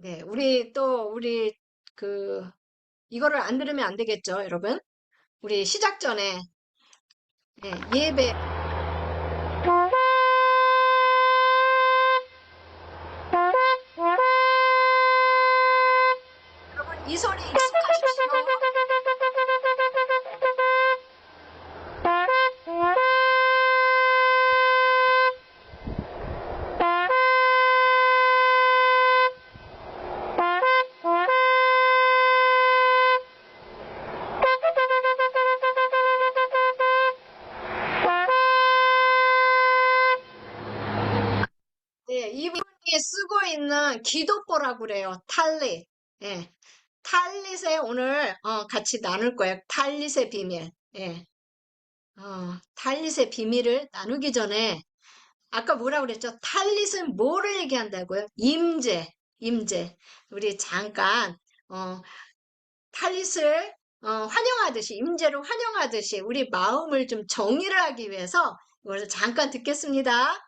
네, 우리 그 이거를 안 들으면 안 되겠죠, 여러분? 우리 시작 전에 예배 여러분 이 소리 익숙하시죠? 네, 이분이 쓰고 있는 기도보라고 그래요. 탈릿. 예. 탈릿에 오늘 같이 나눌 거예요. 탈릿의 비밀. 예. 탈릿의 비밀을 나누기 전에 아까 뭐라 그랬죠? 탈릿은 뭐를 얘기한다고요? 임재, 임재. 우리 잠깐 탈릿을 환영하듯이 임재를 환영하듯이 우리 마음을 좀 정의를 하기 위해서 이걸 잠깐 듣겠습니다.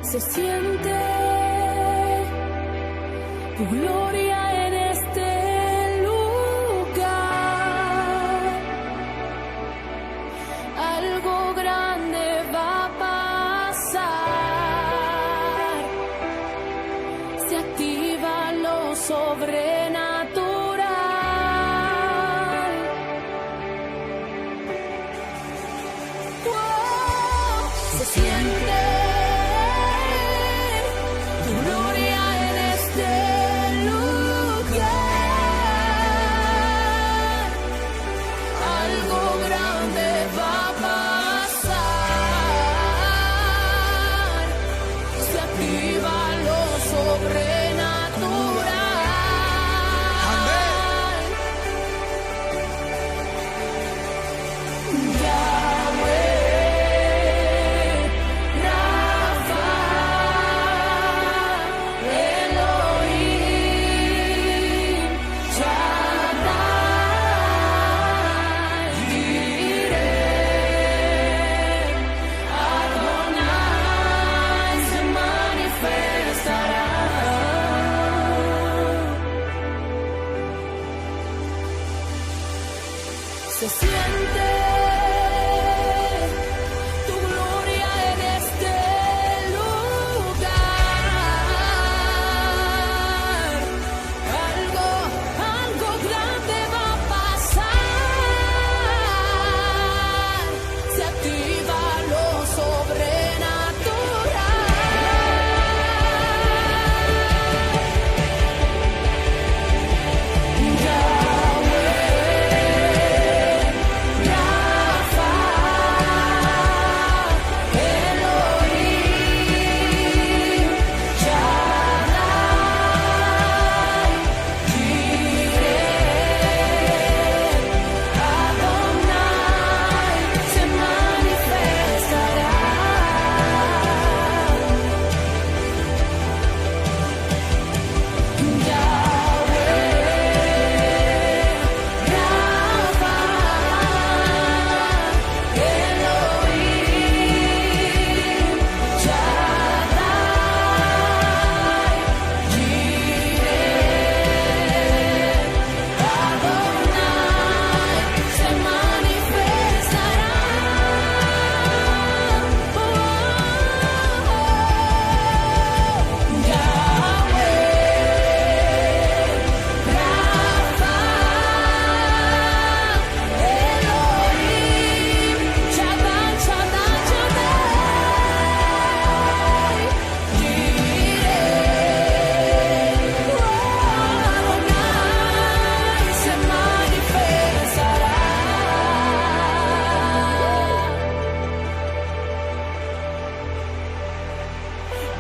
Se siente tu gloria en este lugar. Algo grande va a pasar. Se activa lo sobrenatural. Wow, se siente. Tu gloria en este lugar, algo grande va a pasar, se activa lo sobrenatural. Yahweh, Rafa, Elohim, Shaddai, Jireh, Adonai se manifestará. Se siente tu gloria en este lugar. Algo grande va a pasar. Se activa lo sobrenatural. Yahweh,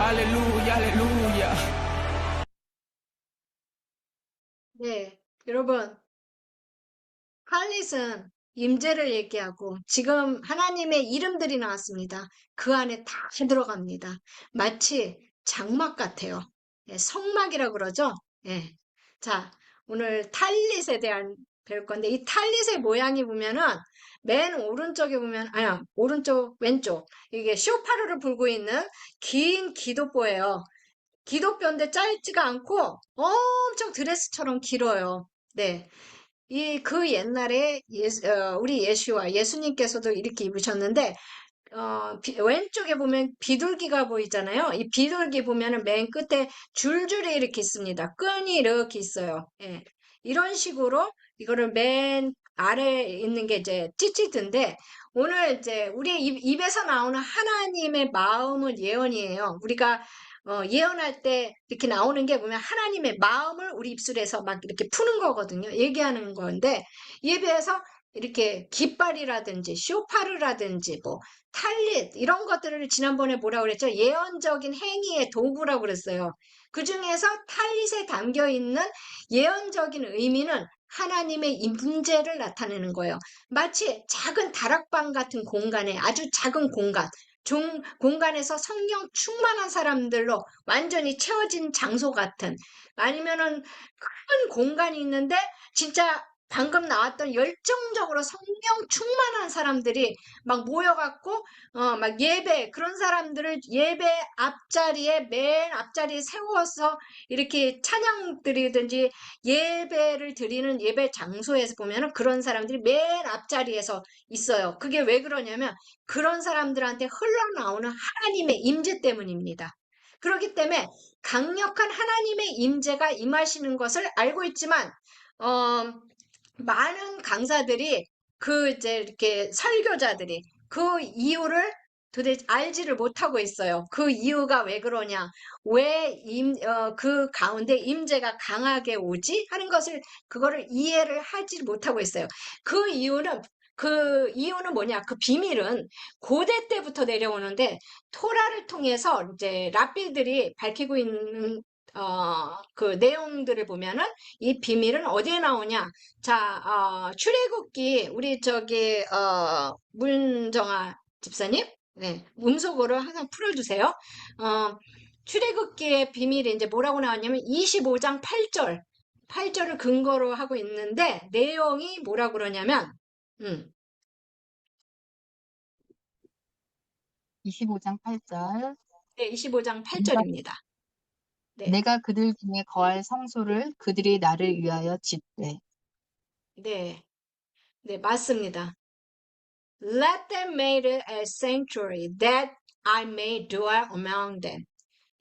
Aleluya, aleluya. 네, 여러분, 할릿은 임재를 얘기하고 지금 하나님의 이름들이 나왔습니다. 그 안에 다 들어갑니다. 마치 장막 같아요. 예, 성막이라고 그러죠? 예. 자, 오늘 탈릿에 대한 배울 건데 이 탈릿의 모양이 보면은 맨 오른쪽에 보면 아니야 오른쪽 왼쪽 이게 쇼파르를 불고 있는 긴 기도뽀예요. 기도뼈인데 짧지가 않고 엄청 드레스처럼 길어요. 네. 그 옛날에 우리 예수님께서도 이렇게 입으셨는데, 왼쪽에 보면 비둘기가 보이잖아요. 이 비둘기 보면은 맨 끝에 줄줄이 이렇게 있습니다. 끈이 이렇게 있어요. 예. 이런 식으로 이거를 맨 아래에 있는 게 이제 찌찌드인데, 오늘 이제 우리 입에서 나오는 하나님의 마음은 예언이에요. 우리가 예언할 때 이렇게 나오는 게 보면 하나님의 마음을 우리 입술에서 막 이렇게 푸는 거거든요. 얘기하는 건데, 이에 비해서 이렇게 깃발이라든지 쇼파르라든지 뭐 탈릿 이런 것들을 지난번에 뭐라고 그랬죠? 예언적인 행위의 도구라고 그랬어요. 그 중에서 탈릿에 담겨 있는 예언적인 의미는 하나님의 임재를 나타내는 거예요. 마치 작은 다락방 같은 공간에 아주 작은 공간에서 성령 충만한 사람들로 완전히 채워진 장소 같은 아니면은 큰 공간이 있는데 진짜 방금 나왔던 열정적으로 성령 충만한 사람들이 막 모여갖고 막 예배 그런 사람들을 예배 앞자리에 맨 앞자리에 세워서 이렇게 찬양 드리든지 예배를 드리는 예배 장소에서 보면은 그런 사람들이 맨 앞자리에서 있어요. 그게 왜 그러냐면 그런 사람들한테 흘러나오는 하나님의 임재 때문입니다. 그렇기 때문에 강력한 하나님의 임재가 임하시는 것을 알고 있지만 어, 많은 강사들이 이제 이렇게 설교자들이 그 이유를 도대체 알지를 못하고 있어요. 그 이유가 왜 그러냐? 왜 그 가운데 임재가 강하게 오지? 하는 것을 그거를 이해를 하지 못하고 있어요. 그 이유는 뭐냐? 그 비밀은 고대 때부터 내려오는데 토라를 통해서 이제 랍비들이 밝히고 있는 그 내용들을 보면은 이 비밀은 어디에 나오냐? 자, 출애굽기 우리 문정아 집사님, 네, 음속으로 항상 풀어주세요. 출애굽기의 비밀이 이제 뭐라고 나왔냐면 25장 8절을 근거로 하고 있는데 내용이 뭐라고 그러냐면, 음, 25장 8절. 네, 25장 내가, 8절입니다. 네, 내가 그들 중에 거할 성소를 그들이 나를 위하여 짓되. 네, 네, 맞습니다. Let them make it a sanctuary that I may dwell among them.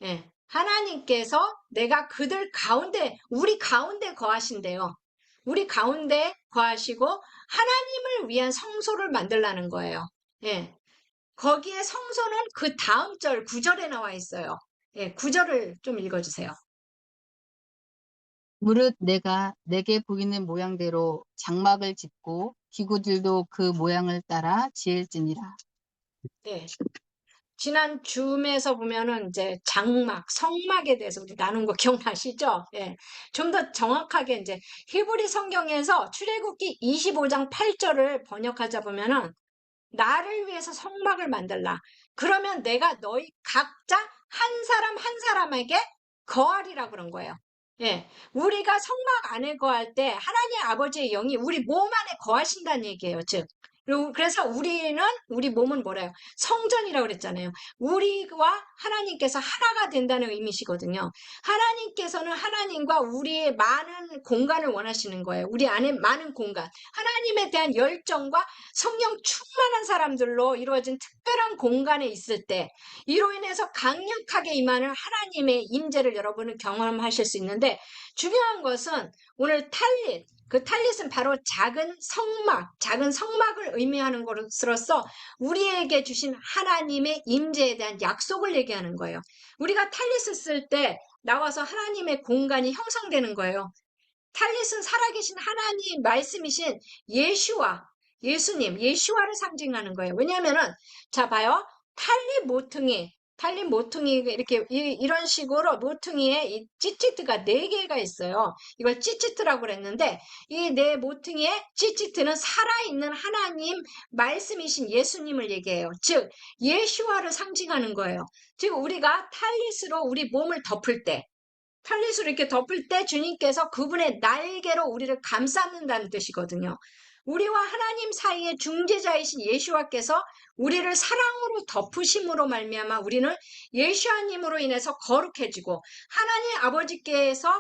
예, 하나님께서 내가 그들 가운데, 우리 가운데 거하신대요. 우리 가운데 거하시고 하나님을 위한 성소를 만들라는 거예요. 예, 거기에 성소는 그 다음 절 9절에 나와 있어요. 예, 9절을 좀 읽어주세요. 무릇 내가 내게 보이는 모양대로 장막을 짓고 기구들도 그 모양을 따라 지을지니라. 네. 지난 줌에서 보면은 이제 장막, 성막에 대해서 우리 나눈 거 기억나시죠? 예. 좀 더 정확하게 이제 히브리 성경에서 출애굽기 25장 8절을 번역하자 보면은 나를 위해서 성막을 만들라. 그러면 내가 너희 각자 한 사람 한 사람에게 거하리라 그런 거예요. 예. 우리가 성막 안에 거할 때 하나님 아버지의 영이 우리 몸 안에 거하신다는 얘기예요. 즉. 그래서 우리 몸은 뭐래요? 성전이라고 그랬잖아요. 우리와 하나님께서 하나가 된다는 의미시거든요. 하나님께서는 하나님과 우리의 많은 공간을 원하시는 거예요. 우리 안에 많은 공간. 하나님에 대한 열정과 성령 충만한 사람들로 이루어진 특별한 공간에 있을 때 이로 인해서 강력하게 임하는 하나님의 임재를 여러분은 경험하실 수 있는데 중요한 것은 오늘 그 탈릿은 바로 작은 성막을 의미하는 것으로서 우리에게 주신 하나님의 임재에 대한 약속을 얘기하는 거예요. 우리가 탈릿을 쓸 때 나와서 하나님의 공간이 형성되는 거예요. 탈릿은 살아계신 하나님 말씀이신 예수님, 예슈와를 상징하는 거예요. 왜냐하면은 자 봐요. 탈릿 모퉁이 탈린 모퉁이 이렇게 이런 식으로 모퉁이에 이 찌찌트가 4개가 있어요. 이걸 찌찌트라고 그랬는데 이 네 모퉁이의 찌찌트는 살아있는 하나님 말씀이신 예수님을 얘기해요. 즉 예수와를 상징하는 거예요. 즉 우리가 탈릿으로 우리 몸을 덮을 때 탈릿으로 이렇게 덮을 때 주님께서 그분의 날개로 우리를 감싸는다는 뜻이거든요. 우리와 하나님 사이의 중재자이신 예수와께서 우리를 사랑으로 덮으심으로 말미암아 우리는 예수님으로 인해서 거룩해지고 하나님 아버지께서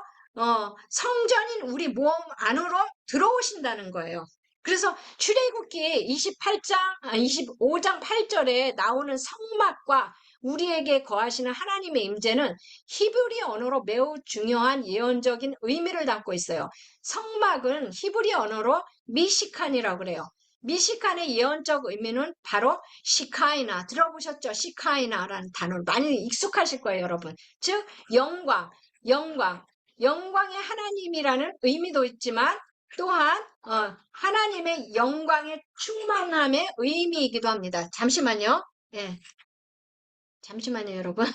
성전인 우리 몸 안으로 들어오신다는 거예요. 그래서 출애굽기 25장 8절에 나오는 성막과 우리에게 거하시는 하나님의 임재는 히브리 언어로 매우 중요한 예언적인 의미를 담고 있어요. 성막은 히브리 언어로 미시칸이라고 그래요. 미시칸의 예언적 의미는 바로 시카이나, 들어보셨죠? 시카이나라는 단어를 많이 익숙하실 거예요, 여러분. 즉 영광, 영광의 하나님이라는 의미도 있지만 또한 하나님의 영광의 충만함의 의미이기도 합니다. 잠시만요. 예, 잠시만요, 여러분.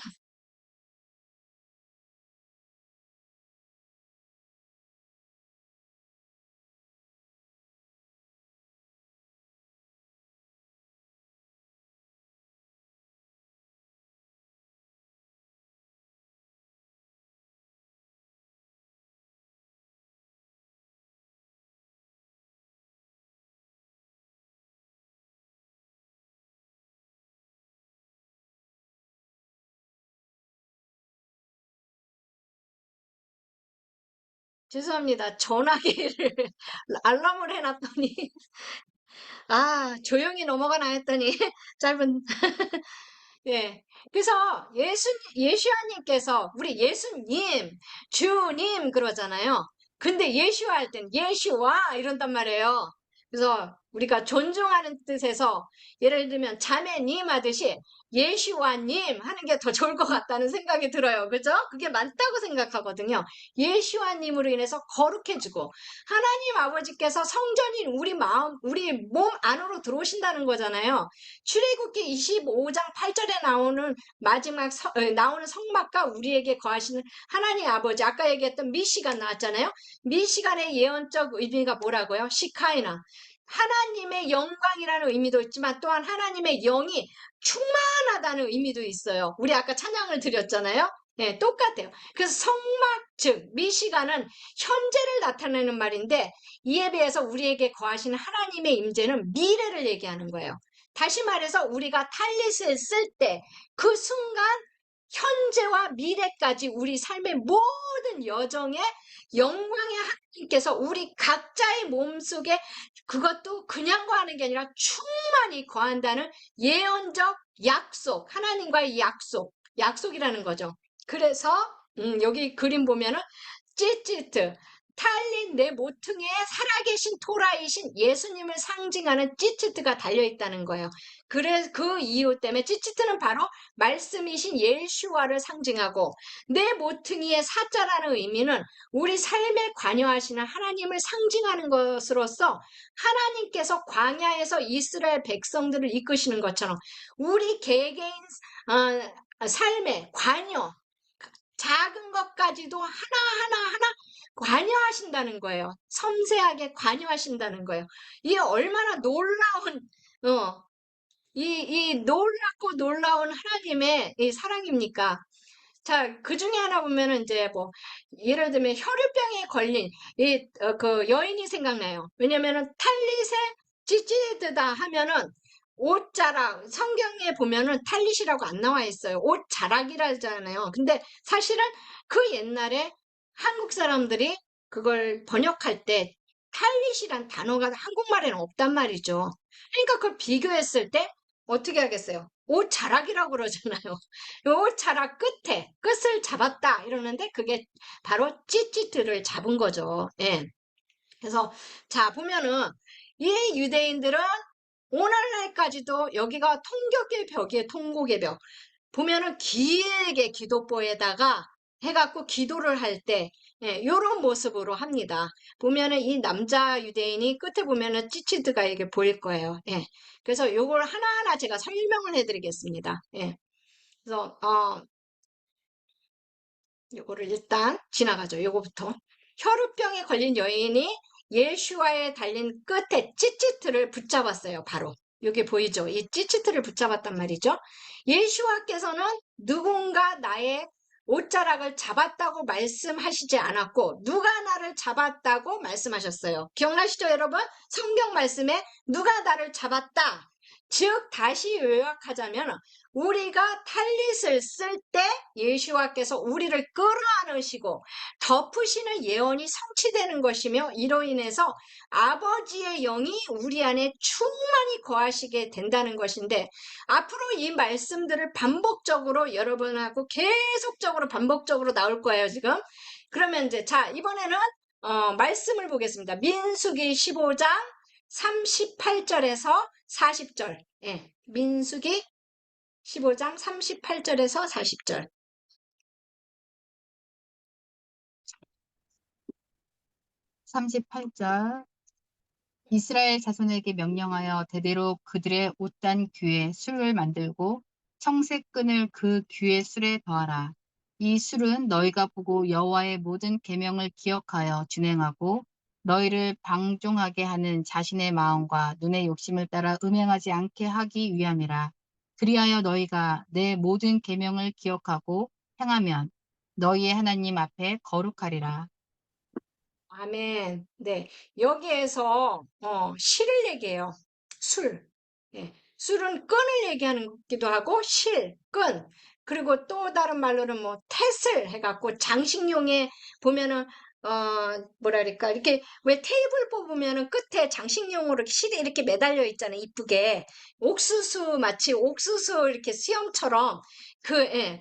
죄송합니다. 전화기를 알람을 해놨더니 조용히 넘어가나 했더니 짧은 예. 그래서 예수님께서 우리 예수님, 주님 그러잖아요. 근데 예수와 할 땐 예수와 이런단 말이에요. 그래서 우리가 존중하는 뜻에서 예를 들면 자매님 하듯이 예수와님 하는 게 더 좋을 것 같다는 생각이 들어요. 그죠? 그게 맞다고 생각하거든요. 예수와님으로 인해서 거룩해지고 하나님 아버지께서 성전인 우리 마음, 우리 몸 안으로 들어오신다는 거잖아요. 출애굽기 25장 8절에 나오는 나오는 성막과 우리에게 거하시는 하나님 아버지, 아까 얘기했던 미시간 나왔잖아요. 미시간의 예언적 의미가 뭐라고요? 시카이나. 하나님의 영광이라는 의미도 있지만 또한 하나님의 영이 충만하다는 의미도 있어요. 우리 아까 찬양을 드렸잖아요. 네, 똑같아요. 그래서 성막, 즉 미시간은 현재를 나타내는 말인데 이에 비해서 우리에게 거하시는 하나님의 임재는 미래를 얘기하는 거예요. 다시 말해서 우리가 탈릿을 쓸 때 그 순간 현재와 미래까지 우리 삶의 모든 여정에 영광의 하나님께서 우리 각자의 몸속에 그것도 그냥 거하는 게 아니라 충만히 거한다는 예언적 약속, 하나님과의 약속이라는 거죠. 그래서 여기 그림 보면은 찌찌트, 탈린 내 모퉁이에 살아계신 토라이신 예수님을 상징하는 찌찌트가 달려있다는 거예요. 그래서 그 이유 때문에 찌찌트는 바로 말씀이신 예수와를 상징하고 내 모퉁이의 사자라는 의미는 우리 삶에 관여하시는 하나님을 상징하는 것으로서 하나님께서 광야에서 이스라엘 백성들을 이끄시는 것처럼 우리 개개인 삶에 관여, 작은 것까지도 하나하나 관여하신다는 거예요. 섬세하게 관여하신다는 거예요. 이게 얼마나 놀라운, 이 놀랍고 놀라운 하나님의 이 사랑입니까? 자, 그 중에 하나 보면은 이제 뭐, 예를 들면 혈유병에 걸린 그 여인이 생각나요. 왜냐면은 탈릿에 찌찌드다 하면은 옷자락, 성경에 보면은 탈릿이라고 안 나와 있어요. 옷자락이라잖아요. 근데 사실은 그 옛날에 한국 사람들이 그걸 번역할 때 탈릿이란 단어가 한국말에는 없단 말이죠. 그러니까 그걸 비교했을 때 어떻게 하겠어요? 옷자락이라고 그러잖아요. 옷자락 끝을 잡았다 이러는데 그게 바로 찌찌트를 잡은 거죠. 예. 그래서 자 보면은 이 유대인들은 오늘날까지도 여기가 통곡의 벽이에요. 통곡의 벽. 보면은 길게 기도보에다가 해갖고 기도를 할 때, 요런 모습으로 합니다. 보면은 이 남자 유대인이 끝에 보면은 찌치드가 이게 보일 거예요. 예. 그래서 요걸 하나하나 제가 설명을 해드리겠습니다. 예. 그래서 요거를 일단 지나가죠. 요거부터. 혈우병에 걸린 여인이 예슈와의 달린 끝에 찌찌트를 붙잡았어요. 바로. 여기 보이죠? 이 찌찌트를 붙잡았단 말이죠. 예슈와께서는 누군가 나의 옷자락을 잡았다고 말씀하시지 않았고 누가 나를 잡았다고 말씀하셨어요. 기억나시죠, 여러분? 성경 말씀에 누가 나를 잡았다. 즉 다시 요약하자면 우리가 탈릿을 쓸 때 예수와께서 우리를 끌어안으시고 덮으시는 예언이 성취되는 것이며 이로 인해서 아버지의 영이 우리 안에 충만히 거하시게 된다는 것인데 앞으로 이 말씀들을 반복적으로 여러분하고 계속적으로 반복적으로 나올 거예요, 지금. 그러면 이제 자, 이번에는 말씀을 보겠습니다. 민수기 15장 38절에서 40절. 예, 민수기 15장 38절에서 40절. 38절. 이스라엘 자손에게 명령하여 대대로 그들의 옷단 귀에 술을 만들고 청색 끈을 그 귀의 술에 더하라. 이 술은 너희가 보고 여호와의 모든 계명을 기억하여 준행하고 너희를 방종하게 하는 자신의 마음과 눈의 욕심을 따라 음행하지 않게 하기 위함이라. 그리하여 너희가 내 모든 계명을 기억하고 행하면 너희의 하나님 앞에 거룩하리라. 아멘. 네. 여기에서 실을 얘기해요. 술. 예. 술은 끈을 얘기하는 것기도 하고 실, 끈. 그리고 또 다른 말로는 뭐 텟을 해갖고 장식용에 보면은 뭐라 그럴까 이렇게 왜 테이블 뽑으면은 끝에 장식용으로 실이 이렇게 매달려 있잖아요. 이쁘게 옥수수 마치 옥수수 이렇게 수염처럼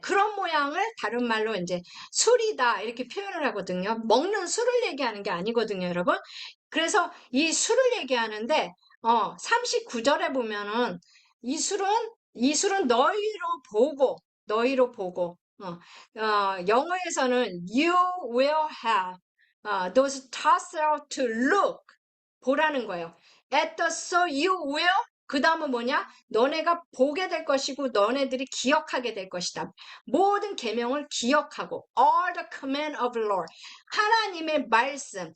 그런 모양을 다른 말로 이제 술이다 이렇게 표현을 하거든요. 먹는 술을 얘기하는 게 아니거든요, 여러분. 그래서 이 술을 얘기하는데 39절에 보면은 이 술은 너희로 보고 영어에서는 you will have those tossed out to look 보라는 거예요. At the so you will 그 다음은 뭐냐? 너네가 보게 될 것이고 너네들이 기억하게 될 것이다. 모든 계명을 기억하고 all the command of the Lord 하나님의 말씀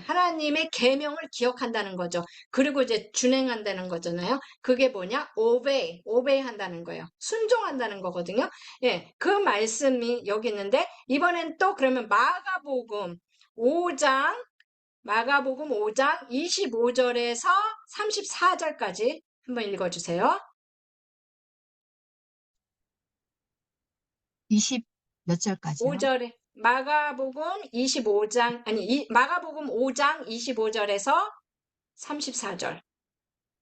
하나님의 계명을 기억한다는 거죠. 그리고 이제 준행한다는 거잖아요. 그게 뭐냐? obey 한다는 거예요. 순종한다는 거거든요. 그 말씀이 여기 있는데 이번엔 또 그러면 마가복음 5장 25절에서 34절까지 한번 읽어주세요. 20 몇 절까지요? 5절에 마가복음 25장 마가복음 5장 25절에서 34절.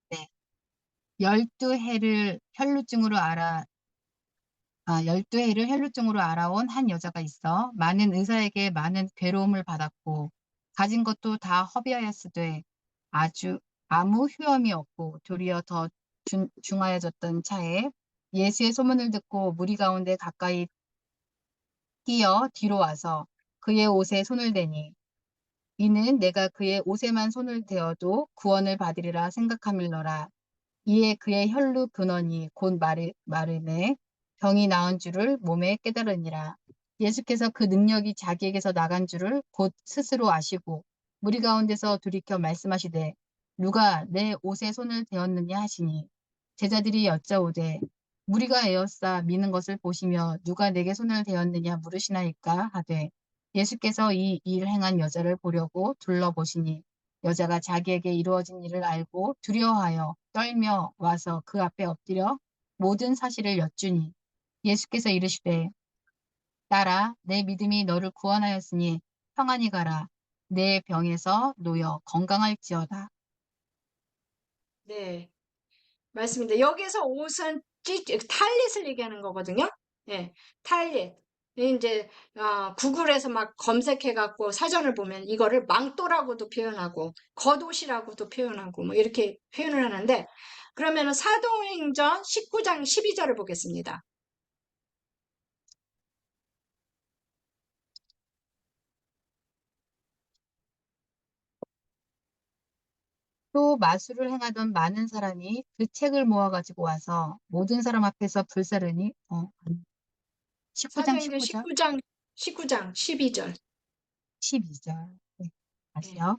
네. 12해를 혈루증으로 12해를 혈루증으로 알아온 한 여자가 있어 많은 의사에게 많은 괴로움을 받았고 가진 것도 다 허비하였으되 아주 아무 효험이 없고 도리어 더 중하여졌던 차에 예수의 소문을 듣고 무리 가운데 가까이 뛰어 뒤로 와서 그의 옷에 손을 대니 이는 내가 그의 옷에만 손을 대어도 구원을 받으리라 생각함일러라. 이에 그의 혈루 근원이 곧 마름에 병이 나은 줄을 몸에 깨달으니라. 예수께서 그 능력이 자기에게서 나간 줄을 곧 스스로 아시고 무리 가운데서 돌이켜 말씀하시되 누가 내 옷에 손을 대었느냐 하시니 제자들이 여짜오되 무리가 에워싸 미는 것을 보시며 누가 내게 손을 대었느냐 물으시나이까 하되 예수께서 이 일 행한 여자를 보려고 둘러보시니 여자가 자기에게 이루어진 일을 알고 두려워하여 떨며 와서 그 앞에 엎드려 모든 사실을 여쭈니 예수께서 이르시되 딸아 내 믿음이 너를 구원하였으니 평안히 가라 내 병에서 놓여 건강할지어다. 네, 맞습니다. 여기서 옷은 탈릿을 얘기하는 거거든요. 탈릿. 이제 구글에서 막 검색해갖고 사전을 보면 이거를 망토라고도 표현하고 겉옷이라고도 표현하고 뭐 이렇게 표현을 하는데 그러면은 사도행전 19장 12절을 보겠습니다. 또 마술을 행하던 많은 사람이 그 책을 모아 가지고 와서 모든 사람 앞에서 불사르니 19장 사도행전 19절 19장 12절. 12절. 네. 예, 다시요.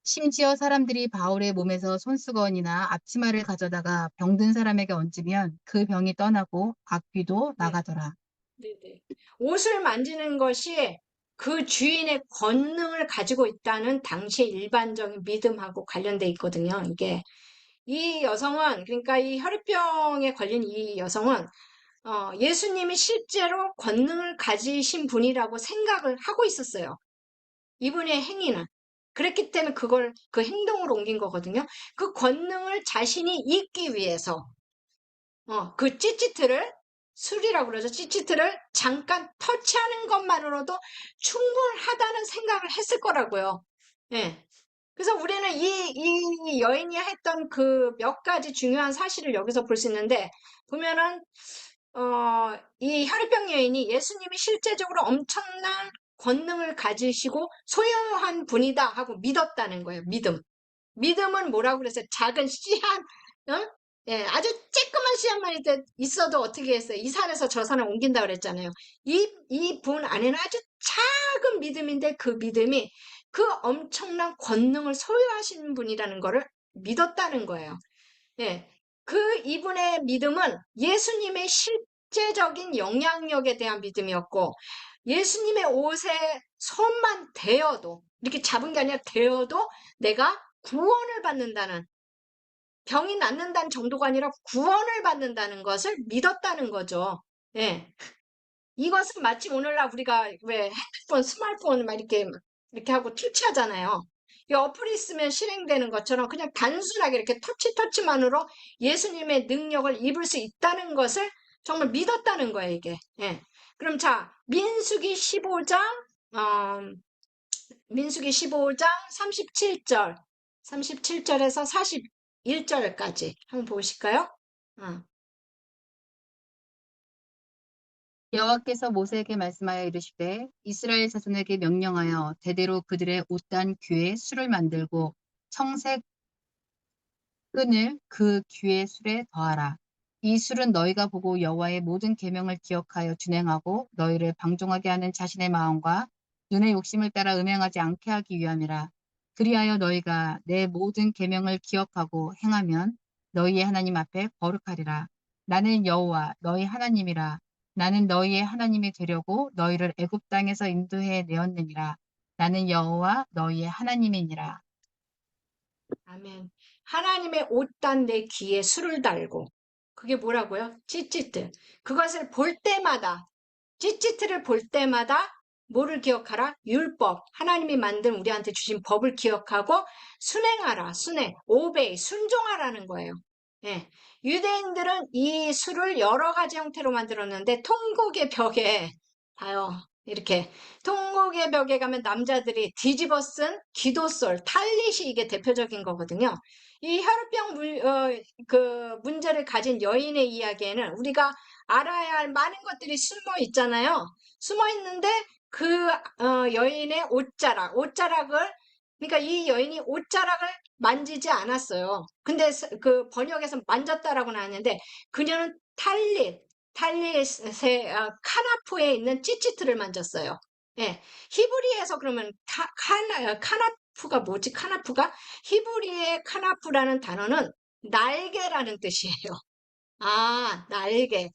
심지어 사람들이 바울의 몸에서 손수건이나 앞치마를 가져다가 병든 사람에게 얹으면 그 병이 떠나고 악귀도 네, 나가더라. 네. 옷을 만지는 것이 그 주인의 권능을 가지고 있다는 당시의 일반적인 믿음하고 관련돼 있거든요. 이게 이 여성은 그러니까 이 혈액병에 걸린 이 여성은 예수님이 실제로 권능을 가지신 분이라고 생각을 하고 있었어요. 이분의 행위는. 그랬기 때문에 그걸 그 행동으로 옮긴 거거든요. 그 권능을 자신이 잊기 위해서 그 찌찌트를 술이라고 그러죠. 찌찌트를 잠깐 터치하는 것만으로도 충분하다는 생각을 했을 거라고요. 예. 그래서 우리는 이 여인이 했던 그 몇 가지 중요한 사실을 여기서 볼 수 있는데, 보면은, 이 혈액병 여인이 예수님이 실제적으로 엄청난 권능을 가지시고 소유한 분이다 하고 믿었다는 거예요. 믿음. 믿음은 뭐라고 그랬어요? 작은 씨앗, 어? 예, 아주 쬐끄만 씨앗만 있어도 어떻게 했어요? 이 산에서 저 산을 옮긴다 그랬잖아요. 이 분 안에는 아주 작은 믿음인데 그 믿음이 그 엄청난 권능을 소유하신 분이라는 거를 믿었다는 거예요. 예, 그 이분의 믿음은 예수님의 실제적인 영향력에 대한 믿음이었고, 예수님의 옷에 손만 대어도, 이렇게 잡은 게 아니라 대어도 내가 구원을 받는다는, 병이 낫는다는 정도가 아니라 구원을 받는다는 것을 믿었다는 거죠. 예. 이것은 마치 오늘날 우리가 왜 핸드폰, 스마트폰 막 이렇게 하고 터치하잖아요. 이 어플이 있으면 실행되는 것처럼 그냥 단순하게 이렇게 터치만으로 예수님의 능력을 입을 수 있다는 것을 정말 믿었다는 거예요, 이게. 예. 그럼 자, 민수기 15장 37절에서 41절까지 한번 보실까요? 어. 여호와께서 모세에게 말씀하여 이르시되 이스라엘 자손에게 명령하여 대대로 그들의 옷단 귀에 술을 만들고 청색 끈을 그 귀의 술에 더하라. 이 술은 너희가 보고 여호와의 모든 계명을 기억하여 준행하고 너희를 방종하게 하는 자신의 마음과 눈의 욕심을 따라 음행하지 않게 하기 위함이라. 그리하여 너희가 내 모든 계명을 기억하고 행하면 너희의 하나님 앞에 거룩하리라. 나는 여호와 너희 하나님이라. 나는 너희의 하나님이 되려고 너희를 애굽 땅에서 인도해 내었느니라. 나는 여호와 너희의 하나님이니라. 아멘. 하나님의 옷단 내 귀에 술을 달고, 그게 뭐라고요? 찌찌트. 그것을 볼 때마다, 찌찌트를 볼 때마다 뭐를 기억하라? 율법. 하나님이 만든 우리한테 주신 법을 기억하고 순행하라. 순행. 오베이. 순종하라는 거예요. 예. 유대인들은 이 술을 여러 가지 형태로 만들었는데, 통곡의 벽에, 봐요. 이렇게 통곡의 벽에 가면 남자들이 뒤집어 쓴 기도솔, 탈릿이 이게 대표적인 거거든요. 이 혈병 그 문제를 가진 여인의 이야기에는 우리가 알아야 할 많은 것들이 숨어 있잖아요. 숨어 있는데 그 여인의 옷자락을 그러니까 이 여인이 옷자락을 만지지 않았어요. 근데 그 번역에서 만졌다라고는 하는데 그녀는 탈릿의 카나프에 있는 찌찌트를 만졌어요. 예. 히브리에서 그러면 카나프가 뭐지? 카나프가 히브리의 카나프라는 단어는 날개라는 뜻이에요. 아, 날개.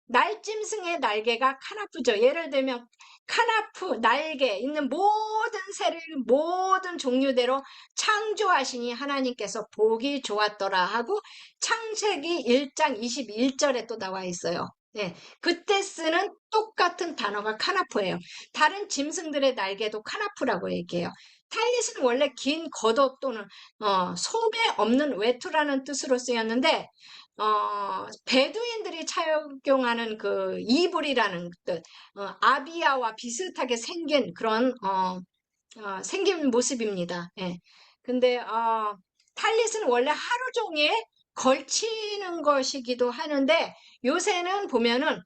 날짐승의 날개가 카나프죠. 예를 들면 카나프, 날개 있는 모든 새를 모든 종류대로 창조하시니 하나님께서 보기 좋았더라 하고 창세기 1장 21절에 또 나와 있어요. 네, 그때 쓰는 똑같은 단어가 카나프예요. 다른 짐승들의 날개도 카나프라고 얘기해요. 탈릿은 원래 긴 겉옷 또는 소매 없는 외투라는 뜻으로 쓰였는데 베두인들이 착용하는 그 이불이라는 뜻, 아비아와 비슷하게 생긴 그런, 생긴 모습입니다. 예. 근데, 탈릿은 원래 하루 종일 걸치는 것이기도 하는데 요새는 보면은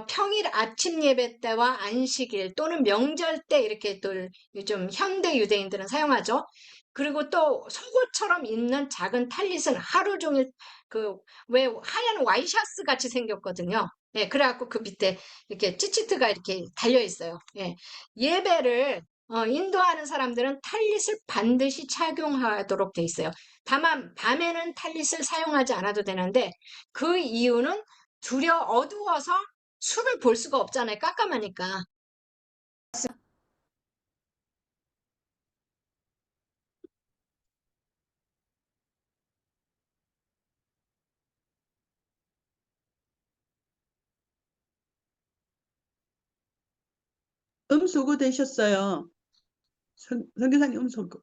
평일 아침 예배 때와 안식일 또는 명절 때 이렇게 또 요즘 현대 유대인들은 사용하죠. 그리고 또 속옷처럼 입는 작은 탈릿은 하루 종일 그 왜 하얀 와이셔츠 같이 생겼거든요. 예, 그래갖고 그 밑에 이렇게 찌찌트가 이렇게 달려 있어요. 예, 예배를 인도하는 사람들은 탈릿을 반드시 착용하도록 돼 있어요. 다만 밤에는 탈릿을 사용하지 않아도 되는데 그 이유는 어두워서 술을 볼 수가 없잖아요. 깜깜하니까. 음소거 되셨어요. 선교사님 음소거.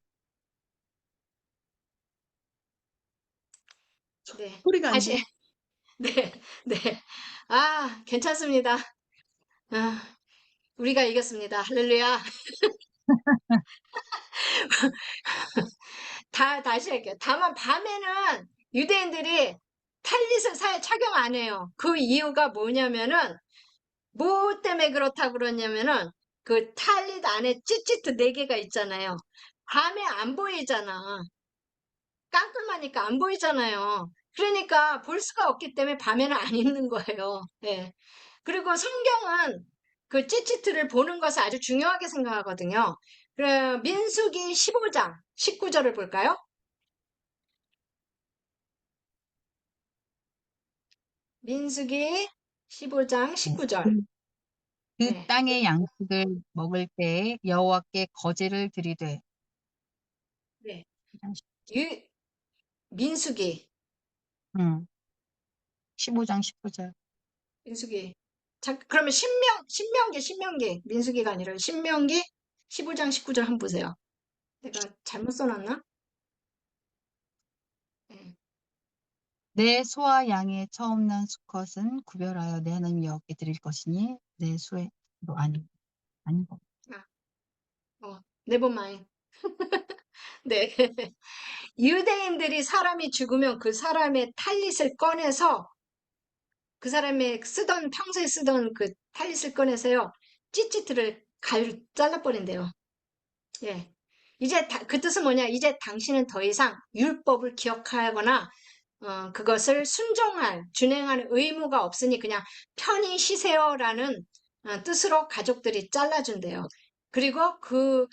네. 소리가 안 다시, 돼. 네, 네. 아, 괜찮습니다. 아, 우리가 이겼습니다. 할렐루야. 다시 할게요. 다만 밤에는 유대인들이 탈릿을 착용 안 해요. 그 이유가 뭐냐면은, 뭐 때문에 그렇다고 그러냐면은, 그 탈릿 안에 찌찌트 4개가 있잖아요. 밤에 안 보이잖아. 깜깜하니까 안 보이잖아요. 그러니까 볼 수가 없기 때문에 밤에는 안 입는 거예요. 예. 그리고 성경은 그 찌찌트를 보는 것을 아주 중요하게 생각하거든요. 그래, 민수기 15장 19절을 볼까요? 민수기 15장 네. 19절. 그 네. 땅의 양식을 먹을 때에 여호와께 거제를 드리되 네. 유, 민수기, 음, 15장 19절. 민수기. 자, 그러면 신명기, 민수기가 아니라 신명기 15장 19절 한번 보세요. 내가 잘못 써놨나? 네. 내 소와 양의 처음 난 수컷은 구별하여 내 하나님 여호와께 드릴 것이니 내 소의 아닌 거. 네버마인. 네. 유대인들이 사람이 죽으면 그 사람의 탈릿을 꺼내서 그 사람의 평소에 쓰던 그 탈릿을 꺼내서요. 찌찌트를 가위로 잘라버린대요. 예. 그 뜻은 뭐냐? 이제 당신은 더 이상 율법을 기억하거나 그것을 준행하는 의무가 없으니 그냥 편히 쉬세요라는 뜻으로 가족들이 잘라준대요. 그리고 그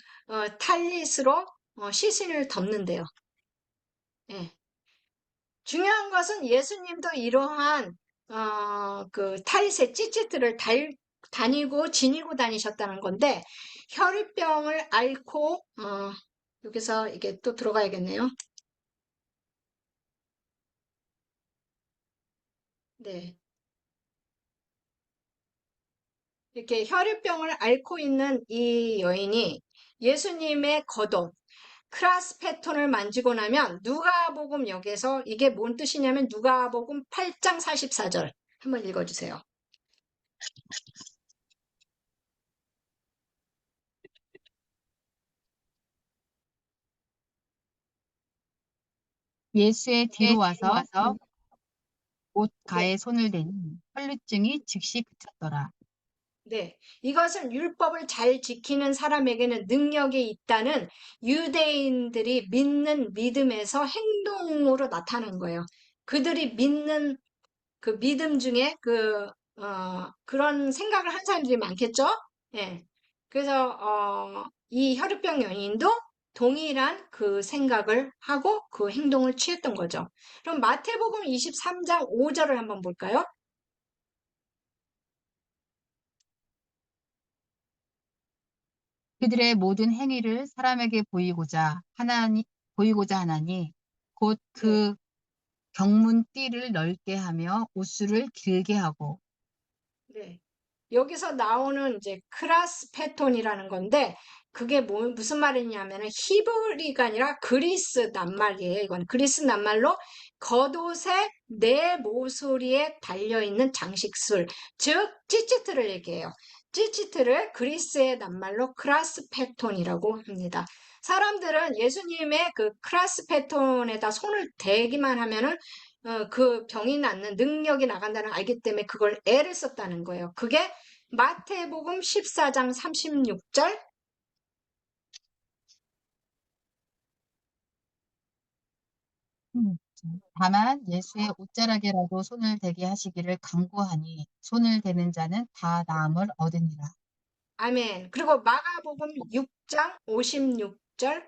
탈릿으로 시신을 덮는데요. 예. 중요한 것은 예수님도 이러한 그 탈세 찌찌들을 다니고 지니고 다니셨다는 건데 혈유병을 앓고 여기서 이게 또 들어가야겠네요. 네. 이렇게 혈유병을 앓고 있는 이 여인이 예수님의 겉옷 크라스페톤을 만지고 나면 누가복음 여기에서 이게 뭔 뜻이냐면 누가복음 8장 44절 한번 읽어주세요. 예수의 뒤로 와서 옷 네. 가에 손을 대니 혈루증이 즉시 그쳤더라. 네, 이것은 율법을 잘 지키는 사람에게는 능력이 있다는 유대인들이 믿는 믿음에서 행동으로 나타난 거예요. 그들이 믿는 그 믿음 중에 그런 생각을 한 사람들이 많겠죠? 예. 그래서, 이 혈유병 연인도 동일한 그 생각을 하고 그 행동을 취했던 거죠. 그럼 마태복음 23장 5절을 한번 볼까요? 그들의 모든 행위를 사람에게 보이고자 하나니 곧 네. 그 경문띠를 넓게 하며 옷수를 길게 하고 네. 여기서 나오는 이제 크라스페톤이라는 건데 그게 무슨 말이냐면은 히브리가 아니라 그리스 낱말이에요. 이건 그리스 낱말로 겉옷에 내 모서리에 달려있는 장식술, 즉 찌찌트를 얘기해요. 찌찌트를 그리스의 낱말로 크라스페톤이라고 합니다. 사람들은 예수님의 그 크라스페톤에다 손을 대기만 하면은 그 병이 낫는 능력이 나간다는 걸 알기 때문에 그걸 애를 썼다는 거예요. 그게 마태복음 14장 36절. 다만 예수의 옷자락에라도 손을 대게 하시기를 간구하니 손을 대는 자는 다 나음을 얻으니라. 아멘. 그리고 마가복음 6장 56절.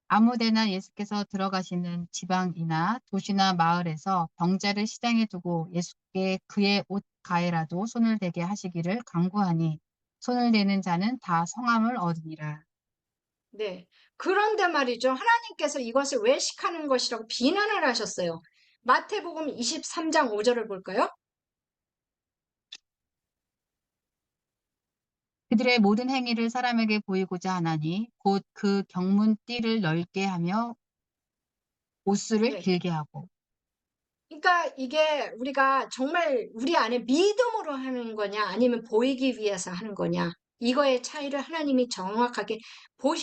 아무데나 예수께서 들어가시는 지방이나 도시나 마을에서 병자를 시장에 두고 예수께 그의 옷 가에라도 손을 대게 하시기를 간구하니 손을 대는 자는 다 성함을 얻으니라. 네. 그런데 말이죠. 하나님께서 이것을 외식하는 것이라고 비난을 하셨어요. 마태복음 23장 5절을 볼까요? 그들의 모든 행위를 사람에게 보이고자 하나니 곧 그 경문 띠를 넓게 하며 옷수를 네. 길게 하고. 그러니까 이게 우리가 정말 우리 안에 믿음으로 하는 거냐, 아니면 보이기 위해서 하는 거냐, 이거의 차이를 하나님이 정확하게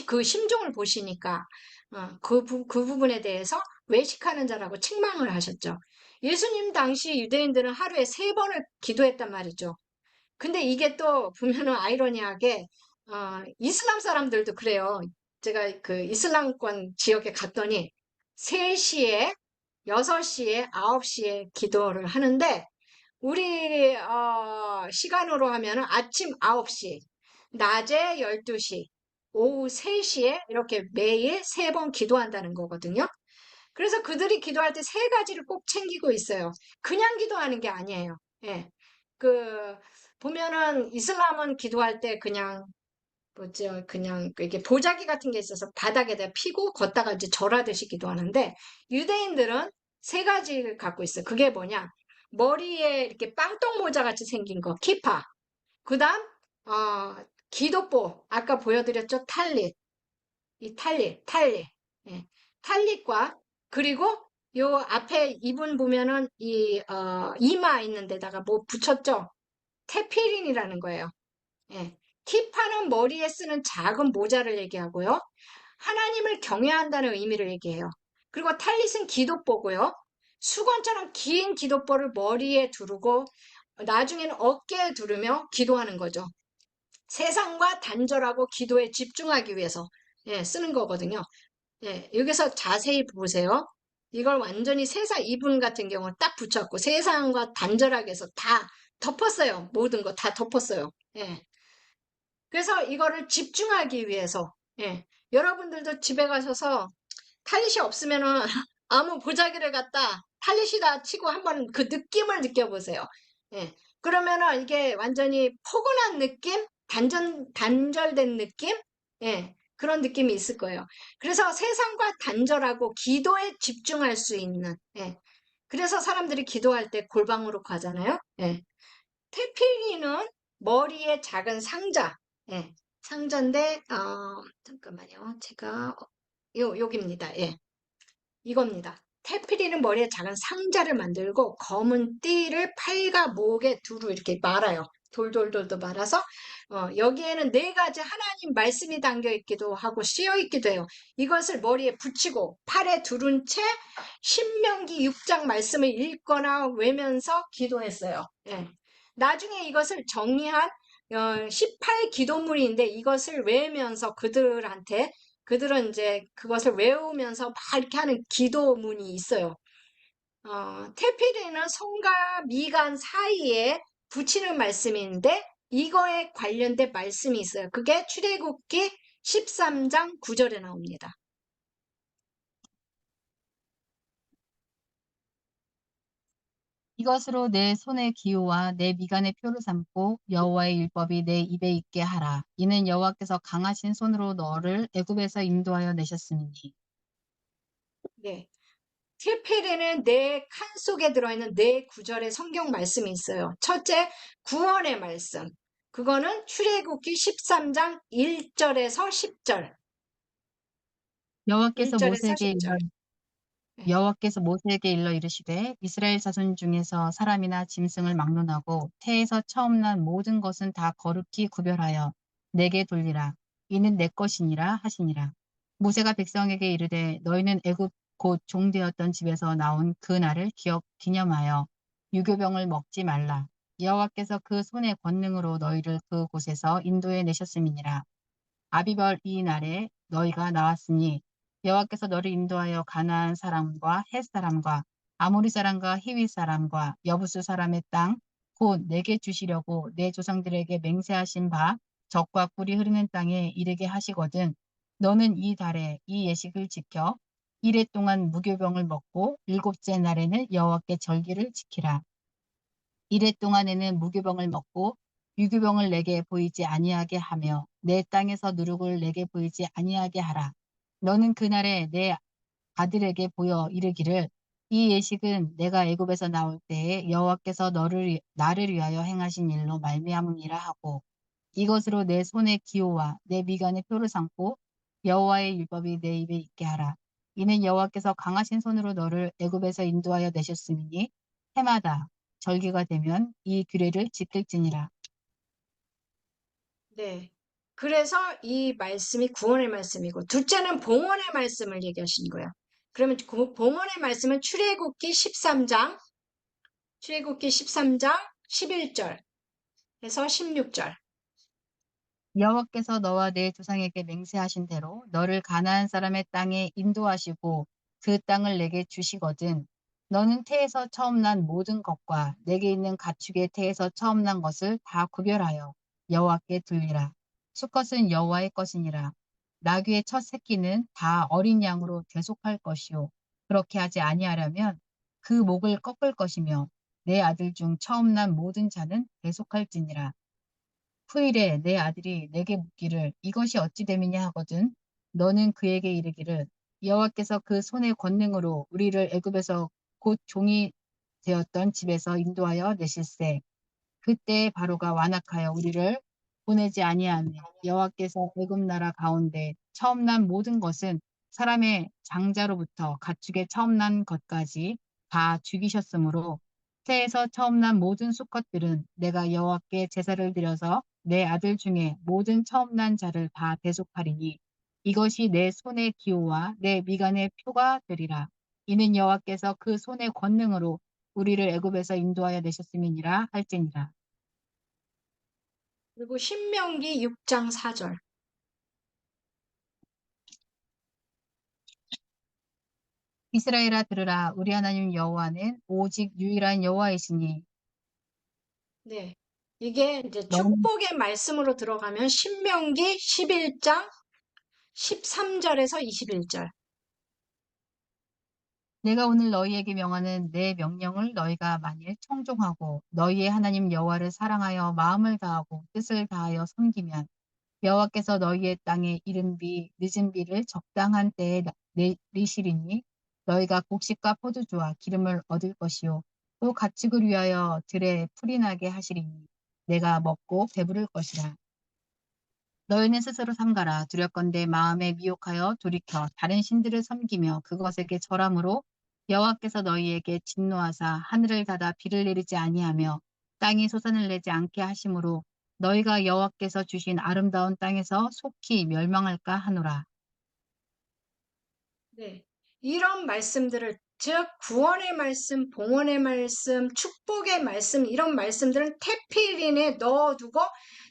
그 심중을 보시니까, 그 부분에 대해서 외식하는 자라고 책망을 하셨죠. 예수님 당시 유대인들은 하루에 3번을 기도했단 말이죠. 근데 이게 또 보면은 아이러니하게, 이슬람 사람들도 그래요. 제가 그 이슬람권 지역에 갔더니 3시에 6시에, 9시에 기도를 하는데, 우리, 시간으로 하면은 아침 9시, 낮에 12시, 오후 3시에 이렇게 매일 3번 기도한다는 거거든요. 그래서 그들이 기도할 때 3가지를 꼭 챙기고 있어요. 그냥 기도하는 게 아니에요. 예. 그, 보면은 이슬람은 기도할 때 그냥 뭐죠? 그냥 이게 보자기 같은 게 있어서 바닥에다 피고 걷다가 이제 절하듯이 기도하는데 유대인들은 3가지를 갖고 있어요. 그게 뭐냐? 머리에 이렇게 빵똥 모자 같이 생긴 거, 키파. 그다음 기도보. 아까 보여드렸죠? 탈릿. 이 탈릿. 예. 탈릿과 그리고 요 앞에 이분 보면은 이마 있는 데다가 뭐 붙였죠? 테피린이라는 거예요. 예. 키파는 머리에 쓰는 작은 모자를 얘기하고요. 하나님을 경외한다는 의미를 얘기해요. 그리고 탈릿은 기도보고요. 수건처럼 긴 기도보를 머리에 두르고 나중에는 어깨에 두르며 기도하는 거죠. 세상과 단절하고 기도에 집중하기 위해서 쓰는 거거든요. 여기서 자세히 보세요. 이걸 완전히 세상 이분 같은 경우는 딱 붙였고 세상과 단절하기 위해서 다 덮었어요. 모든 거 다 덮었어요. 예. 그래서 이거를 집중하기 위해서, 여러분들도 집에 가셔서 탈릿이 없으면은 아무 보자기를 갖다 탈릿이다 치고 한번 그 느낌을 느껴보세요. 예. 그러면은 이게 완전히 포근한 느낌? 단절된 느낌? 예. 그런 느낌이 있을 거예요. 그래서 세상과 단절하고 기도에 집중할 수 있는, 그래서 사람들이 기도할 때 골방으로 가잖아요. 예. 테필리는 머리에 작은 상자, 상자인데, 잠깐만요. 제가, 여기입니다. 이겁니다. 테필리는 머리에 작은 상자를 만들고 검은 띠를 팔과 목에 두루 이렇게 말아요. 돌돌돌도 말아서, 여기에는 4가지 하나님 말씀이 담겨 있기도 하고 씌어 있기도 해요. 이것을 머리에 붙이고 팔에 두른 채 신명기 6장 말씀을 읽거나 외면서 기도했어요. 나중에 이것을 정리한 18기도문인데 이것을 외우면서 그들은 이제 그것을 외우면서 막 이렇게 하는 기도문이 있어요. 테필에는 손과 미간 사이에 붙이는 말씀인데 이거에 관련된 말씀이 있어요. 그게 출애굽기 13장 9절에 나옵니다. 이것으로 내 손의 기호와 내 미간의 표를 삼고 여호와의 율법이 내 입에 있게 하라. 이는 여호와께서 강하신 손으로 너를 애굽에서 인도하여 내셨음이니. 네. 필필에는 네 칸 속에 들어있는 네 구절의 성경 말씀이 있어요. 첫째, 구원의 말씀. 그거는 출애굽기 13장 1절에서 10절. 여호와께서 1절에서 모세에게 10절. 일러 여호와께서 모세에게 일러 이르시되 이스라엘 자손 중에서 사람이나 짐승을 막론하고 태에서 처음 난 모든 것은 다 거룩히 구별하여 내게 돌리라. 이는 내 것이니라 하시니라. 모세가 백성에게 이르되 너희는 애굽 곧 종되었던 집에서 나온 그 날을 기념하여 유교병을 먹지 말라. 여호와께서 그 손의 권능으로 너희를 그 곳에서 인도해 내셨음이니라. 아비벌 이 날에 너희가 나왔으니 여호와께서 너를 인도하여 가나안 사람과 헷 사람과 아모리 사람과 히위 사람과 여부수 사람의 땅 곧 내게 주시려고 내 조상들에게 맹세하신 바 적과 꿀이 흐르는 땅에 이르게 하시거든 너는 이 달에 이 예식을 지켜 이래 동안 무교병을 먹고 일곱째 날에는 여호와께 절기를 지키라. 이래 동안에는 무교병을 먹고 유교병을 내게 보이지 아니하게 하며 내 땅에서 누룩을 내게 보이지 아니하게 하라. 너는 그날에 내 아들에게 보여 이르기를 이 예식은 내가 애굽에서 나올 때에 여호와께서 나를 위하여 행하신 일로 말미암음이라 하고 이것으로 내 손의 기호와 내 미간의 표를 삼고 여호와의 율법이 내 입에 있게 하라. 이는 여호와께서 강하신 손으로 너를 애굽에서 인도하여 내셨음이니 해마다 절기가 되면 이 규례를 지킬지니라. 네. 그래서 이 말씀이 구원의 말씀이고, 둘째는 봉헌의 말씀을 얘기하신 거예요. 그러면 봉헌의 말씀은 출애굽기 13장 11절에서 16절. 여호와께서 너와 내 조상에게 맹세하신 대로 너를 가나안 사람의 땅에 인도하시고 그 땅을 내게 주시거든 너는 태에서 처음 난 모든 것과 내게 있는 가축의 태에서 처음 난 것을 다 구별하여 여호와께 드리라. 수컷은 여호와의 것이니라. 나귀의 첫 새끼는 다 어린 양으로 대속할 것이요. 그렇게 하지 아니하려면 그 목을 꺾을 것이며 내 아들 중 처음 난 모든 자는 대속할지니라. 후일에 내 아들이 내게 묻기를 이것이 어찌 됨이냐 하거든 너는 그에게 이르기를 여호와께서 그 손의 권능으로 우리를 애굽에서 곧 종이 되었던 집에서 인도하여 내실세 그때 바로가 완악하여 우리를 보내지 아니하며 여호와께서 애굽 나라 가운데 처음 난 모든 것은 사람의 장자로부터 가축의 처음 난 것까지 다 죽이셨으므로 새에서 처음 난 모든 수컷들은 내가 여호와께 제사를 드려서 내 아들 중에 모든 처음 난 자를 다 대속하리니 이것이 내 손의 기호와 내 미간의 표가 되리라. 이는 여호와께서 그 손의 권능으로 우리를 애굽에서 인도하여 내셨음이니라 할지니라. 그리고 신명기 6장 4절. 이스라엘아 들으라 우리 하나님 여호와는 오직 유일한 여호와이시니 네. 이게 이제 너는 축복의 말씀으로 들어가면 신명기 11장 13절에서 21절. 내가 오늘 너희에게 명하는 내 명령을 너희가 만일 청종하고 너희의 하나님 여호와를 사랑하여 마음을 다하고 뜻을 다하여 섬기면 여호와께서 너희의 땅에 이른 비 늦은 비를 적당한 때에 내리시리니 너희가 곡식과 포도주와 기름을 얻을 것이요 또 가축을 위하여 들에 풀이 나게 하시리니 내가 먹고 배부를 것이라. 너희는 스스로 삼가라. 두렵건대 마음에 미혹하여 돌이켜 다른 신들을 섬기며 그것에게 절함으로 여호와께서 너희에게 진노하사 하늘을 닫아 비를 내리지 아니하며 땅이 솟아를 내지 않게 하심으로 너희가 여호와께서 주신 아름다운 땅에서 속히 멸망할까 하노라. 네. 이런 말씀들을, 즉, 구원의 말씀, 봉헌의 말씀, 축복의 말씀, 이런 말씀들은 태필인에 넣어두고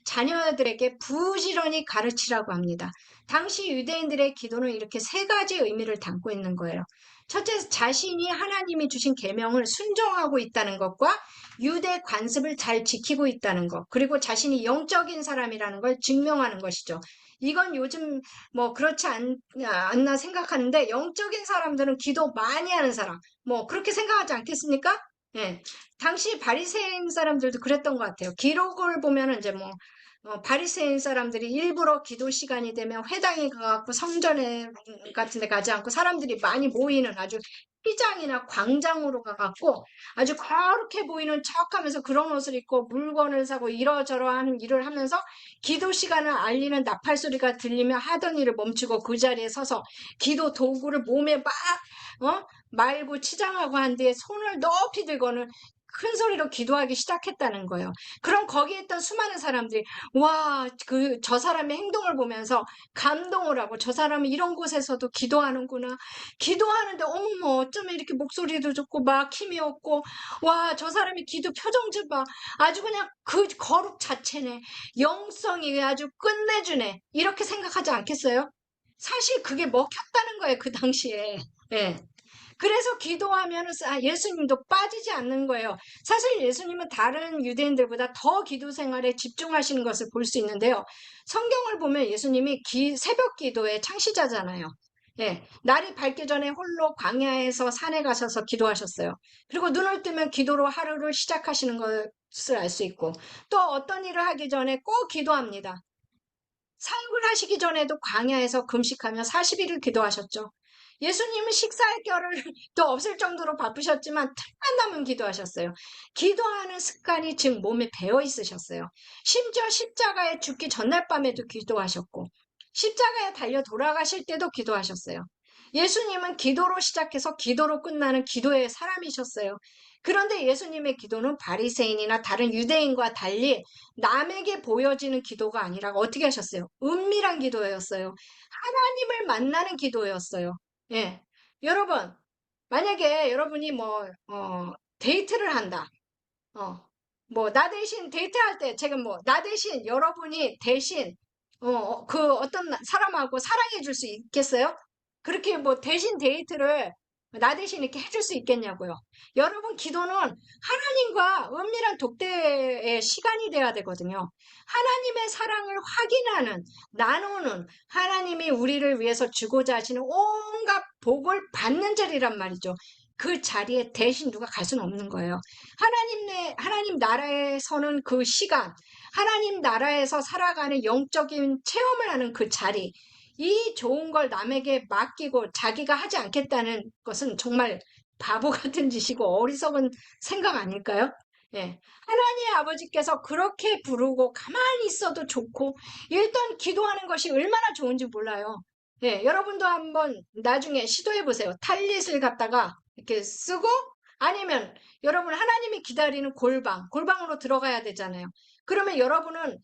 자녀들에게 부지런히 가르치라고 합니다. 당시 유대인들의 기도는 이렇게 세 가지 의미를 담고 있는 거예요. 첫째, 자신이 하나님이 주신 계명을 순종하고 있다는 것과 유대 관습을 잘 지키고 있다는 것, 그리고 자신이 영적인 사람이라는 걸 증명하는 것이죠. 이건 요즘 뭐 그렇지 않나 생각하는데 영적인 사람들은 기도 많이 하는 사람 뭐 그렇게 생각하지 않겠습니까? 예. 당시 바리새인 사람들도 그랬던 것 같아요. 기록을 보면은 이제 뭐 바리새인 사람들이 일부러 기도 시간이 되면 회당에 가갖고 성전에 같은 데 가지 않고 사람들이 많이 모이는 아주 시장이나 광장으로 가갖고 아주 거룩해 보이는 척하면서 그런 옷을 입고 물건을 사고 이러저러한 일을 하면서 기도 시간을 알리는 나팔 소리가 들리면 하던 일을 멈추고 그 자리에 서서 기도 도구를 몸에 막 말고 치장하고 한 뒤에 손을 높이 들고는 큰 소리로 기도하기 시작했다는 거예요. 그럼 거기에 있던 수많은 사람들이 와, 저 사람의 행동을 보면서 감동을 하고 저 사람이 이런 곳에서도 기도하는구나. 기도하는데 어머머 어쩌면 이렇게 목소리도 좋고 막 힘이 없고 와, 저 사람의 기도 표정 좀 봐. 아주 그냥 그 거룩 자체네. 영성이 아주 끝내주네. 이렇게 생각하지 않겠어요? 사실 그게 먹혔다는 거예요, 그 당시에. 예. 그래서 기도하면 예수님도 빠지지 않는 거예요. 사실 예수님은 다른 유대인들보다 더 기도 생활에 집중하시는 것을 볼 수 있는데요. 성경을 보면 예수님이 새벽 기도의 창시자잖아요. 예, 날이 밝기 전에 홀로 광야에서 산에 가셔서 기도하셨어요. 그리고 눈을 뜨면 기도로 하루를 시작하시는 것을 알 수 있고, 또 어떤 일을 하기 전에 꼭 기도합니다. 사역을 하시기 전에도 광야에서 금식하며 40일을 기도하셨죠. 예수님은 식사할 겨를 또 없을 정도로 바쁘셨지만 틈만 나면 기도하셨어요. 기도하는 습관이 즉 몸에 배어 있으셨어요. 심지어 십자가에 죽기 전날 밤에도 기도하셨고 십자가에 달려 돌아가실 때도 기도하셨어요. 예수님은 기도로 시작해서 기도로 끝나는 기도의 사람이셨어요. 그런데 예수님의 기도는 바리새인이나 다른 유대인과 달리 남에게 보여지는 기도가 아니라 어떻게 하셨어요? 은밀한 기도였어요. 하나님을 만나는 기도였어요. 예. 여러분, 만약에 여러분이 데이트를 한다. 나 대신 데이트할 때, 제가 나 대신 여러분이 대신, 그 어떤 사람하고 사랑해 줄 수 있겠어요? 그렇게 대신 데이트를 나 대신 이렇게 해줄 수 있겠냐고요. 여러분, 기도는 하나님과 은밀한 독대의 시간이 돼야 되거든요. 하나님의 사랑을 확인하는, 나누는, 하나님이 우리를 위해서 주고자 하시는 온갖 복을 받는 자리란 말이죠. 그 자리에 대신 누가 갈 수는 없는 거예요. 하나님 나라에서는 그 시간, 하나님 나라에서 살아가는 영적인 체험을 하는 그 자리, 이 좋은 걸 남에게 맡기고 자기가 하지 않겠다는 것은 정말 바보 같은 짓이고 어리석은 생각 아닐까요? 예. 하나님의 아버지께서 그렇게 부르고 가만히 있어도 좋고 일단 기도하는 것이 얼마나 좋은지 몰라요. 예, 여러분도 한번 나중에 시도해 보세요. 탈릿을 갖다가 이렇게 쓰고 아니면 여러분 하나님이 기다리는 골방으로 들어가야 되잖아요. 그러면 여러분은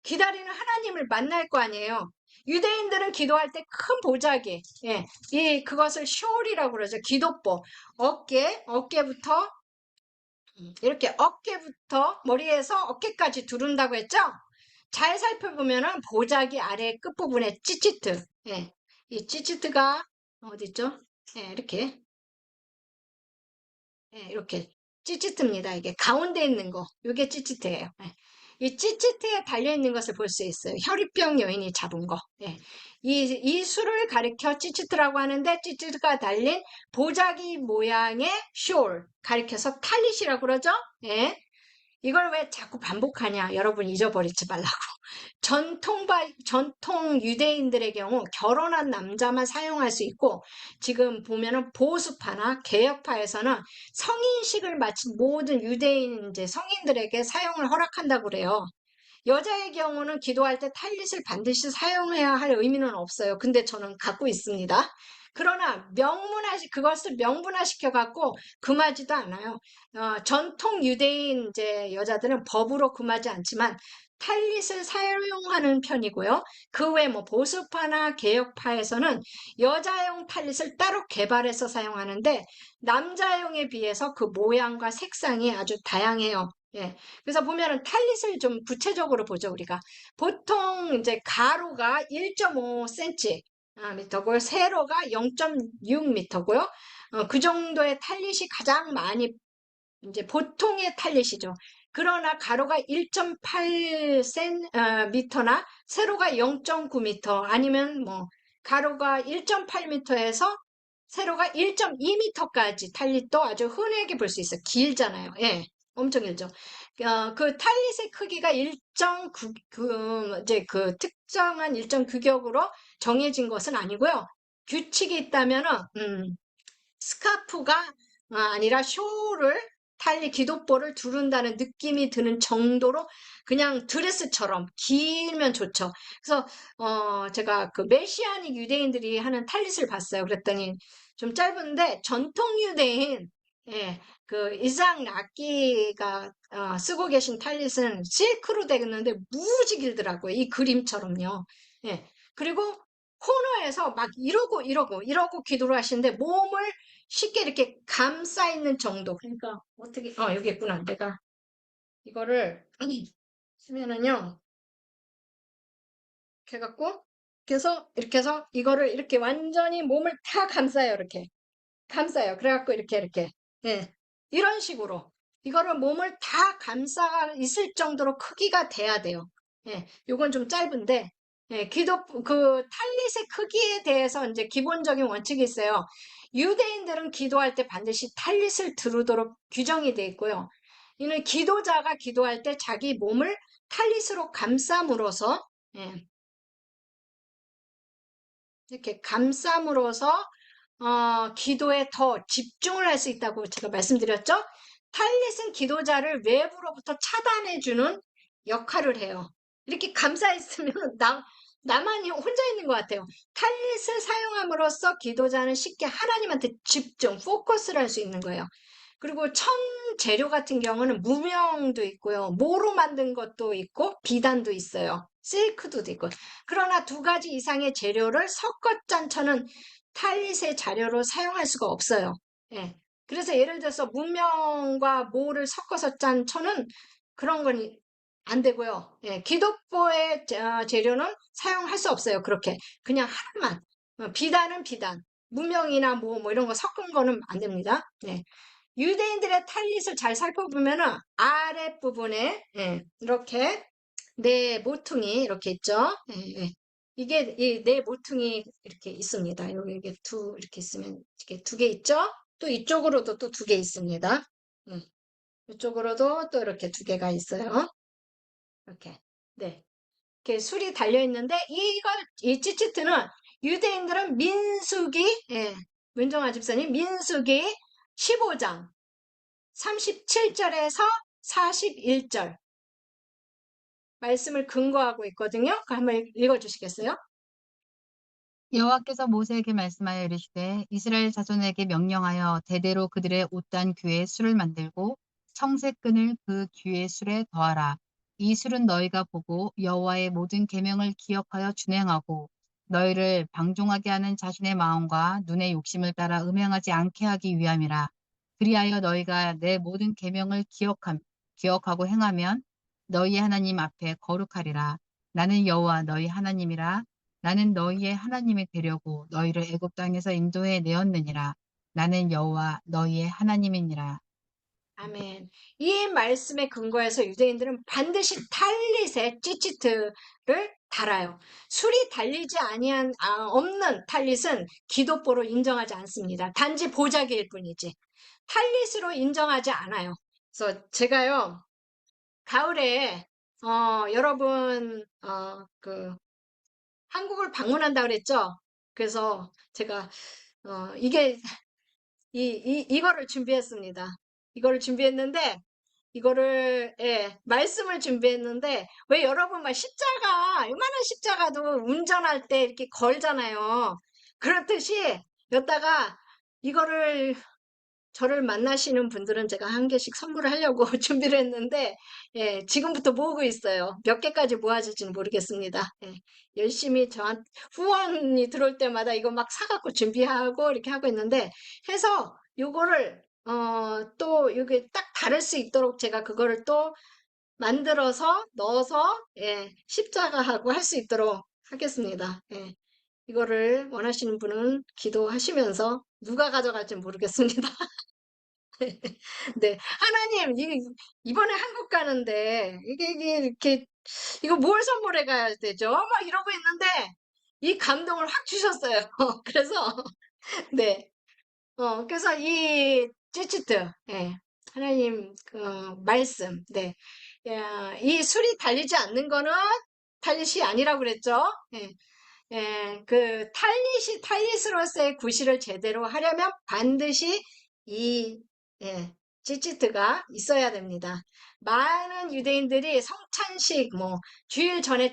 기다리는 하나님을 만날 거 아니에요. 유대인들은 기도할 때 큰 보자기, 예, 그것을 쇼울이라고 그러죠. 기도보, 어깨부터 이렇게 어깨부터 머리에서 어깨까지 두른다고 했죠. 잘 살펴보면은 보자기 아래 끝부분에 찌찌트, 예, 이 찌찌트가 어디 있죠? 예, 이렇게 찌찌트입니다. 이게 가운데 있는 거, 이게 찌찌트예요. 예. 이 찌찌트에 달려있는 것을 볼 수 있어요. 혈위병 여인이 잡은 거. 예. 이 수를 가리켜 찌찌트라고 하는데 찌찌트가 달린 보자기 모양의 숄, 가리켜서 탈릿이라고 그러죠. 예. 이걸 왜 자꾸 반복하냐? 여러분 잊어버리지 말라고. 전통 유대인들의 경우 결혼한 남자만 사용할 수 있고 지금 보면은 보수파나 개혁파에서는 성인식을 마친 모든 유대인 이제 성인들에게 사용을 허락한다고 그래요. 여자의 경우는 기도할 때 탈릿을 반드시 사용해야 할 의미는 없어요. 근데 저는 갖고 있습니다. 그러나 그것을 명분화시켜 갖고 금하지도 않아요. 전통 유대인 이제 여자들은 법으로 금하지 않지만 탈릿을 사용하는 편이고요. 그 외 보수파나 개혁파에서는 여자용 탈릿을 따로 개발해서 사용하는데 남자용에 비해서 그 모양과 색상이 아주 다양해요. 예. 그래서 보면은 탈릿을 좀 구체적으로 보죠, 우리가. 보통 이제 가로가 1.5cm 미터고요. 세로가 0.6m고요. 그 정도의 탈릿이 가장 많이 이제 보통의 탈릿이죠. 그러나 가로가 1.8미터나 세로가 0.9m 아니면 가로가 1.8m에서 세로가 1.2m까지 탈릿도 아주 흔하게 볼 수 있어요. 길잖아요. 예. 엄청 길죠. 그 탈릿의 크기가 이제 그 특정한 일정 규격으로 정해진 것은 아니고요. 규칙이 있다면은, 스카프가 아니라 기도보를 두른다는 느낌이 드는 정도로 그냥 드레스처럼 길면 좋죠. 그래서, 제가 그 메시아닉 유대인들이 하는 탈릿을 봤어요. 그랬더니 좀 짧은데 전통 유대인, 예, 그 이삭 락기가 쓰고 계신 탈릿은 실크로 되어 있는데 무지 길더라고요. 이 그림처럼요. 예, 그리고 코너에서 막 이러고 기도를 하시는데 몸을 쉽게 이렇게 감싸 있는 정도. 그러니까 어떻게, 여기 있구나. 내가 이거를 쓰면은요. 이렇게 해갖고, 이렇게 해서 이거를 이렇게 완전히 몸을 다 감싸요. 이렇게. 감싸요. 그래갖고 이렇게. 예. 이런 식으로. 이거를 몸을 다 감싸 있을 정도로 크기가 돼야 돼요. 예. 요건 좀 짧은데, 예. 탈릿의 크기에 대해서 이제 기본적인 원칙이 있어요. 유대인들은 기도할 때 반드시 탈릿을 두르도록 규정이 돼 있고요. 이는 기도자가 기도할 때 자기 몸을 탈릿으로 감싸므로써, 예. 이렇게 감싸므로써 기도에 더 집중을 할 수 있다고 제가 말씀드렸죠? 탈릿은 기도자를 외부로부터 차단해주는 역할을 해요. 이렇게 감싸 있으면 나만이 혼자 있는 것 같아요. 탈릿을 사용함으로써 기도자는 쉽게 하나님한테 집중, 포커스를 할 수 있는 거예요. 그리고 천 재료 같은 경우는 무명도 있고요. 모로 만든 것도 있고 비단도 있어요. 실크도 있고. 그러나 두 가지 이상의 재료를 섞어 짠 천은 탈릿의 자료로 사용할 수가 없어요. 예. 그래서 예를 들어서 무명과 모를 섞어서 짠 천은 그런 건 안 되고요. 예. 기독보의 재료는 사용할 수 없어요. 그렇게 그냥 하나만. 비단은 비단, 무명이나 뭐 이런 거 섞은 거는 안 됩니다. 예. 유대인들의 탈릿을 잘 살펴보면은 아랫부분에 이렇게 네 모퉁이 이렇게 있죠. 이게 이 네 모퉁이 이렇게 있습니다. 여기 이게 이렇게 있으면 이렇게 두 개 있죠. 또 이쪽으로도 또 두 개 있습니다. 이쪽으로도 또 이렇게 두 개가 있어요. 이렇게 네 이렇게 술이 달려 있는데 이 찌찌트는 유대인들은 민수기 문정아 집사님 민수기 15장 37절에서 41절 말씀을 근거하고 있거든요. 한번 읽어주시겠어요? 여호와께서 모세에게 말씀하여 이르시되 이스라엘 자손에게 명령하여 대대로 그들의 옷단 귀에 술을 만들고 청색끈을 그 귀의 술에 더하라. 이 술은 너희가 보고 여호와의 모든 계명을 기억하여 준행하고 너희를 방종하게 하는 자신의 마음과 눈의 욕심을 따라 음행하지 않게 하기 위함이라. 그리하여 너희가 내 모든 계명을 기억하고 행하면 너희 하나님 앞에 거룩하리라. 나는 여호와 너희 하나님이라. 나는 너희의 하나님이 되려고 너희를 애굽 땅에서 인도해 내었느니라. 나는 여호와 너희의 하나님이니라. 아멘. 이 말씀에 근거해서 유대인들은 반드시 탈릿에 찌찌트를 달아요. 술이 달리지 아니한 없는 탈릿은 기독보로 인정하지 않습니다. 단지 보자기일 뿐이지. 탈릿으로 인정하지 않아요. 그래서 제가요 가을에 여러분 한국을 방문한다 그랬죠? 그래서 제가 이게 이거를 준비했습니다. 이거를 준비했는데 말씀을 준비했는데 왜 여러분 막 십자가 요만한 십자가도 운전할 때 이렇게 걸잖아요. 그렇듯이 여기다가 이거를 저를 만나시는 분들은 제가 한 개씩 선물을 하려고 준비를 했는데, 지금부터 모으고 있어요. 몇 개까지 모아질지는 모르겠습니다. 열심히 후원이 들어올 때마다 이거 막 사갖고 준비하고 이렇게 하고 있는데, 해서 요거를, 또 여기 딱 다를 수 있도록 제가 그거를 또 만들어서 넣어서, 십자가하고 할 수 있도록 하겠습니다. 이거를 원하시는 분은 기도하시면서 누가 가져갈지 모르겠습니다. 네. 하나님, 이번에 한국 가는데, 이게 이렇게, 이거 뭘 선물해 가야 되죠? 막 이러고 있는데, 이 감동을 확 주셨어요. 그래서, 네. 그래서 이 찌찌트, 하나님, 말씀, 네. 야, 이 술이 달리지 않는 거는 탈릿이 아니라고 그랬죠? 탈릿으로서의 구실을 제대로 하려면 반드시 이, 찌찌트가 있어야 됩니다. 많은 유대인들이 성찬식, 주일 전에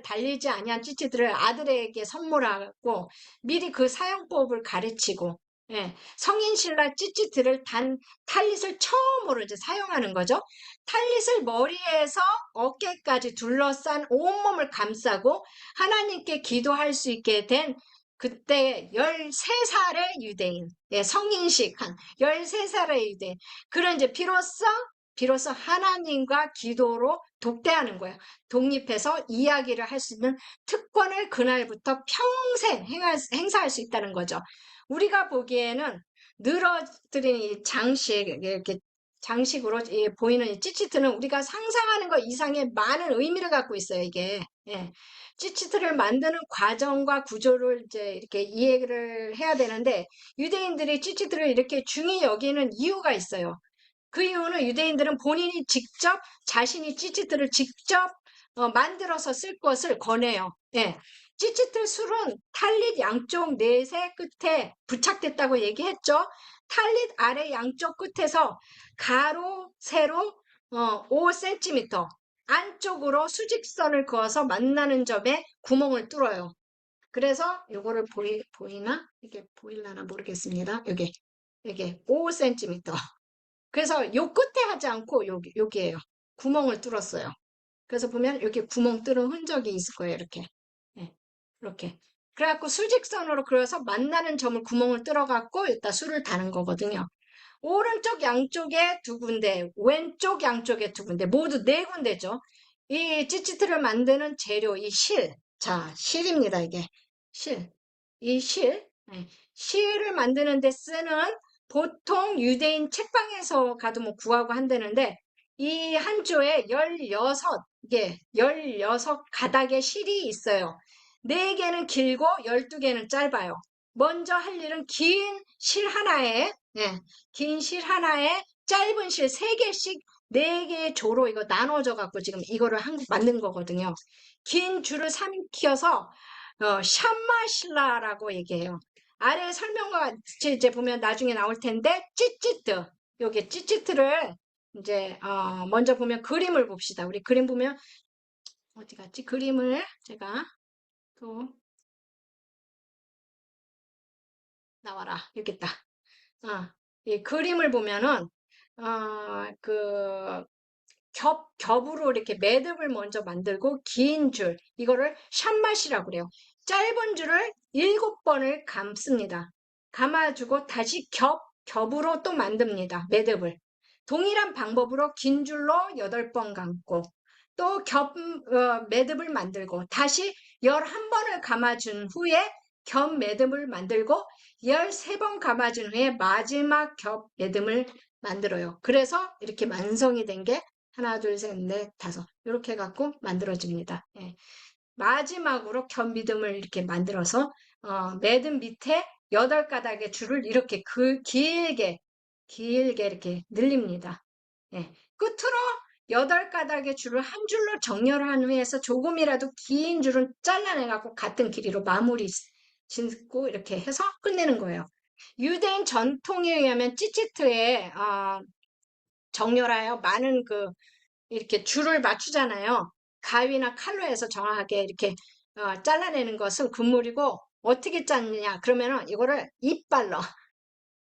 달리지 아니한 찌찌트를 아들에게 선물하고 미리 그 사용법을 가르치고, 예, 성인 신라 찌찌트를 단 탈릿을 처음으로 이제 사용하는 거죠. 탈릿을 머리에서 어깨까지 둘러싼 온몸을 감싸고 하나님께 기도할 수 있게 된 그때 13살의 유대인, 예, 성인식 한 13살의 유대인. 그런 이제 비로소 하나님과 기도로 독대하는 거예요. 독립해서 이야기를 할 수 있는 특권을 그날부터 평생 행사할 수 있다는 거죠. 우리가 보기에는 늘어뜨린 이 장식, 이렇게 장식으로 보이는 이 찌찌트는 우리가 상상하는 것 이상의 많은 의미를 갖고 있어요, 이게. 예. 찌찌트를 만드는 과정과 구조를 이제 이렇게 이해를 해야 되는데, 유대인들이 찌찌트를 이렇게 중히 여기는 이유가 있어요. 그 이유는 유대인들은 본인이 직접 자신이 찌찌트를 직접 만들어서 쓸 것을 권해요. 예. 찌찌트 술은 탈릿 양쪽 넷의 끝에 부착됐다고 얘기했죠. 탈릿 아래 양쪽 끝에서 가로, 세로 5cm 안쪽으로 수직선을 그어서 만나는 점에 구멍을 뚫어요. 그래서 요거를 보이나? 이게 보일라나 모르겠습니다. 여기 5cm. 그래서 요 끝에 하지 않고 여기에요. 구멍을 뚫었어요. 그래서 보면 여기 구멍 뚫은 흔적이 있을 거예요. 이렇게. 네, 이렇게. 그래갖고 수직선으로 그려서 만나는 점을 구멍을 뚫어갖고 여기다 술을 다는 거거든요. 오른쪽 양쪽에 2군데, 왼쪽 양쪽에 2군데, 모두 4군데죠. 이 찌찌트를 만드는 재료, 이 실. 자, 실입니다, 이게. 실. 이 실. 네. 실을 만드는 데 쓰는 보통 유대인 책방에서 가도 뭐 구하고 한다는데, 이 한 조에 16가닥의 실이 있어요. 4개는 길고 12개는 짧아요. 먼저 할 일은 긴 실 하나에, 긴 실 하나에 짧은 실 3개씩 4개의 조로 이거 나눠져 갖고 지금 이거를 만든 거거든요. 긴 줄을 삼켜서 샴마실라라고 얘기해요. 아래 설명과 같이 이제 보면 나중에 나올 텐데 찌찌트, 여기 찌찌트를 이제 먼저 보면 그림을 봅시다. 우리 그림 보면 어디 갔지? 그림을 제가 또 나와라. 여기 있다. 이 그림을 보면은 그 겹으로 이렇게 매듭을 먼저 만들고 긴 줄, 이거를 샴맛이라고 그래요. 짧은 줄을 7번을 감습니다. 감아주고 다시 겹으로 또 만듭니다. 매듭을. 동일한 방법으로 긴 줄로 8번 감고 또 매듭을 만들고 다시 11번을 감아준 후에 겹 매듭을 만들고 13번 감아준 후에 마지막 겹 매듭을 만들어요. 그래서 이렇게 완성이 된 게 하나, 둘, 셋, 넷, 다섯 이렇게 갖고 만들어집니다. 예. 마지막으로 겹 매듭을 이렇게 만들어서 매듭 밑에 8가닥의 줄을 이렇게 길게 이렇게 늘립니다. 예. 끝으로 8가닥의 줄을 한 줄로 정렬한 후에서 조금이라도 긴 줄은 잘라내갖고 같은 길이로 마무리 짓고 이렇게 해서 끝내는 거예요. 유대인 전통에 의하면 찌찌트에 정렬하여 많은 이렇게 줄을 맞추잖아요. 가위나 칼로 해서 정확하게 이렇게 잘라내는 것은 금물이고 어떻게 짰느냐 그러면은 이거를 이빨로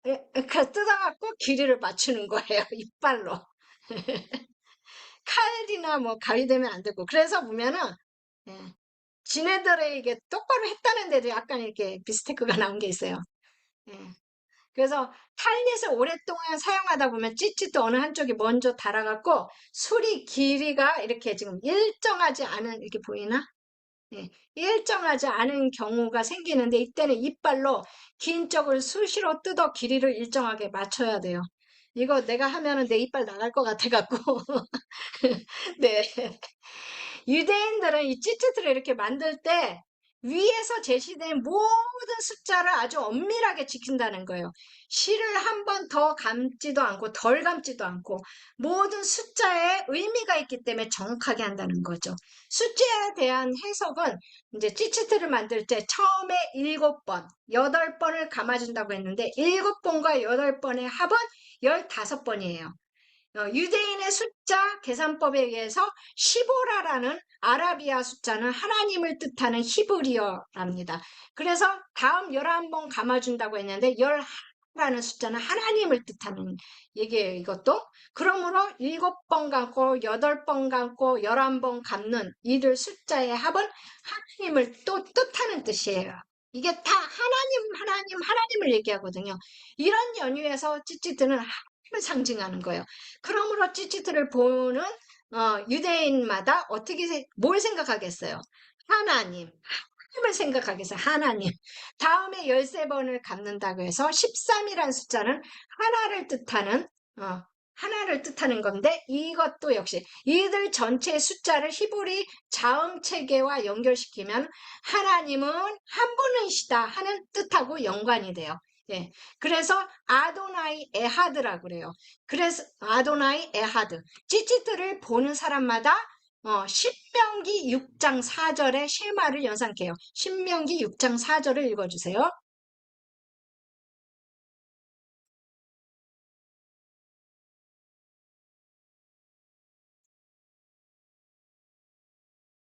뜯어갖고 길이를 맞추는 거예요. 이빨로. 칼이나 뭐 가위 되면 안 되고. 그래서 보면은, 예, 지네들의 이게 똑바로 했다는데도 약간 이렇게 비스테크가 나온 게 있어요. 예. 그래서 탈릿을 오랫동안 사용하다 보면 찌찌도 어느 한쪽이 먼저 달아갖고 수리 길이가 이렇게 지금 일정하지 않은, 이렇게 보이나? 예, 일정하지 않은 경우가 생기는데 이때는 이빨로 긴 쪽을 수시로 뜯어 길이를 일정하게 맞춰야 돼요. 이거 내가 하면은 내 이빨 나갈 것 같아갖고. 네. 유대인들은 이 찌찌트를 이렇게 만들 때 위에서 제시된 모든 숫자를 아주 엄밀하게 지킨다는 거예요. 실을 한 번 더 감지도 않고 덜 감지도 않고 모든 숫자에 의미가 있기 때문에 정확하게 한다는 거죠. 숫자에 대한 해석은 이제 찌찌트를 만들 때 처음에 7번, 8번을 감아준다고 했는데 7번과 8번의 합은 15번이에요. 유대인의 숫자 계산법에 의해서 시보라라는 아라비아 숫자는 하나님을 뜻하는 히브리어랍니다. 그래서 다음 11번 감아준다고 했는데 라는 숫자는 하나님을 뜻하는 얘기예요, 이것도. 그러므로 7번 감고 8번 감고 11번 감는 이들 숫자의 합은 하나님을 또 뜻하는 뜻이에요. 이게 다 하나님을 얘기하거든요. 이런 연유에서 찌찌트는 하나님을 상징하는 거예요. 그러므로 찌찌트를 보는 유대인마다 뭘 생각하겠어요? 하나님을 생각하겠어요. 하나님. 다음에 13번을 갚는다고 해서 13이라는 숫자는 어, 하나를 뜻하는 건데 이것도 역시 이들 전체 숫자를 히브리 자음 체계와 연결시키면 하나님은 한 분이시다 하는 뜻하고 연관이 돼요. 예. 그래서 아도나이 에하드라고 그래요. 그래서 아도나이 에하드. 찌찌트를 보는 사람마다 신명기 6장 4절의 쉐마를 연상케요. 신명기 6장 4절을 읽어주세요.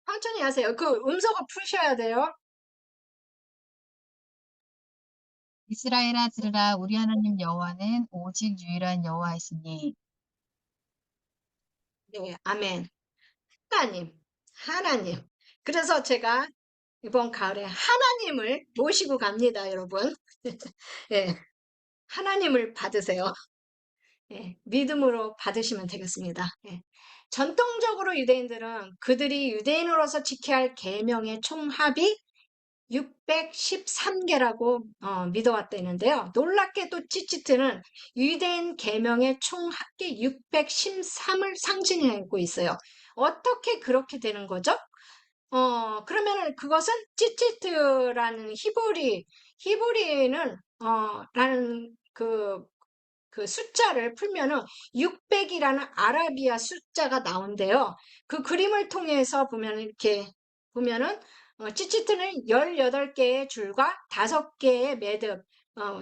천천히 하세요. 그 음소거 푸셔야 돼요. 이스라엘아 들으라 우리 하나님 여호와는 오직 유일한 여호와이시니 네, 아멘. 하나님. 그래서 제가 이번 가을에 하나님을 모시고 갑니다, 여러분. 예, 하나님을 받으세요. 예, 믿음으로 받으시면 되겠습니다. 예. 전통적으로 유대인들은 그들이 유대인으로서 지켜야 할 계명의 총합이 613개라고 믿어왔다는데요. 놀랍게도 찌찌트는 유대인 계명의 총 합계 613을 상징하고 있어요. 어떻게 그렇게 되는 거죠? 그러면은 그것은 찌찌트라는 히브리는 라는 그 숫자를 풀면은 600이라는 아라비아 숫자가 나온대요. 그 그림을 통해서 보면 이렇게 보면은 찌찌트는 18개의 줄과 5개의 매듭,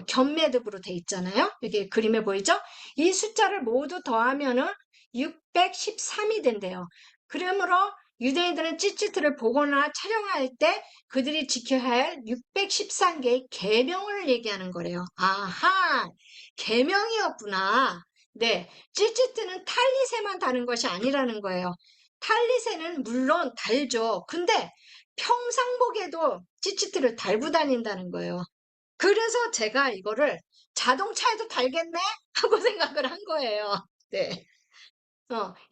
견매듭으로 돼 있잖아요. 여기 그림에 보이죠? 이 숫자를 모두 더하면은 613이 된대요. 그러므로 유대인들은 찌찌트를 보거나 촬영할 때 그들이 지켜야 할 613개의 계명을 얘기하는 거래요. 아하! 계명이었구나. 네, 찌찌트는 탈리새만 다는 것이 아니라는 거예요. 탈리새는 물론 달죠. 근데 평상복에도 찌찌트를 달고 다닌다는 거예요. 그래서 제가 이거를 자동차에도 달겠네? 하고 생각을 한 거예요. 네.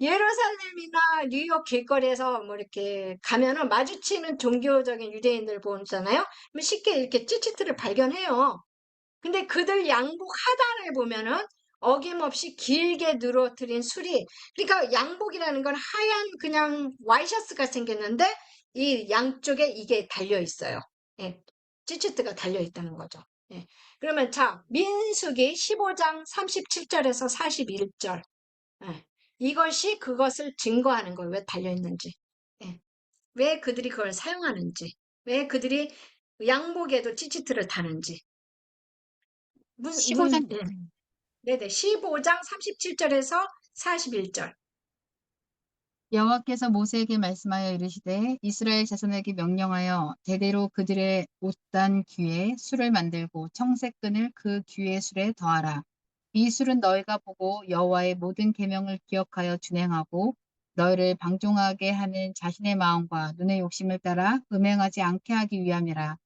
예루살렘이나 뉴욕 길거리에서 뭐 이렇게 가면은 마주치는 종교적인 유대인들 보잖아요. 그럼 쉽게 이렇게 찌찌트를 발견해요. 근데 그들 양복 하단을 보면은 어김없이 길게 늘어뜨린 술이, 그러니까 양복이라는 건 하얀 그냥 와이셔츠가 생겼는데 이 양쪽에 이게 달려 있어요. 예, 찌찌트가 달려 있다는 거죠. 예. 그러면 자, 민수기 15장 37절에서 41절. 예. 이것이 그것을 증거하는 거예요. 왜 달려 있는지. 예. 왜 그들이 그걸 사용하는지. 왜 그들이 양복에도 찌찌트를 다는지. 15장 예. 네네. 15장 37절에서 41절. 여호와께서 모세에게 말씀하여 이르시되 이스라엘 자손에게 명령하여 대대로 그들의 옷단 귀에 술을 만들고 청색끈을 그 귀의 술에 더하라. 이 술은 너희가 보고 여호와의 모든 계명을 기억하여 준행하고 너희를 방종하게 하는 자신의 마음과 눈의 욕심을 따라 음행하지 않게 하기 위함이라.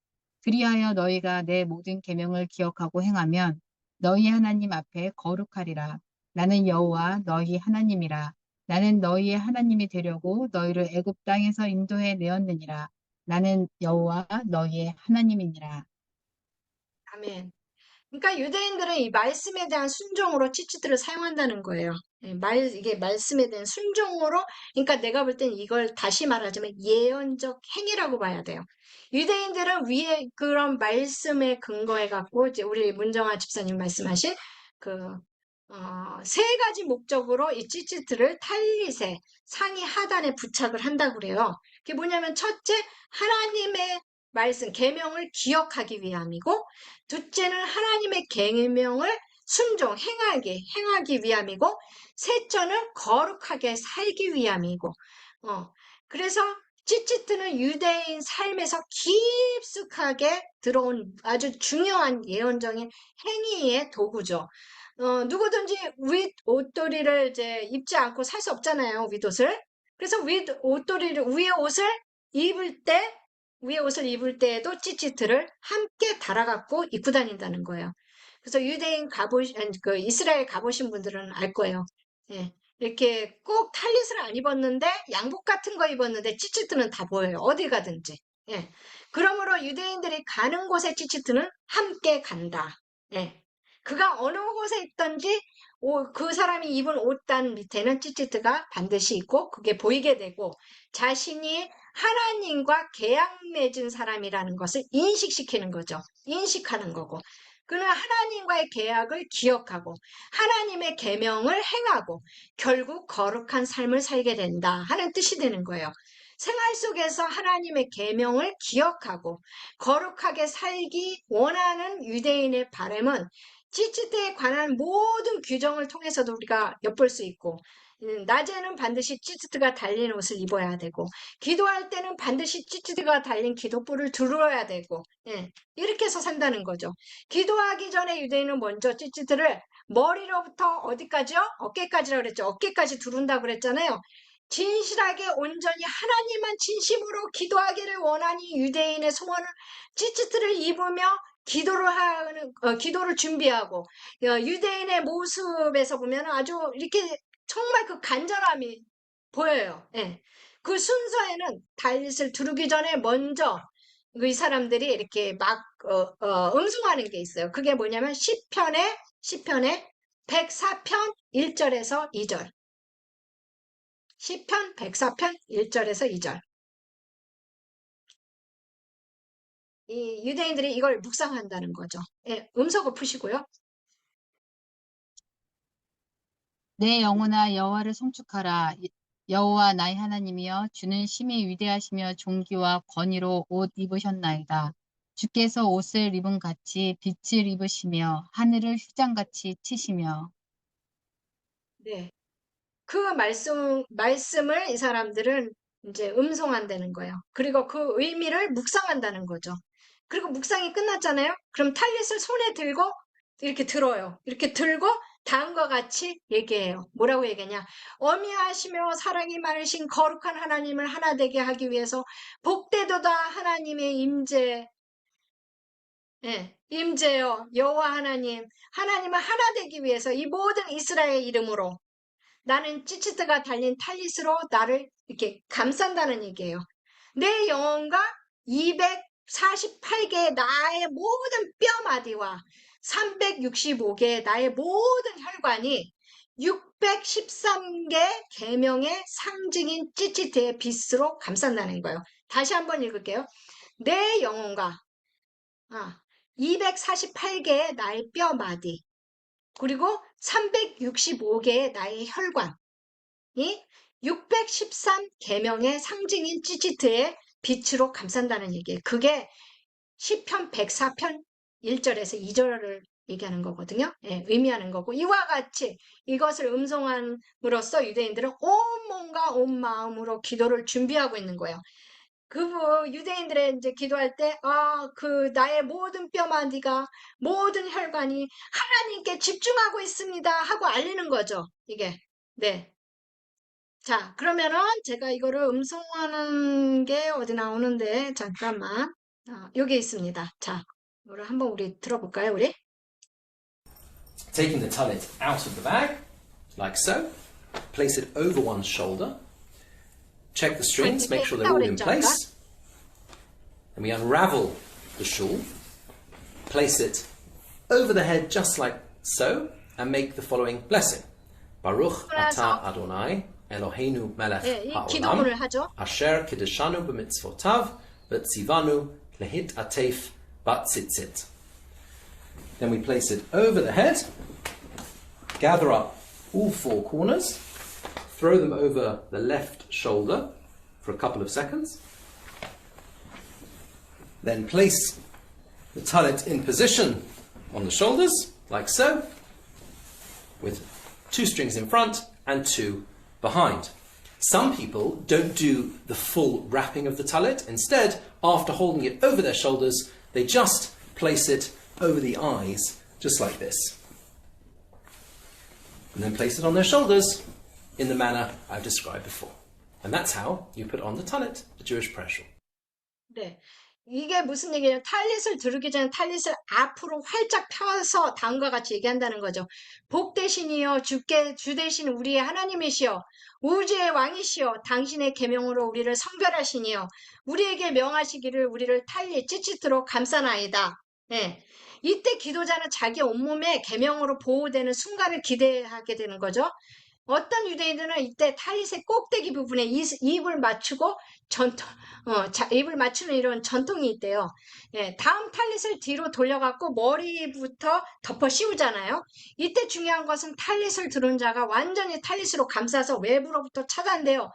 그리하여 너희가 내 모든 계명을 기억하고 행하면 너희 하나님 앞에 거룩하리라. 나는 여호와 너희 하나님이라. 나는 너희의 하나님이 되려고 너희를 애굽 땅에서 인도해 내었느니라. 나는 여호와 너희의 하나님이니라. 아멘. 그러니까 유대인들은 이 말씀에 대한 순종으로 찌찌트를 사용한다는 거예요. 예, 이게 말씀에 대한 순종으로, 그러니까 내가 볼 땐 이걸 다시 말하자면 예언적 행위라고 봐야 돼요. 유대인들은 위에 그런 말씀에 근거해 갖고, 이제 우리 문정아 집사님 말씀하신 그, 세 가지 목적으로 이 찌찌트를 탈릿의 상의 하단에 부착을 한다고 그래요. 그게 뭐냐면 첫째, 하나님의 말씀, 계명을 기억하기 위함이고, 둘째는 하나님의 계명을 행하기 위함이고, 셋째는 거룩하게 살기 위함이고, 그래서 찌찌트는 유대인 삶에서 깊숙하게 들어온 아주 중요한 예언적인 행위의 도구죠. 누구든지 윗 옷도리를 이제 입지 않고 살 수 없잖아요, 윗옷을. 그래서 위에 옷을 입을 때에도 찌찌트를 함께 달아갖고 입고 다닌다는 거예요. 그래서 이스라엘 가보신 분들은 알 거예요. 예. 이렇게 꼭 탈릿을 안 입었는데 양복 같은 거 입었는데 찌찌트는 다 보여요. 어디 가든지. 예. 그러므로 유대인들이 가는 곳에 찌찌트는 함께 간다. 예. 그가 어느 곳에 있든지 그 사람이 입은 옷단 밑에는 찌찌트가 반드시 있고 그게 보이게 되고 자신이 하나님과 계약 맺은 사람이라는 것을 인식시키는 거죠. 인식하는 거고. 그는 하나님과의 계약을 기억하고 하나님의 계명을 행하고 결국 거룩한 삶을 살게 된다 하는 뜻이 되는 거예요. 생활 속에서 하나님의 계명을 기억하고 거룩하게 살기 원하는 유대인의 바람은 찌찌트에 관한 모든 규정을 통해서도 우리가 엿볼 수 있고 낮에는 반드시 찌찌트가 달린 옷을 입어야 되고 기도할 때는 반드시 찌찌트가 달린 기도불을 들어야 되고 이렇게 해서 산다는 거죠. 기도하기 전에 유대인은 먼저 찌찌트를 머리로부터 어디까지요? 어깨까지라고 그랬죠. 어깨까지 두른다고 그랬잖아요. 진실하게 온전히 하나님만 진심으로 기도하기를 원하니 유대인의 소원을 찌찌트를 입으며 기도를 준비하고 유대인의 모습에서 보면 아주 이렇게 정말 그 간절함이 보여요. 예. 그 순서에는 달릿을 두르기 전에 먼저 이 사람들이 이렇게 막 응송하는 게 있어요. 그게 뭐냐면 시편의 104편 1절에서 2절. 시편 104편 1절에서 2절. 이 유대인들이 이걸 묵상한다는 거죠. 예, 음성을 푸시고요. 내 영혼아 여호와를 송축하라. 여호와 나의 하나님이여 주는 심히 위대하시며 존귀와 권위로 옷 입으셨나이다. 주께서 옷을 입은 같이 빛을 입으시며 하늘을 휘장같이 치시며. 네. 그 말씀을 이 사람들은 이제 음송한다는 거예요. 그리고 그 의미를 묵상한다는 거죠. 그리고 묵상이 끝났잖아요. 그럼 탈릿을 손에 들고 이렇게 들어요. 이렇게 들고 다음과 같이 얘기해요. 뭐라고 얘기하냐? 어미하시며 사랑이 많으신 거룩한 하나님을 하나 되게 하기 위해서 복되도다 하나님의 임재. 예, 임재여 여호와 하나님을 하나 되기 위해서 이 모든 이스라엘 이름으로 나는 찌찌트가 달린 탈릿으로 나를 이렇게 감싼다는 얘기예요. 내 영혼과 248개의 나의 모든 뼈마디와 365개의 나의 모든 혈관이 613개 계명의 상징인 찌찌트의 빛으로 감싼다는 거예요. 다시 한번 읽을게요. 내 영혼과 248개의 나의 뼈마디 그리고 365개의 나의 혈관이 613 계명의 상징인 찌찌트의 빛으로 감싼다는 얘기예요. 그게 시편 104편 1절에서 2절을 얘기하는 거거든요. 예, 의미하는 거고 이와 같이 이것을 음성함으로써 유대인들은 온 몸과 온 마음으로 기도를 준비하고 있는 거예요. 그 유대인들의 이제 기도할 때, 나의 모든 뼈마디가, 모든 혈관이 하나님께 집중하고 있습니다. 하고 알리는 거죠. 이게. 네. 자, 그러면은 제가 이거를 음성하는 게 어디 나오는데, 잠깐만. 여기 있습니다. 자, 이거를 한번 우리 들어볼까요, 우리? Taking the tallit out of the bag, like so. Place it over one's shoulder. Check the strings, make sure they're all in place. Then we unravel the shawl, place it over the head just like so, and make the following blessing. Baruch atah Adonai Eloheinu melech ha'olam asher kiddushanu b'mitzvotav v'tzivanu lehit atef b'tzitzit. Then we place it over the head, gather up all four corners, throw them over the left shoulder for a couple of seconds. Then place the tallit in position on the shoulders, like so, with 2 strings in front and 2 behind. Some people don't do the full wrapping of the tallit. Instead, after holding it over their shoulders, they just place it over the eyes, just like this. And then place it on their shoulders in the manner I've described before. And that's how you put on the tallit, the Jewish prayer shawl. 네. 이게 무슨 얘기예요? 탈릿을 두르기 전에 탈릿을 앞으로 활짝 펴서 다음과 같이 얘기한다는 거죠. 복 대신이여 주 대신 우리의 하나님이시여 우주의 왕이시여 당신의 계명으로 우리를 성별하시니여 우리에게 명하시기를 우리를 탈릿 찌릿으로 감싸나이다. 네. 이때 기도자는 자기 온몸에 계명으로 보호되는 순간을 기대하게 되는 거죠. 어떤 유대인들은 이때 탈릿의 꼭대기 부분에 입을 맞추고 입을 맞추는 이런 전통이 있대요. 예, 다음 탈릿을 뒤로 돌려갖고 머리부터 덮어 씌우잖아요. 이때 중요한 것은 탈릿을 두른 자가 완전히 탈릿으로 감싸서 외부로부터 차단돼요.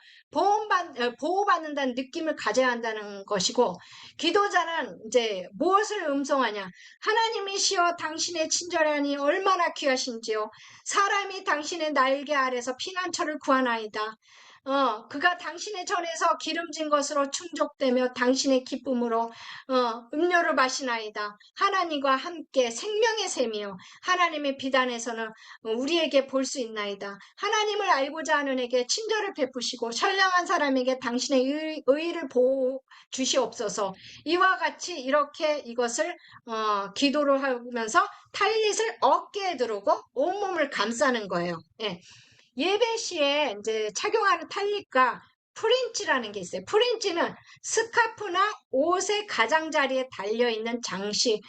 보호받는다는 느낌을 가져야 한다는 것이고, 기도자는 이제 무엇을 음성하냐? 하나님이시여 당신의 친절하니 얼마나 귀하신지요. 사람이 당신의 날개 아래서 피난처를 구하나이다. 그가 당신의 전에서 기름진 것으로 충족되며 당신의 기쁨으로 음료를 마시나이다. 하나님과 함께 생명의 샘이요 하나님의 비단에서는 우리에게 볼 수 있나이다. 하나님을 알고자 하는 에게 친절을 베푸시고 선량한 사람에게 당신의 의를 보호 주시옵소서. 이와 같이 이렇게 이것을 기도를 하면서 탈릿을 어깨에 두르고 온몸을 감싸는 거예요. 예. 예배 시에 이제 착용하는 탈릿과 프린지라는 게 있어요. 프린지는 스카프나 옷의 가장자리에 달려있는 장식,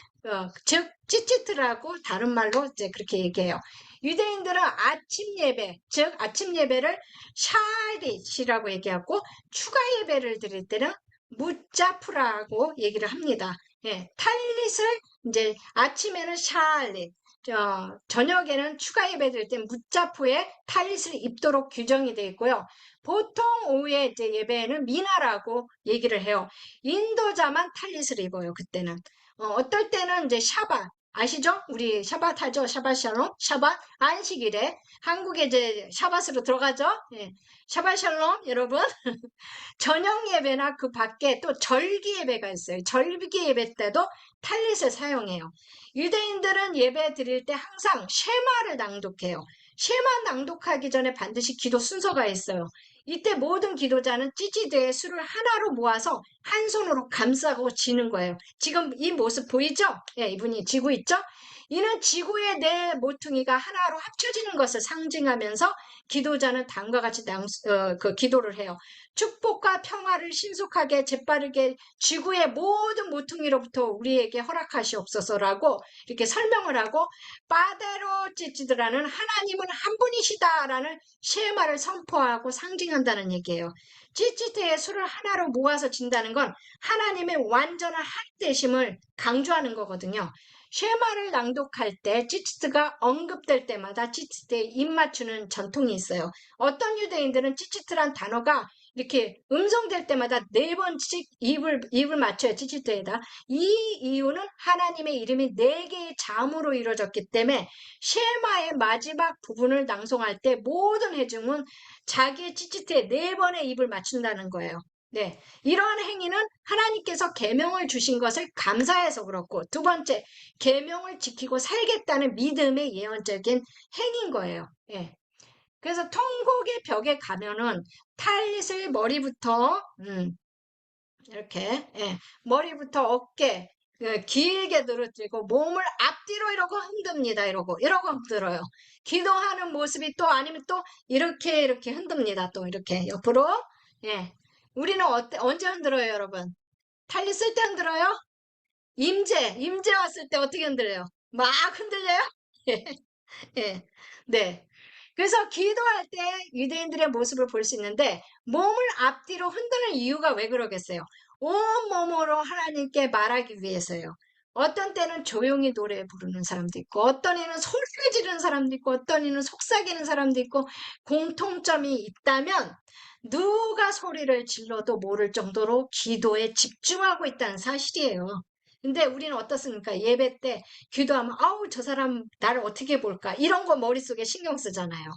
즉 찌찌트라고 다른 말로 이제 그렇게 얘기해요. 유대인들은 아침 예배, 즉 아침 예배를 샤릿이라고 얘기하고 추가 예배를 드릴 때는 무자프라고 얘기를 합니다. 예, 탈릿을 이제 아침에는 샤릿, 저녁에는 추가 예배 드릴 때 무자프에 탈릿을 입도록 규정이 되어 있고요. 보통 오후에 이제 예배에는 미나라고 얘기를 해요. 인도자만 탈릿을 입어요. 그때는. 어떨 때는 이제 샤밧 아시죠? 우리 샤밧 하죠? 샤밧 샬롬, 샤밧 안식일에 한국에 이제 샤밧으로 들어가죠? 예. 샤밧 샬롬 여러분. 저녁 예배나 그 밖에 또 절기 예배가 있어요. 절기 예배 때도 탈릿을 사용해요. 유대인들은 예배 드릴 때 항상 쉐마를 낭독해요. 쉐마 낭독하기 전에 반드시 기도 순서가 있어요. 이때 모든 기도자는 찌찌대에 술을 하나로 모아서 한 손으로 감싸고 지는 거예요. 지금 이 모습 보이죠? 예, 이분이 지고 있죠? 이는 지구의 네 모퉁이가 하나로 합쳐지는 것을 상징하면서 기도자는 다음과 같이 기도를 해요. 축복과 평화를 신속하게 재빠르게 지구의 모든 모퉁이로부터 우리에게 허락하시옵소서라고 이렇게 설명을 하고 빠데로 찌찌드라는 하나님은 한 분이시다라는 쉐마를 선포하고 상징한다는 얘기예요. 찌찌트의 술을 하나로 모아서 진다는 건 하나님의 완전한 하나되심을 강조하는 거거든요. 쉐마를 낭독할 때 찌찌트가 언급될 때마다 찌찌트에 입 맞추는 전통이 있어요. 어떤 유대인들은 찌찌트란 단어가 이렇게 음성될 때마다 4번씩 입을 맞춰요. 찌찌트에다. 이 이유는 하나님의 이름이 4개의 자음으로 이루어졌기 때문에 쉐마의 마지막 부분을 낭송할 때 모든 회중은 자기의 찌찌트에 4번의 입을 맞춘다는 거예요. 네, 이러한 행위는 하나님께서 계명을 주신 것을 감사해서 그렇고, 두 번째, 계명을 지키고 살겠다는 믿음의 예언적인 행위인 거예요. 예. 그래서 통곡의 벽에 가면은 탈릿을 머리부터 이렇게 머리부터 어깨 길게 늘어뜨리고 몸을 앞뒤로 이러고 흔듭니다. 이러고 흔들어요. 기도하는 모습이 또 아니면 또 이렇게 흔듭니다. 또 이렇게 옆으로. 예. 우리는 언제 흔들어요, 여러분? 탈릿 쓸 때 흔들어요? 임재 왔을 때 어떻게 흔들려요? 막 흔들려요? 예. 네. 그래서 기도할 때 유대인들의 모습을 볼 수 있는데 몸을 앞뒤로 흔드는 이유가 왜 그러겠어요? 온몸으로 하나님께 말하기 위해서요. 어떤 때는 조용히 노래 부르는 사람도 있고 어떤 이는 소리를 지르는 사람도 있고 어떤 이는 속삭이는 사람도 있고 공통점이 있다면 누가 소리를 질러도 모를 정도로 기도에 집중하고 있다는 사실이에요. 근데 우리는 어떻습니까? 예배 때 기도하면 아우 저 사람 나를 어떻게 볼까? 이런 거 머릿속에 신경 쓰잖아요.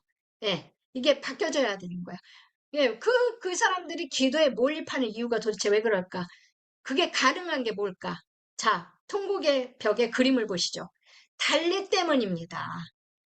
예, 이게 바뀌어져야 되는 거예요. 예, 그 사람들이 기도에 몰입하는 이유가 도대체 왜 그럴까? 그게 가능한 게 뭘까? 자, 통곡의 벽에 그림을 보시죠. 달리 때문입니다.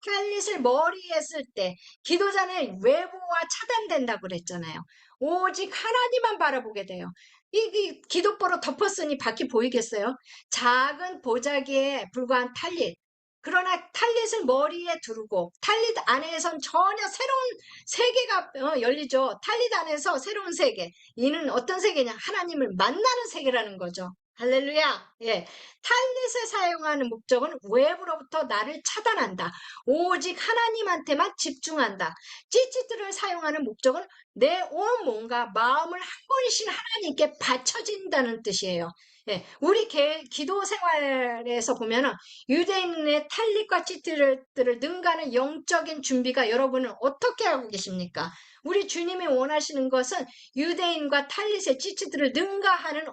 탈릿을 머리에 쓸 때 기도자는 외부와 차단된다고 그랬잖아요. 오직 하나님만 바라보게 돼요. 이 기도보로 덮었으니 밖이 보이겠어요? 작은 보자기에 불과한 탈릿. 그러나 탈릿을 머리에 두르고 탈릿 안에선 전혀 새로운 세계가 열리죠. 탈릿 안에서 새로운 세계. 이는 어떤 세계냐? 하나님을 만나는 세계라는 거죠. 할렐루야. 예. 탈릿을 사용하는 목적은 외부로부터 나를 차단한다. 오직 하나님한테만 집중한다. 찌찌들을 사용하는 목적은 내 온 몸과 마음을 한 분이신 하나님께 바쳐진다는 뜻이에요. 예, 우리 기도 생활에서 보면은 유대인의 탈릿과 찌찌들을 능가하는 영적인 준비가 여러분은 어떻게 하고 계십니까? 우리 주님이 원하시는 것은 유대인과 탈릿의 찌찌들을 능가하는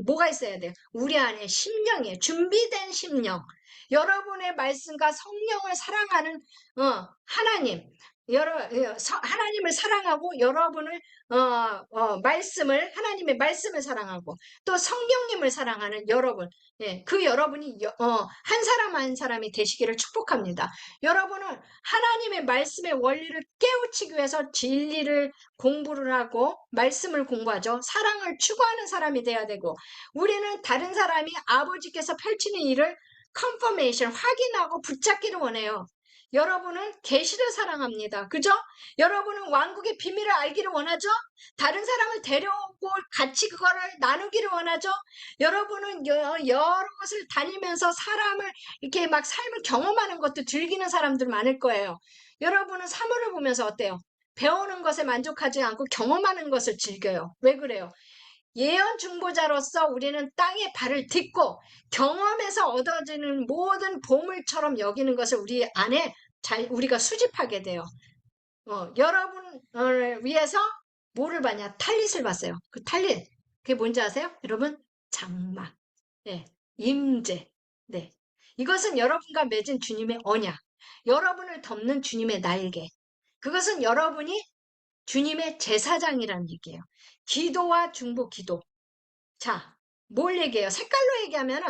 뭐가 있어야 돼요? 우리 안에 심령이에요. 준비된 심령. 여러분의 말씀과 성령을 사랑하는 하나님, 하나님을 사랑하고 여러분을 하나님의 말씀을 사랑하고 또 성령님을 사랑하는 여러분, 예, 그 여러분이 한 사람 한 사람이 되시기를 축복합니다. 여러분은 하나님의 말씀의 원리를 깨우치기 위해서 진리를 공부를 하고 말씀을 공부하죠. 사랑을 추구하는 사람이 돼야 되고 우리는 다른 사람이 아버지께서 펼치는 일을 컨퍼메이션 확인하고 붙잡기를 원해요. 여러분은 계시를 사랑합니다. 그죠? 여러분은 왕국의 비밀을 알기를 원하죠? 다른 사람을 데려오고 같이 그거를 나누기를 원하죠? 여러분은 여러 곳을 다니면서 사람을 이렇게 막 삶을 경험하는 것도 즐기는 사람들 많을 거예요. 여러분은 사물을 보면서 어때요? 배우는 것에 만족하지 않고 경험하는 것을 즐겨요. 왜 그래요? 예언 중보자로서 우리는 땅에 발을 딛고 경험에서 얻어지는 모든 보물처럼 여기는 것을 우리 안에 우리가 수집하게 돼요. 여러분을 위해서 뭐를 받냐? 탈릿을 받어요. 그 탈릿. 그게 뭔지 아세요? 여러분, 장막. 네. 임재. 네. 이것은 여러분과 맺은 주님의 언약. 여러분을 덮는 주님의 날개. 그것은 여러분이 주님의 제사장이라는 얘기예요. 기도와 중보 기도. 자, 뭘 얘기해요? 색깔로 얘기하면은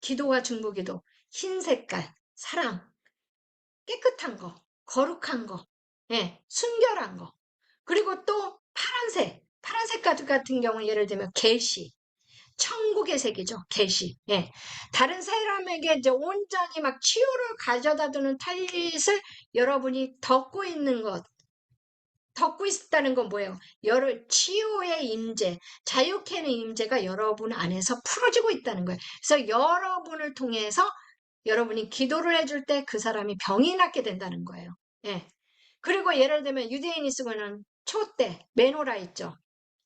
기도와 중보 기도. 흰 색깔, 사랑, 깨끗한 거, 거룩한 거, 예, 순결한 거. 그리고 또 파란색, 파란색 같은 경우는 예를 들면 계시, 천국의 색이죠. 계시. 예. 다른 사람에게 이제 온전히 막 치유를 가져다 주는 탈릿을 여러분이 덮고 있는 것. 덮고 있다는 건 뭐예요? 치유의 임재, 자유케 하는 임재가 여러분 안에서 풀어지고 있다는 거예요. 그래서 여러분을 통해서 여러분이 기도를 해줄 때 그 사람이 병이 낫게 된다는 거예요. 예. 그리고 예를 들면 유대인이 쓰고는 촛대, 메노라 있죠.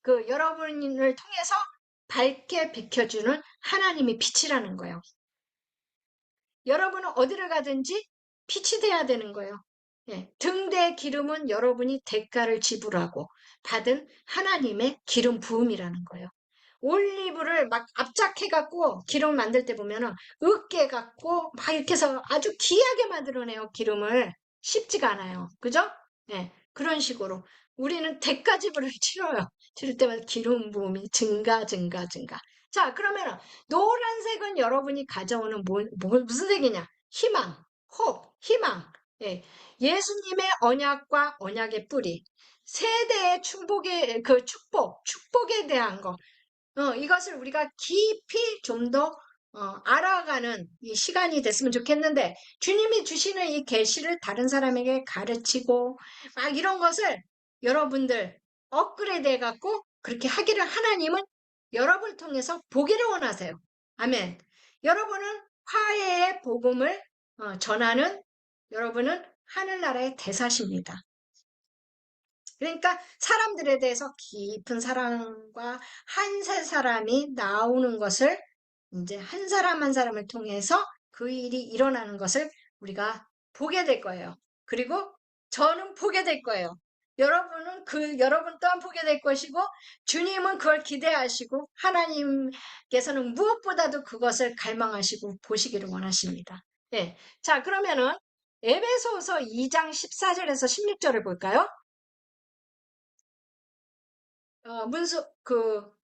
그 여러분을 통해서 밝게 비켜주는 하나님이 빛이라는 거예요. 여러분은 어디를 가든지 빛이 돼야 되는 거예요. 예, 등대의 기름은 여러분이 대가를 지불하고 받은 하나님의 기름 부음이라는 거예요. 올리브를 막 압착해갖고 기름 만들 때 보면은 으깨갖고 막 이렇게 해서 아주 귀하게 만들어내요. 기름을. 쉽지가 않아요. 그죠? 예, 그런 식으로 우리는 대가 지불을 치러요. 치를 때마다 기름 부음이 증가. 자, 그러면은 노란색은 여러분이 가져오는 무슨 색이냐? 희망, 희망. 예, 예수님의 언약과 언약의 뿌리, 세대의 축복에 대한 거, 이것을 우리가 깊이 좀 더 알아가는 이 시간이 됐으면 좋겠는데 주님이 주시는 이 계시를 다른 사람에게 가르치고 막 이런 것을 여러분들 업그레이드 해갖고 그렇게 하기를 하나님은 여러분을 통해서 보기를 원하세요. 아멘. 여러분은 화해의 복음을 전하는 여러분은 하늘나라의 대사십니다. 그러니까 사람들에 대해서 깊은 사랑과 한 세 사람이 나오는 것을 이제 한 사람 한 사람을 통해서 그 일이 일어나는 것을 우리가 보게 될 거예요. 그리고 저는 보게 될 거예요. 여러분 또한 보게 될 것이고 주님은 그걸 기대하시고 하나님께서는 무엇보다도 그것을 갈망하시고 보시기를 원하십니다. 예. 자, 그러면은 에베소서 2장 14절에서 16절을 볼까요?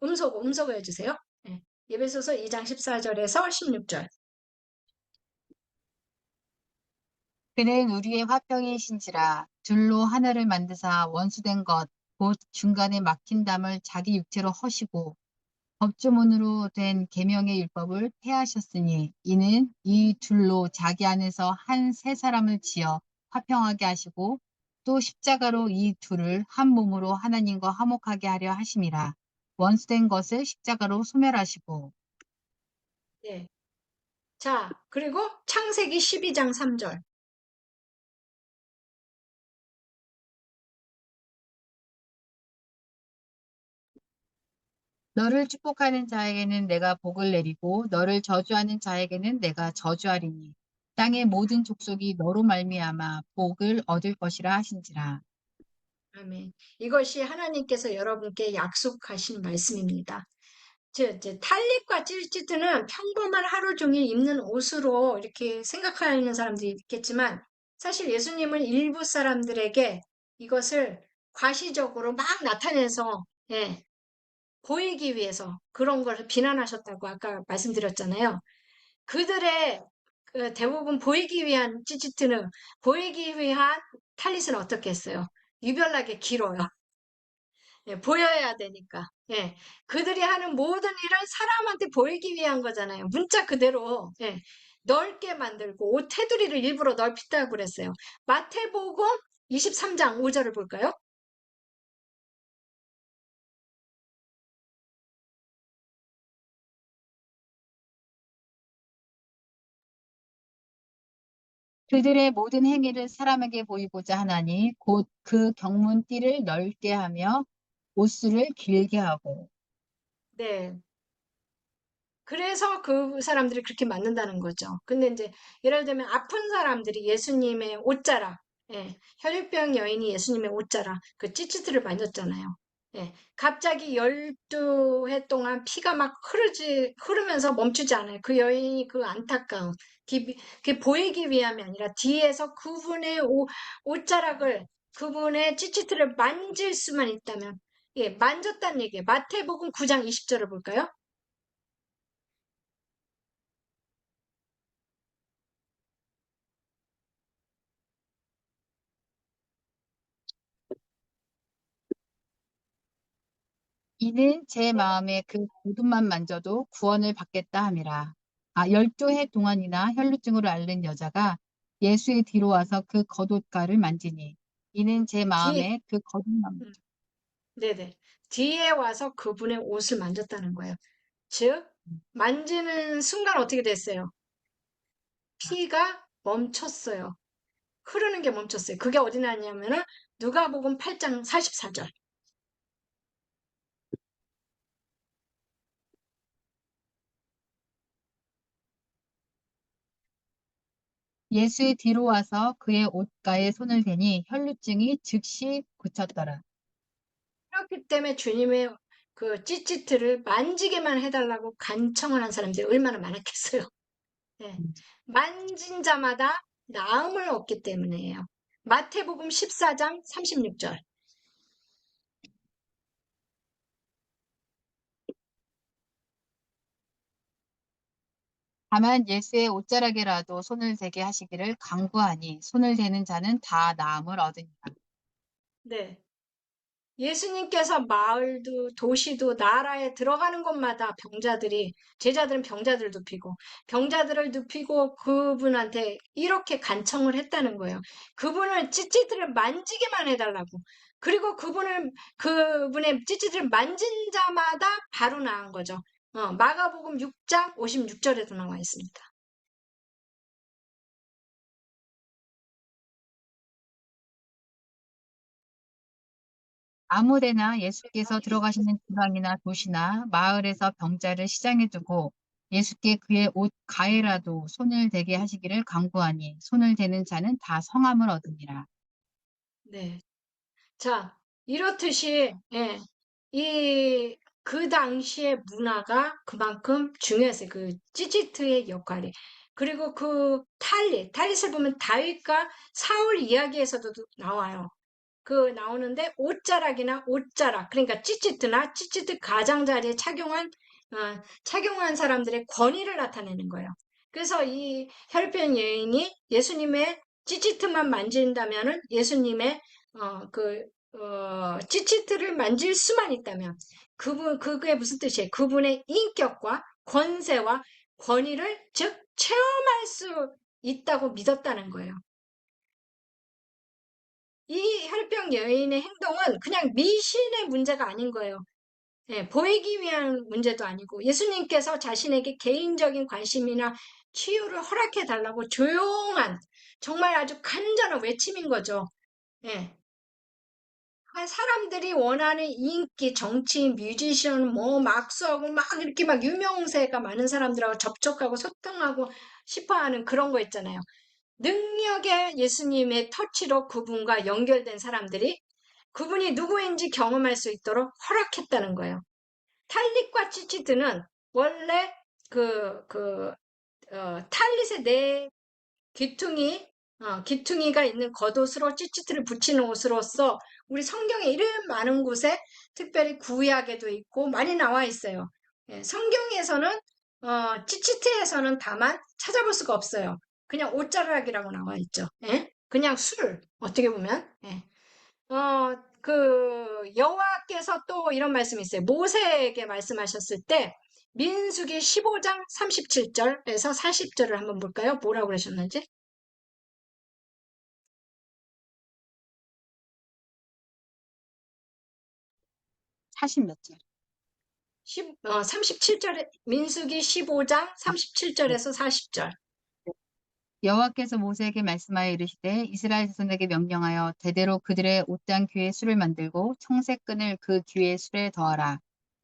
음소거 해주세요. 예. 에베소서 2장 14절에서 16절. 그는 우리의 화평이신지라 둘로 하나를 만드사 원수된 것 곧 중간에 막힌 담을 자기 육체로 허시고 법조문으로 된 계명의 율법을 폐하셨으니 이는 이 둘로 자기 안에서 한 세 사람을 지어 화평하게 하시고 또 십자가로 이 둘을 한 몸으로 하나님과 화목하게 하려 하심이라. 원수된 것을 십자가로 소멸하시고. 네. 자, 그리고 창세기 12장 3절. 너를 축복하는 자에게는 내가 복을 내리고 너를 저주하는 자에게는 내가 저주하리니 땅의 모든 족속이 너로 말미암아 복을 얻을 것이라 하신지라. 아멘. 이것이 하나님께서 여러분께 약속하신 말씀입니다. 이제 탈립과 찔찌트는 평범한 하루 종일 입는 옷으로 이렇게 생각하는 사람들이 있겠지만 사실 예수님은 일부 사람들에게 이것을 과시적으로 막 나타내서 예, 보이기 위해서 그런 걸 비난하셨다고 아까 말씀드렸잖아요. 그들의 그 대부분 보이기 위한 찌찌트는 보이기 위한 탈릿은 어떻게 했어요? 유별나게 길어요. 예, 보여야 되니까. 예, 그들이 하는 모든 일은 사람한테 보이기 위한 거잖아요. 문자 그대로 예, 넓게 만들고 옷 테두리를 일부러 넓히다고 그랬어요. 마태복음 23장 5절을 볼까요? 그들의 모든 행위를 사람에게 보이고자 하나니 곧 그 경문띠를 넓게 하며 옷수를 길게 하고. 네. 그래서 그 사람들이 그렇게 만든다는 거죠. 근데 이제 예를 들면 아픈 사람들이 예수님의 옷자락, 예, 혈유병 여인이 예수님의 옷자락, 그 찌찌트를 만졌잖아요. 예, 갑자기 12해 동안 피가 막 흐르면서 멈추지 않아요. 그 여인이 그 안타까움, 그게 보이기 위함이 아니라 뒤에서 그분의 옷자락을, 그분의 찌찌트를 만질 수만 있다면, 예, 만졌다는 얘기예요. 마태복음 9장 20절을 볼까요? 이는 제 마음에 그 모든만 만져도 구원을 받겠다 함이라. 12해 동안이나 혈루증으로 앓는 여자가 예수의 뒤로 와서 그 겉옷가를 만지니 이는 제 뒤에, 마음에 그 겉옷만 음, 네네. 뒤에 와서 그분의 옷을 만졌다는 거예요. 즉, 만지는 순간 어떻게 됐어요? 피가 멈췄어요. 흐르는 게 멈췄어요. 그게 어디 나냐면은 누가복음 8장 44절. 예수의 뒤로 와서 그의 옷가에 손을 대니 혈루증이 즉시 그쳤더라. 그렇기 때문에 주님의 그 찌찌트를 만지게만 해달라고 간청을 한 사람들이 얼마나 많았겠어요. 예. 만진 자마다 나음을 얻기 때문이에요. 마태복음 14장 36절. 다만 예수의 옷자락에라도 손을 대게 하시기를 강구하니 손을 대는 자는 다 나음을 얻으니라. 네. 예수님께서 마을도 도시도 나라에 들어가는 곳마다 제자들은 병자들 눕히고 병자들을 눕히고 그분한테 이렇게 간청을 했다는 거예요. 그분을 찌찌들을 만지기만 해달라고. 그리고 그분의 찌찌들을 만진 자마다 바로 나은 거죠. 마가복음 6장 56절에도 나와 있습니다. 아무데나 예수께서 들어가시는 지방이나 도시나 마을에서 병자를 시장에 두고 예수께 그의 옷 가에라도 손을 대게 하시기를 강구하니 손을 대는 자는 다 성함을 얻으니라. 네. 자, 이렇듯이, 예, 그 당시의 문화가 그만큼 중요했어요. 그 찌찌트의 역할이. 그리고 그 탈릿을 보면 다윗과 사울 이야기에서도 나와요. 나오는데 옷자락이나 옷자락 그러니까 찌찌트나 찌찌트 가장자리에 착용한 사람들의 권위를 나타내는 거예요. 그래서 이 혈변 여인이 예수님의 찌찌트만 만진다면은 예수님의 찌찌트를 만질 수만 있다면 그게 무슨 뜻이에요? 그분의 인격과 권세와 권위를 즉 체험할 수 있다고 믿었다는 거예요. 이 혈병 여인의 행동은 그냥 미신의 문제가 아닌 거예요. 예, 보이기 위한 문제도 아니고 예수님께서 자신에게 개인적인 관심이나 치유를 허락해 달라고 조용한 정말 아주 간절한 외침인 거죠. 예. 사람들이 원하는 인기, 정치인, 뮤지션, 뭐 막수하고 막 이렇게 막 유명세가 많은 사람들하고 접촉하고 소통하고 싶어하는 그런 거 있잖아요. 능력의 예수님의 터치로 그분과 연결된 사람들이 그분이 누구인지 경험할 수 있도록 허락했다는 거예요. 탈릿과 찌찌드는 원래 탈릿의 네 귀퉁이가 있는 겉옷으로 찌찌트를 붙이는 옷으로서 우리 성경에 이름 많은 곳에 특별히 구약에도 있고 많이 나와 있어요. 예, 성경에서는 찌찌트에서는 다만 찾아볼 수가 없어요. 그냥 옷자락이라고 나와 있죠. 예? 그냥 어떻게 보면. 예. 여호와께서 또 이런 말씀이 있어요. 모세에게 말씀하셨을 때 민수기 15장 37절에서 40절을 한번 볼까요? 뭐라고 그러셨는지? 40 몇 절. 37절에 민수기 15장 37절에서 40절. 여호와께서 모세에게 말씀하여 이르시되 이스라엘 자손에게 명령하여 대대로 그들의 옷장 귀에 술을 만들고 청색 끈을 그 귀에 술에 더하라.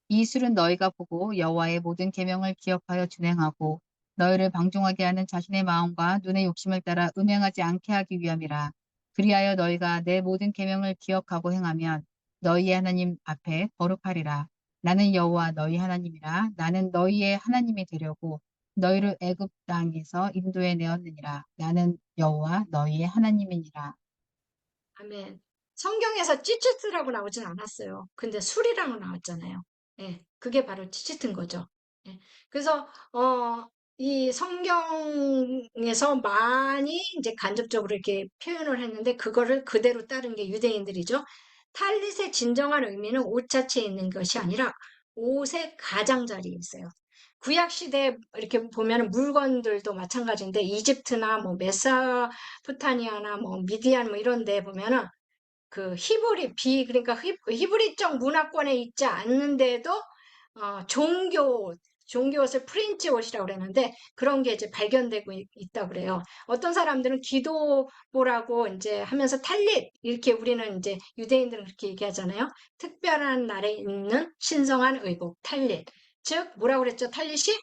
이 술은 너희가 보고 여호와의 모든 계명을 기억하여 준행하고 너희를 방종하게 하는 자신의 마음과 눈의 욕심을 따라 음행하지 않게 하기 위함이라. 그리하여 너희가 내 모든 계명을 기억하고 행하면 너희의 하나님 앞에 거룩하리라. 나는 여호와 너희 하나님이라. 나는 너희의 하나님이 되려고 너희를 애굽 땅에서 인도해 내었느니라. 나는 여호와 너희의 하나님이니라. 아멘. 성경에서 찌찌트라고 나오진 않았어요. 근데 술이라고 나왔잖아요. 예, 그게 바로 찌찌트인 거죠. 예, 그래서 이 성경에서 많이 이제 간접적으로 이렇게 표현을 했는데 그거를 그대로 따른 게 유대인들이죠. 탈릿의 진정한 의미는 옷 자체에 있는 것이 아니라 옷의 가장자리에 있어요. 구약 시대에 이렇게 보면 물건들도 마찬가지인데 이집트나 뭐 메소포타미아나 뭐 미디안 뭐 이런 데 보면은 그러니까 히브리적 문화권에 있지 않는데도 종교 옷을 프린치 옷이라고 그랬는데 그런 게 이제 발견되고 있다고 그래요. 어떤 사람들은 기도보라고 이제 하면서 탈릿 이렇게 우리는 이제 유대인들은 그렇게 얘기하잖아요. 특별한 날에 입는 신성한 의복 탈릿. 즉 뭐라고 그랬죠? 탈릿이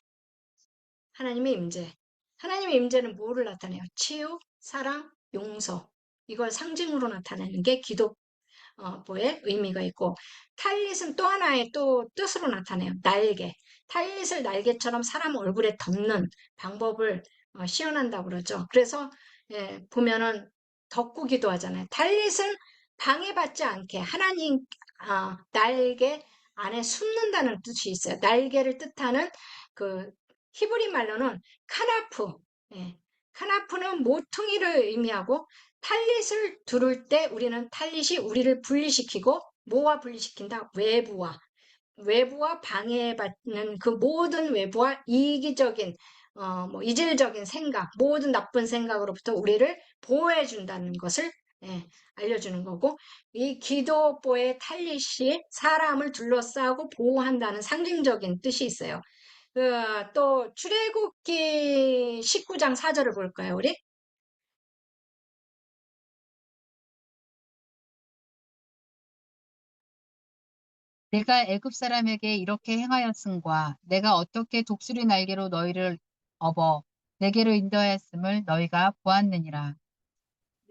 하나님의 임재. 하나님의 임재는 뭐를 나타내요? 치유, 사랑, 용서. 이걸 상징으로 나타내는 게 기독교의 의미가 있고, 탈릿은 또 하나의 또 뜻으로 나타내요. 날개. 탈릿을 날개처럼 사람 얼굴에 덮는 방법을 시연한다고 그러죠. 그래서 보면은 덮고기도 하잖아요. 탈릿은 방해받지 않게 하나님 날개 안에 숨는다는 뜻이 있어요. 날개를 뜻하는 그 히브리 말로는 카나프, 카나프는 모퉁이를 의미하고 탈릿을 두를 때 우리는 탈릿이 우리를 분리시키고 뭐와 분리시킨다? 외부와 방해받는 그 모든 외부와 이기적인 뭐 이질적인 생각, 모든 나쁜 생각으로부터 우리를 보호해 준다는 것을 알려주는 거고 이 기도보의 탈릿이 사람을 둘러싸고 보호한다는 상징적인 뜻이 있어요. 또 출애굽기 19장 4절을 볼까요, 우리? 내가 애굽 사람에게 이렇게 행하였음과 내가 어떻게 독수리 날개로 너희를 업어 내게로 인도하였음을 너희가 보았느니라.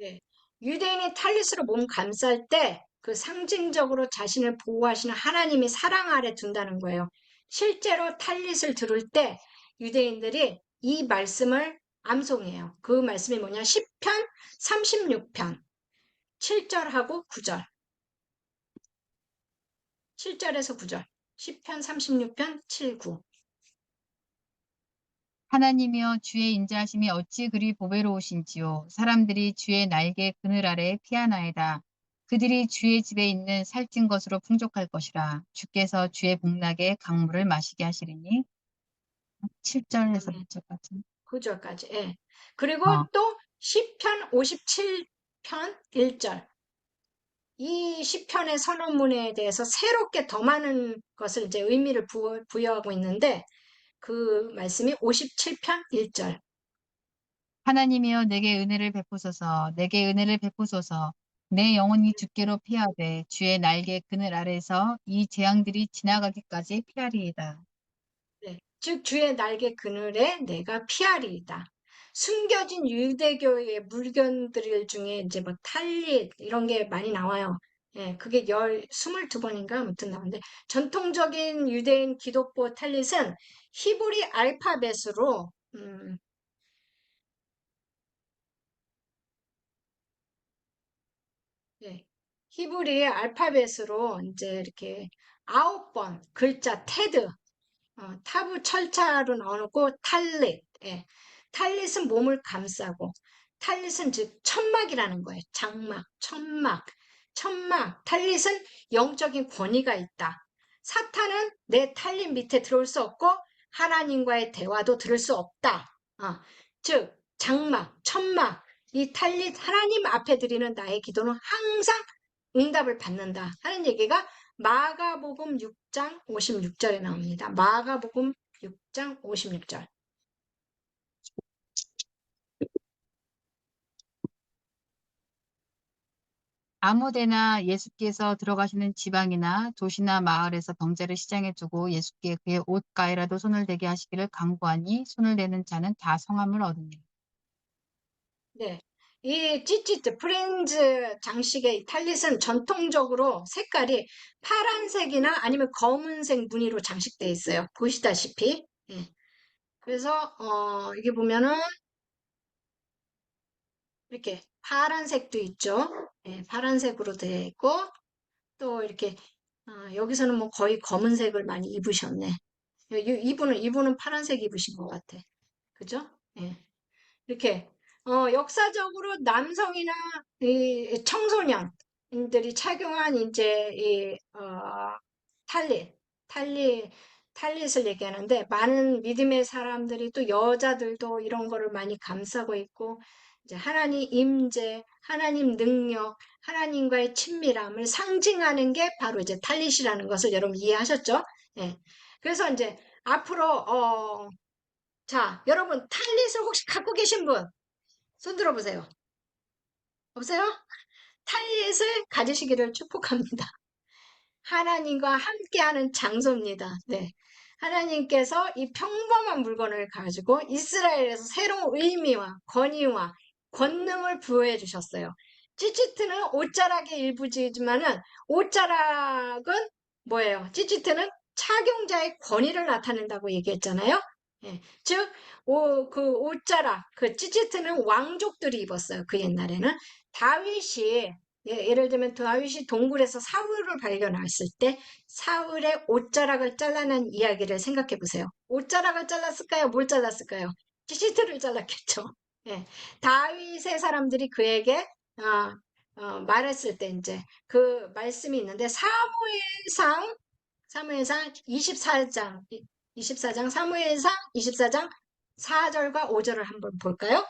네. 유대인이 탈릿으로 몸 감쌀 때 그 상징적으로 자신을 보호하시는 하나님의 사랑 아래 둔다는 거예요. 실제로 탈릿을 들을 때 유대인들이 이 말씀을 암송해요. 그 말씀이 뭐냐? 시편 36편. 7절하고 9절. 7절에서 9절. 시편 36편 7, 9. 하나님이여 주의 인자하심이 어찌 그리 보배로우신지요. 사람들이 주의 날개 그늘 아래 피하나이다. 그들이 주의 집에 있는 살찐 것으로 풍족할 것이라. 주께서 주의 복락에 강물을 마시게 하시리니. 7절에서 아멘. 9절까지. 9절까지. 예. 그리고 어, 또 시편 57편 1절. 이 시편의 선언문에 대해서 새롭게 더 많은 것을 이제 의미를 부여하고 있는데 그 말씀이 57편 1절. 하나님이여 내게 은혜를 베푸소서. 내게 은혜를 베푸소서. 내 영혼이 주께로 피하되 주의 날개 그늘 아래에서 이 재앙들이 지나가기까지 피하리이다. 네. 즉 주의 날개 그늘에 내가 피하리이다. 숨겨진 유대교의 물건들 중에 이제 뭐 탈릿 이런 게 많이 나와요. 예, 그게 22번인가 아무튼 나오는데 전통적인 유대인 기독보 탈릿은 히브리 알파벳으로 예, 히브리의 알파벳으로 이제 이렇게 9번 글자 테드 타브 철자로 나오고 탈릿. 예. 탈릿은 몸을 감싸고 탈릿은 즉 천막이라는 거예요. 장막, 천막, 천막. 탈릿은 영적인 권위가 있다. 사탄은 내 탈릿 밑에 들어올 수 없고 하나님과의 대화도 들을 수 없다. 즉 장막, 천막. 이 탈릿 하나님 앞에 드리는 나의 기도는 항상 응답을 받는다 하는 얘기가 마가복음 6장 56절에 나옵니다. 마가복음 6장 56절. 아무데나 예수께서 들어가시는 지방이나 도시나 마을에서 병자를 시장에 두고 예수께 그의 옷가에라도 손을 대게 하시기를 간구하니 손을 대는 자는 다 성함을 얻으니. 네. 이 찌찌트 프렌즈 장식의 탈릿은 전통적으로 색깔이 파란색이나 아니면 검은색 무늬로 장식되어 있어요. 보시다시피. 예. 그래서 이게 보면은 이렇게 파란색도 있죠. 예, 파란색으로 되어 있고 또 이렇게 여기서는 뭐 거의 검은색을 많이 입으셨네. 이분은 파란색 입으신 것 같아. 그죠? 예. 이렇게 역사적으로 남성이나 이 청소년들이 착용한 이제 탈릿, 탈릿, 탈릿을 얘기하는데 많은 믿음의 사람들이 또 여자들도 이런 거를 많이 감싸고 있고 이제 하나님 임재, 하나님 능력, 하나님과의 친밀함을 상징하는 게 바로 이제 탈릿이라는 것을 여러분 이해하셨죠? 예. 그래서 이제 앞으로 자, 여러분 탈릿을 혹시 갖고 계신 분 손 들어보세요. 없어요? 탈릿을 가지시기를 축복합니다. 하나님과 함께하는 장소입니다. 네. 하나님께서 이 평범한 물건을 가지고 이스라엘에서 새로운 의미와 권위와 권능을 부여해 주셨어요. 찌찌트는 옷자락의 일부지만은 옷자락은 뭐예요? 찌찌트는 착용자의 권위를 나타낸다고 얘기했잖아요. 예. 즉, 그 옷자락, 그 찌찌트는 왕족들이 입었어요. 그 옛날에는. 다윗이 예를 들면 다윗이 동굴에서 사울을 발견했을 때 사울의 옷자락을 잘라낸 이야기를 생각해 보세요. 옷자락을 잘랐을까요? 뭘 잘랐을까요? 찌시트를 잘랐겠죠. 예. 다윗의 사람들이 그에게 말했을 때 이제 그 말씀이 있는데 사무엘상 24장 사무엘상 24장 4절과 5절을 한번 볼까요?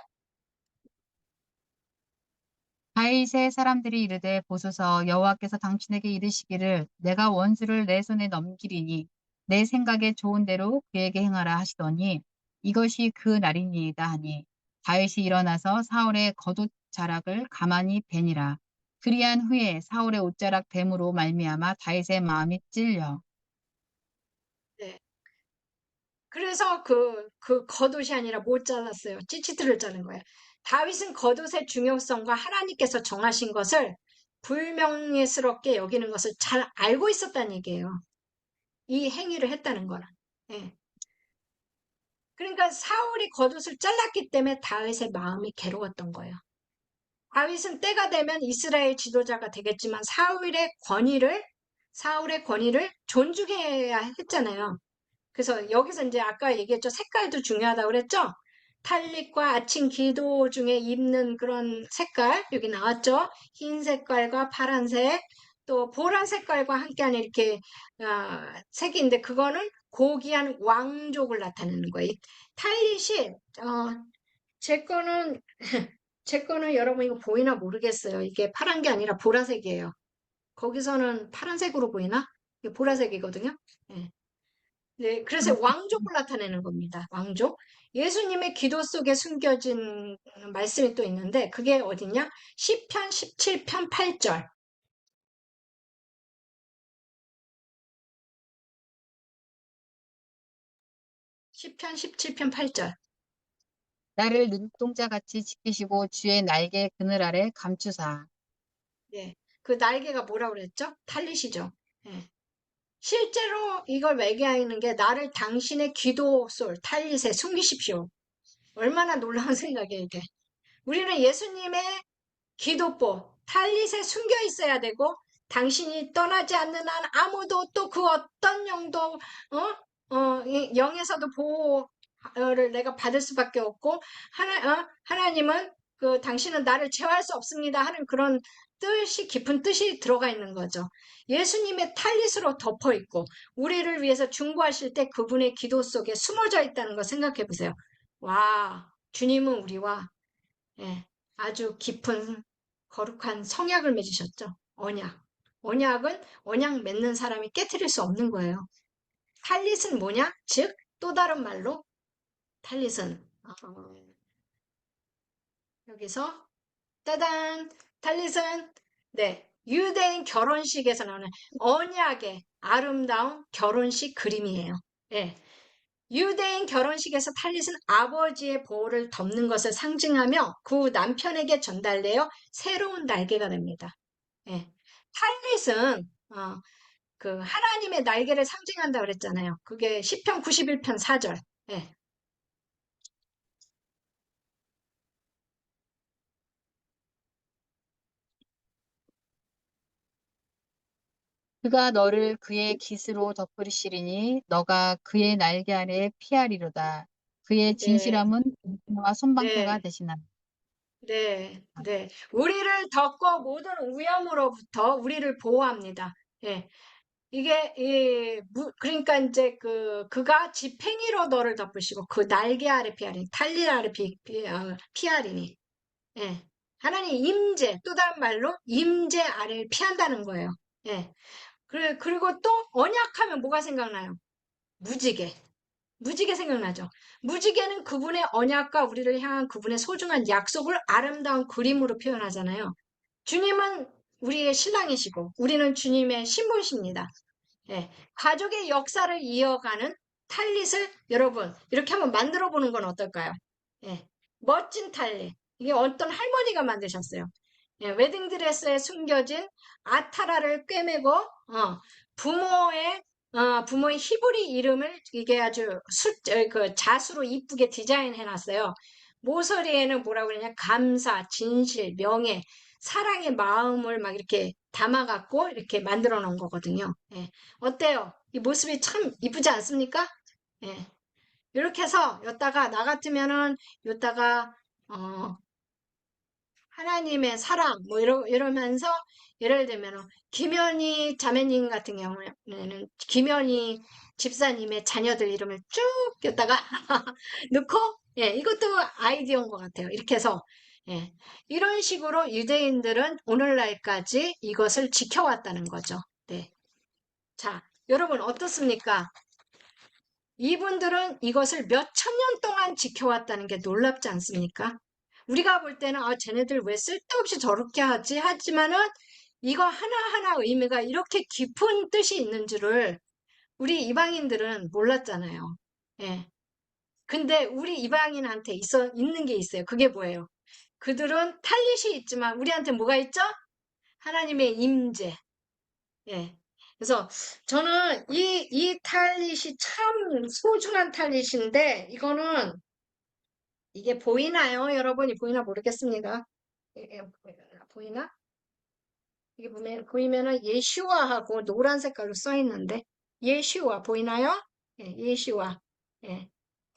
다윗의 사람들이 이르되 보소서 여호와께서 당신에게 이르시기를 내가 원수를 내 손에 넘기리니 내 생각에 좋은 대로 그에게 행하라 하시더니 이것이 그 날이니이다 하니 다윗이 일어나서 사울의 겉옷 자락을 가만히 베니라. 그리한 후에 사울의 옷자락 뱀으로 말미암아 다윗의 마음이 찔려. 네. 그래서 그 겉옷이 아니라 못 잘랐어요. 찌찌트를 자른 거예요. 다윗은 겉옷의 중요성과 하나님께서 정하신 것을 불명예스럽게 여기는 것을 잘 알고 있었다는 얘기예요. 이 행위를 했다는 거는. 예. 그러니까 사울이 겉옷을 잘랐기 때문에 다윗의 마음이 괴로웠던 거예요. 다윗은 때가 되면 이스라엘 지도자가 되겠지만 사울의 권위를 존중해야 했잖아요. 그래서 여기서 이제 아까 얘기했죠. 색깔도 중요하다고 그랬죠? 탈릿과 아침 기도 중에 입는 그런 색깔, 여기 나왔죠? 흰 색깔과 파란색, 또 보라 색깔과 함께하는 이렇게, 색인데, 그거는 고귀한 왕족을 나타내는 거예요. 이 탈릿이, 제 거는, 제 거는 여러분 이거 보이나 모르겠어요. 이게 파란 게 아니라 보라색이에요. 거기서는 파란색으로 보이나? 이게 보라색이거든요. 예. 네, 그래서 왕족을 나타내는 겁니다. 왕족. 예수님의 기도 속에 숨겨진 말씀이 또 있는데 그게 어디냐? 시편 17편 8절. 시편 17편 8절. 나를 눈동자같이 지키시고 주의 날개 그늘 아래 감추사. 예. 그 날개가 뭐라고 그랬죠? 탈릿이죠. 예. 실제로 이걸 외계하는 게 나를 당신의 기도솔, 탈릿에 숨기십시오. 얼마나 놀라운 생각이에요, 이게. 우리는 예수님의 기도보, 탈릿에 숨겨 있어야 되고, 당신이 떠나지 않는 한 아무도 또 그 어떤 영도, 이 영에서도 보호를 내가 받을 수밖에 없고, 하나님은 당신은 나를 제어할 수 없습니다 하는 그런 뜻이, 깊은 뜻이 들어가 있는 거죠. 예수님의 탈릿으로 덮어 있고, 우리를 위해서 중보하실 때 그분의 기도 속에 숨어져 있다는 거 생각해 보세요. 와, 주님은 우리와 예, 아주 깊은 거룩한 성약을 맺으셨죠. 언약. 언약은 언약 맺는 사람이 깨트릴 수 없는 거예요. 탈릿은 뭐냐? 즉, 또 다른 말로 탈릿은 여기서 따단 탈릿은 네, 유대인 결혼식에서 나오는 언약의 아름다운 결혼식 그림이에요. 예. 유대인 결혼식에서 탈릿은 아버지의 보호를 덮는 것을 상징하며 그 남편에게 전달되어 새로운 날개가 됩니다. 예. 탈릿은 그 하나님의 날개를 상징한다 그랬잖아요. 그게 시편 91편 4절. 예. 그가 너를 그의 깃으로 덮으시리니 너가 그의 날개 아래 피하리로다. 그의 네, 진실함은 와 손방패가 네, 되시나. 네, 네. 우리를 덮고 모든 위험으로부터 우리를 보호합니다. 예. 이게 그러니까 이제 그가 지팽이로 너를 덮으시고 그 날개 아래 피하리니 탈릴 아래 피하리니 예. 하나님 임재 또 다른 말로 임재 아래를 피한다는 거예요. 예. 그리고 또 언약하면 뭐가 생각나요? 무지개. 무지개 생각나죠? 무지개는 그분의 언약과 우리를 향한 그분의 소중한 약속을 아름다운 그림으로 표현하잖아요. 주님은 우리의 신랑이시고 우리는 주님의 신부십니다. 예, 가족의 역사를 이어가는 탈릿을 여러분 이렇게 한번 만들어 보는 건 어떨까요? 예, 멋진 탈릿. 이게 어떤 할머니가 만드셨어요. 예, 웨딩드레스에 숨겨진 아타라를 꿰매고 부모의 부모의 히브리 이름을 이게 아주 자수로 이쁘게 디자인해 놨어요. 모서리에는 뭐라고 그러냐? 감사, 진실, 명예, 사랑의 마음을 막 이렇게 담아갖고 이렇게 만들어 놓은 거거든요. 예. 어때요? 이 모습이 참 이쁘지 않습니까? 예. 이렇게 해서 여기다가 나 같으면은 여기다가 하나님의 사랑 뭐 이러면서 예를 들면 김연희 자매님 같은 경우에는 김연희 집사님의 자녀들 이름을 쭉 여기다가 넣고 예, 이것도 아이디어인 것 같아요. 이렇게 해서 예, 이런 식으로 유대인들은 오늘날까지 이것을 지켜왔다는 거죠. 네. 자, 여러분 어떻습니까? 이분들은 이것을 몇 천 년 동안 지켜왔다는 게 놀랍지 않습니까? 우리가 볼 때는 쟤네들 왜 쓸데없이 저렇게 하지? 하지만은 이거 하나하나 의미가 이렇게 깊은 뜻이 있는 줄을 우리 이방인들은 몰랐잖아요. 예. 근데 우리 이방인한테 있는 게 있어요. 그게 뭐예요? 그들은 탈릿이 있지만 우리한테 뭐가 있죠? 하나님의 임재. 예. 그래서 저는 이 탈릿이 참 소중한 탈릿인데 이거는 이게 보이나요? 여러분이 보이나 모르겠습니다. 보이나? 이게 보이면은 예슈아하고 노란 색깔로 써 있는데 예슈아 보이나요? 예, 예슈아. 예.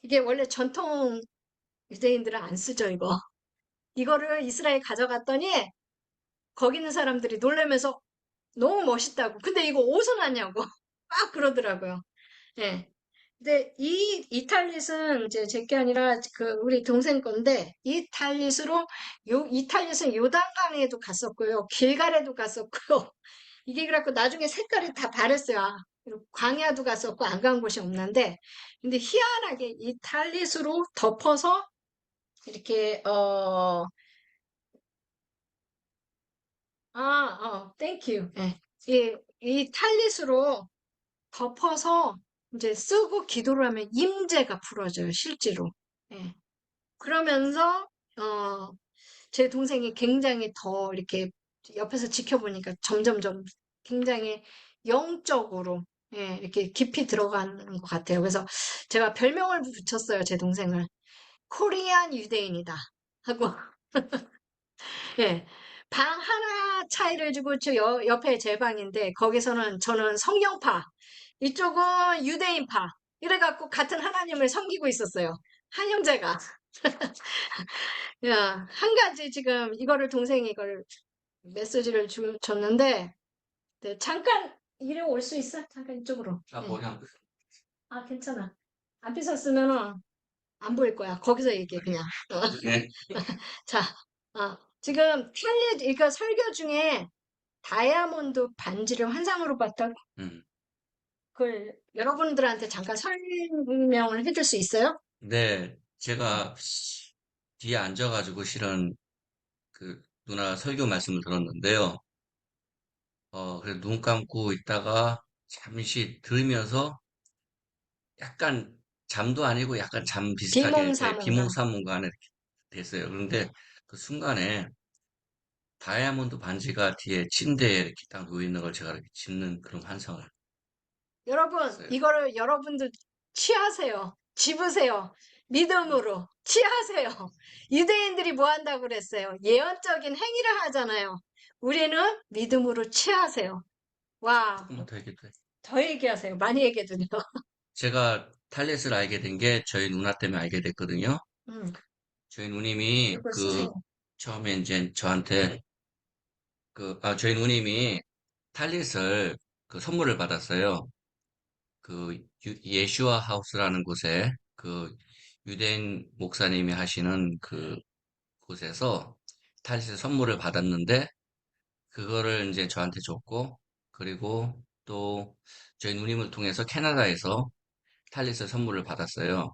이게 원래 전통 유대인들은 안 쓰죠, 이거. 이거를 이스라엘 가져갔더니 거기 있는 사람들이 놀라면서 너무 멋있다고. 근데 이거 어디서 났냐고. 막 그러더라고요. 예. 근데 이 탈릿은 이제 제 게 아니라 그 우리 동생 건데 이 탈릿으로 이 탈릿은 요단강에도 갔었고요. 길갈에도 갔었고요. 이게 그래갖고 나중에 색깔이 다 바랬어요. 그리고 광야도 갔었고 안 간 곳이 없는데 근데 희한하게 이 탈릿으로 덮어서 이렇게 땡큐. 예. 이 탈릿으로 덮어서 이제 쓰고 기도를 하면 임재가 풀어져요, 실제로. 예. 그러면서, 제 동생이 굉장히 더 이렇게 옆에서 지켜보니까 점점점 굉장히 영적으로, 예, 이렇게 깊이 들어가는 것 같아요. 그래서 제가 별명을 붙였어요, 제 동생을. 코리안 유대인이다. 하고, 예. 방 하나 차이를 주고 저 옆에 제 방인데 거기서는 저는 성경파, 이쪽은 유대인파. 이래갖고 같은 하나님을 섬기고 있었어요. 한 형제가. 야, 한 가지 지금 이거를 동생이 이걸 메시지를 줬는데 네, 잠깐 이리 올 수 있어? 잠깐 이쪽으로. 네. 괜찮아. 안 삐었으면은 안 보일 거야. 거기서 얘기해 그냥. 네. 자, 지금 캘리 이거 설교 중에 다이아몬드 반지를 환상으로 봤다고 음. 그걸 여러분들한테 잠깐 설명을 해줄 수 있어요? 네, 제가 뒤에 앉아가지고 실은 그 누나 설교 말씀을 들었는데요. 그래서 눈 감고 있다가 잠시 들으면서 약간 잠도 아니고 약간 잠 비슷하게 비몽사몽간. 비몽사몽간에 이렇게 됐어요. 그런데 그 순간에 다이아몬드 반지가 뒤에 침대에 이렇게 딱 놓여 있는 걸 제가 이렇게 짚는 그런 환상을 여러분, 했어요. 이거를 여러분들 취하세요. 집으세요. 믿음으로 취하세요. 유대인들이 뭐 한다고 그랬어요? 예언적인 행위를 하잖아요. 우리는 믿음으로 취하세요. 와, 조금만 더 얘기해도 돼요. 더 얘기하세요. 많이 얘기해도 돼요. 제가 탈렛을 알게 된 게 저희 누나 때문에 알게 됐거든요. 음, 저희 누님이 이걸 쓰세요. 처음에 이제 저한테 저희 누님이 탈릿을 선물을 받았어요. 예슈아 하우스라는 곳에 유대인 목사님이 하시는 곳에서 탈릿을 선물을 받았는데 그거를 이제 저한테 줬고 그리고 또 저희 누님을 통해서 캐나다에서 탈릿을 선물을 받았어요.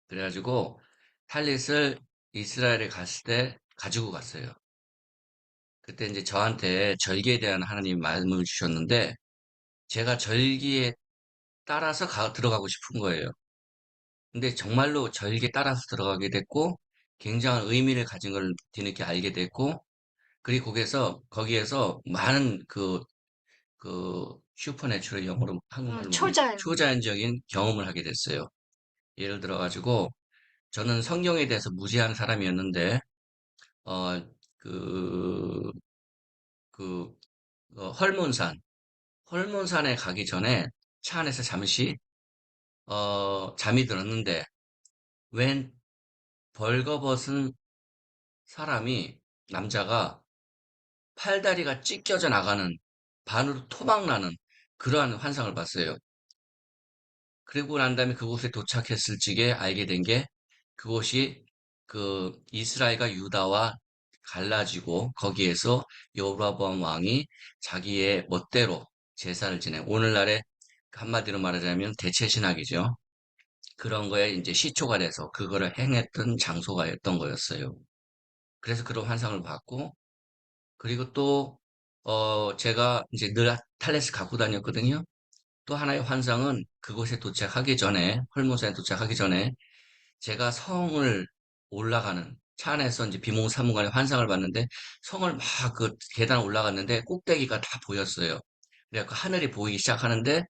그래가지고 탈릿을 이스라엘에 갔을 때 가지고 갔어요. 그때 이제 저한테 절기에 대한 하나님 말씀을 주셨는데 제가 절기에 따라서 들어가고 싶은 거예요. 근데 정말로 절기에 따라서 들어가게 됐고 굉장한 의미를 가진 걸 뒤늦게 알게 됐고 그리고 거기에서 많은 슈퍼내추럴 영어로 한국말로 뭐냐 초자연. 초자연적인 경험을 하게 됐어요. 예를 들어 가지고 저는 성경에 대해서 무지한 사람이었는데 어, 그, 그, 헐몬산에 가기 전에 차 안에서 잠시, 잠이 들었는데, 웬 벌거벗은 사람이, 남자가 팔다리가 찢겨져 나가는, 반으로 토막나는 그러한 환상을 봤어요. 그리고 난 다음에 그곳에 도착했을 적에 알게 된 게, 그곳이 이스라엘과 유다와 갈라지고 거기에서 여로보암 왕이 자기의 멋대로 제사를 지내 오늘날의 한마디로 말하자면 대체신학이죠. 그런 거에 이제 시초가 돼서 그거를 행했던 장소가였던 거였어요. 그래서 그런 환상을 봤고 그리고 또 제가 이제 늘 탈레스 갖고 다녔거든요. 또 하나의 환상은 그곳에 도착하기 전에 헐모산에 도착하기 전에 제가 성을 올라가는 차 안에서 이제 비몽사몽간의 환상을 봤는데 성을 막 계단 올라갔는데 꼭대기가 다 보였어요. 그래갖고 하늘이 보이기 시작하는데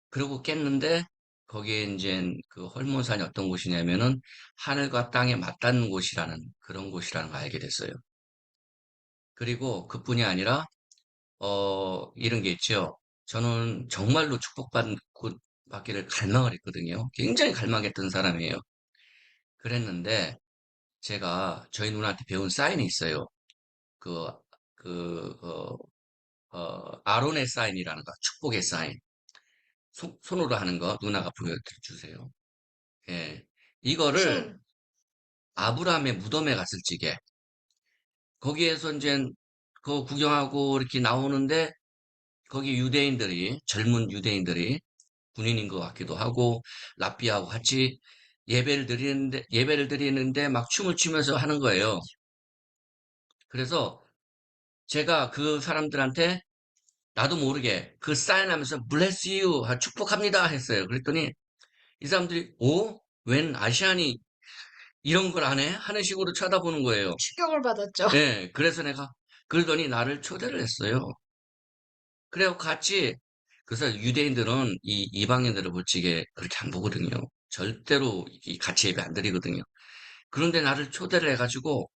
그러고 깼는데 거기에 이제 그 헐몬산이 어떤 곳이냐면은 하늘과 땅에 맞닿는 곳이라는 그런 곳이라는 걸 알게 됐어요. 그리고 그뿐이 아니라 이런 게 있죠. 저는 정말로 축복받은 곳 받기를 갈망을 했거든요. 굉장히 갈망했던 사람이에요. 그랬는데 제가 저희 누나한테 배운 사인이 있어요. 그, 그, 아론의 사인이라는 거, 축복의 사인. 손으로 하는 거 누나가 보여주세요. 예. 이거를 신. 아브라함의 무덤에 갔을 적에 거기에서 이제 그 구경하고 이렇게 나오는데 거기 유대인들이 젊은 유대인들이 군인인 것 같기도 하고 랍비하고 같이 예배를 드리는데 막 춤을 추면서 하는 거예요. 그래서 제가 그 사람들한테 나도 모르게 그 사인하면서 bless you 축복합니다 했어요. 그랬더니 이 사람들이 웬 아시안이 이런 걸 안 해? 하는 식으로 쳐다보는 거예요. 충격을 받았죠. 예, 그래서 내가 그러더니 나를 초대를 했어요. 그래서 같이 그래서 유대인들은 이 이방인들을 볼지게 그렇게 안 보거든요. 절대로 같이 예배 안 드리거든요. 그런데 나를 초대를 해가지고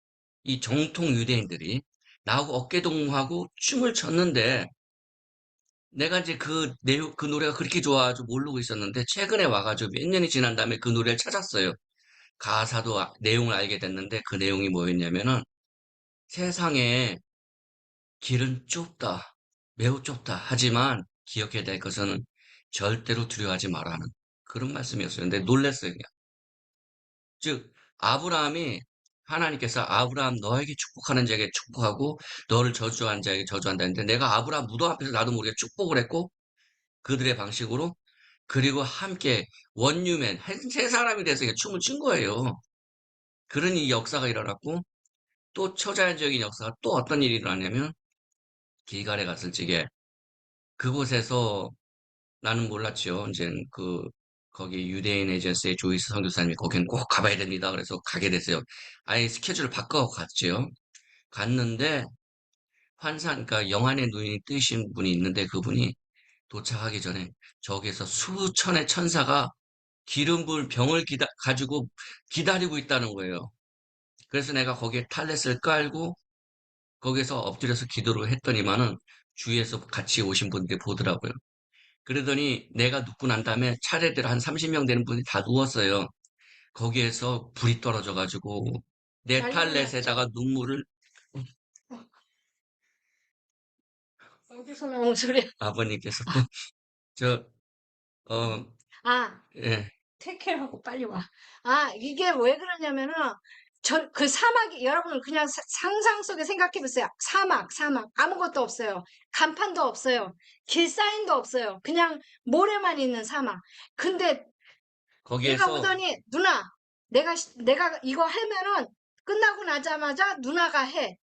이 정통 유대인들이 나하고 어깨동무하고 춤을 췄는데 내가 이제 그 노래가 그렇게 좋아가지고 모르고 있었는데 최근에 와가지고 몇 년이 지난 다음에 그 노래를 찾았어요. 가사도 내용을 알게 됐는데 그 내용이 뭐였냐면은 세상에 길은 좁다. 매우 좁다. 하지만 기억해야 될 것은 절대로 두려워하지 말라는 그런 말씀이었어요. 근데 놀랐어요, 그냥. 즉, 아브라함이 하나님께서 아브라함 너에게 축복하는 자에게 축복하고 너를 저주하는 자에게 저주한다 했는데 내가 아브라함 무덤 앞에서 나도 모르게 축복을 했고 그들의 방식으로 그리고 함께 원유맨 세 사람이 돼서 이렇게 춤을 춘 거예요. 그런 이 역사가 일어났고 또 초자연적인 역사가 또 어떤 일이 일어났냐면 길갈에 갔을 적에 그곳에서 나는 몰랐죠. 이제 거기 유대인 에이전스의 조이스 선교사님이 거긴 꼭 가봐야 됩니다. 그래서 가게 됐어요. 아예 스케줄을 바꿔 갔죠. 갔는데 그러니까 영안의 눈이 뜨신 분이 있는데 그분이 도착하기 전에 저기에서 수천의 천사가 기름 부을 병을 가지고 기다리고 있다는 거예요. 그래서 내가 거기에 탈렛을 깔고 거기서 엎드려서 기도를 했더니만은 주위에서 같이 오신 분들이 보더라고요. 그러더니 내가 눕고 난 다음에 차례대로 한 30명 되는 분이 다 누웠어요. 거기에서 불이 떨어져가지고 내 난리가 났죠. 탈렛에다가 눈물을 어디서 나온 소리야? 아버님께서 저, 어, 아, 예, 테케하고 빨리 와. 아, 이게 왜 그러냐면은, 그 사막이, 여러분 그냥 상상 속에 생각해 보세요. 사막. 아무것도 없어요. 간판도 없어요. 길 사인도 없어요. 그냥 모래만 있는 사막. 근데 얘가 거기에서 오더니, 누나, 내가 이거 하면은 끝나고 나자마자 누나가 해.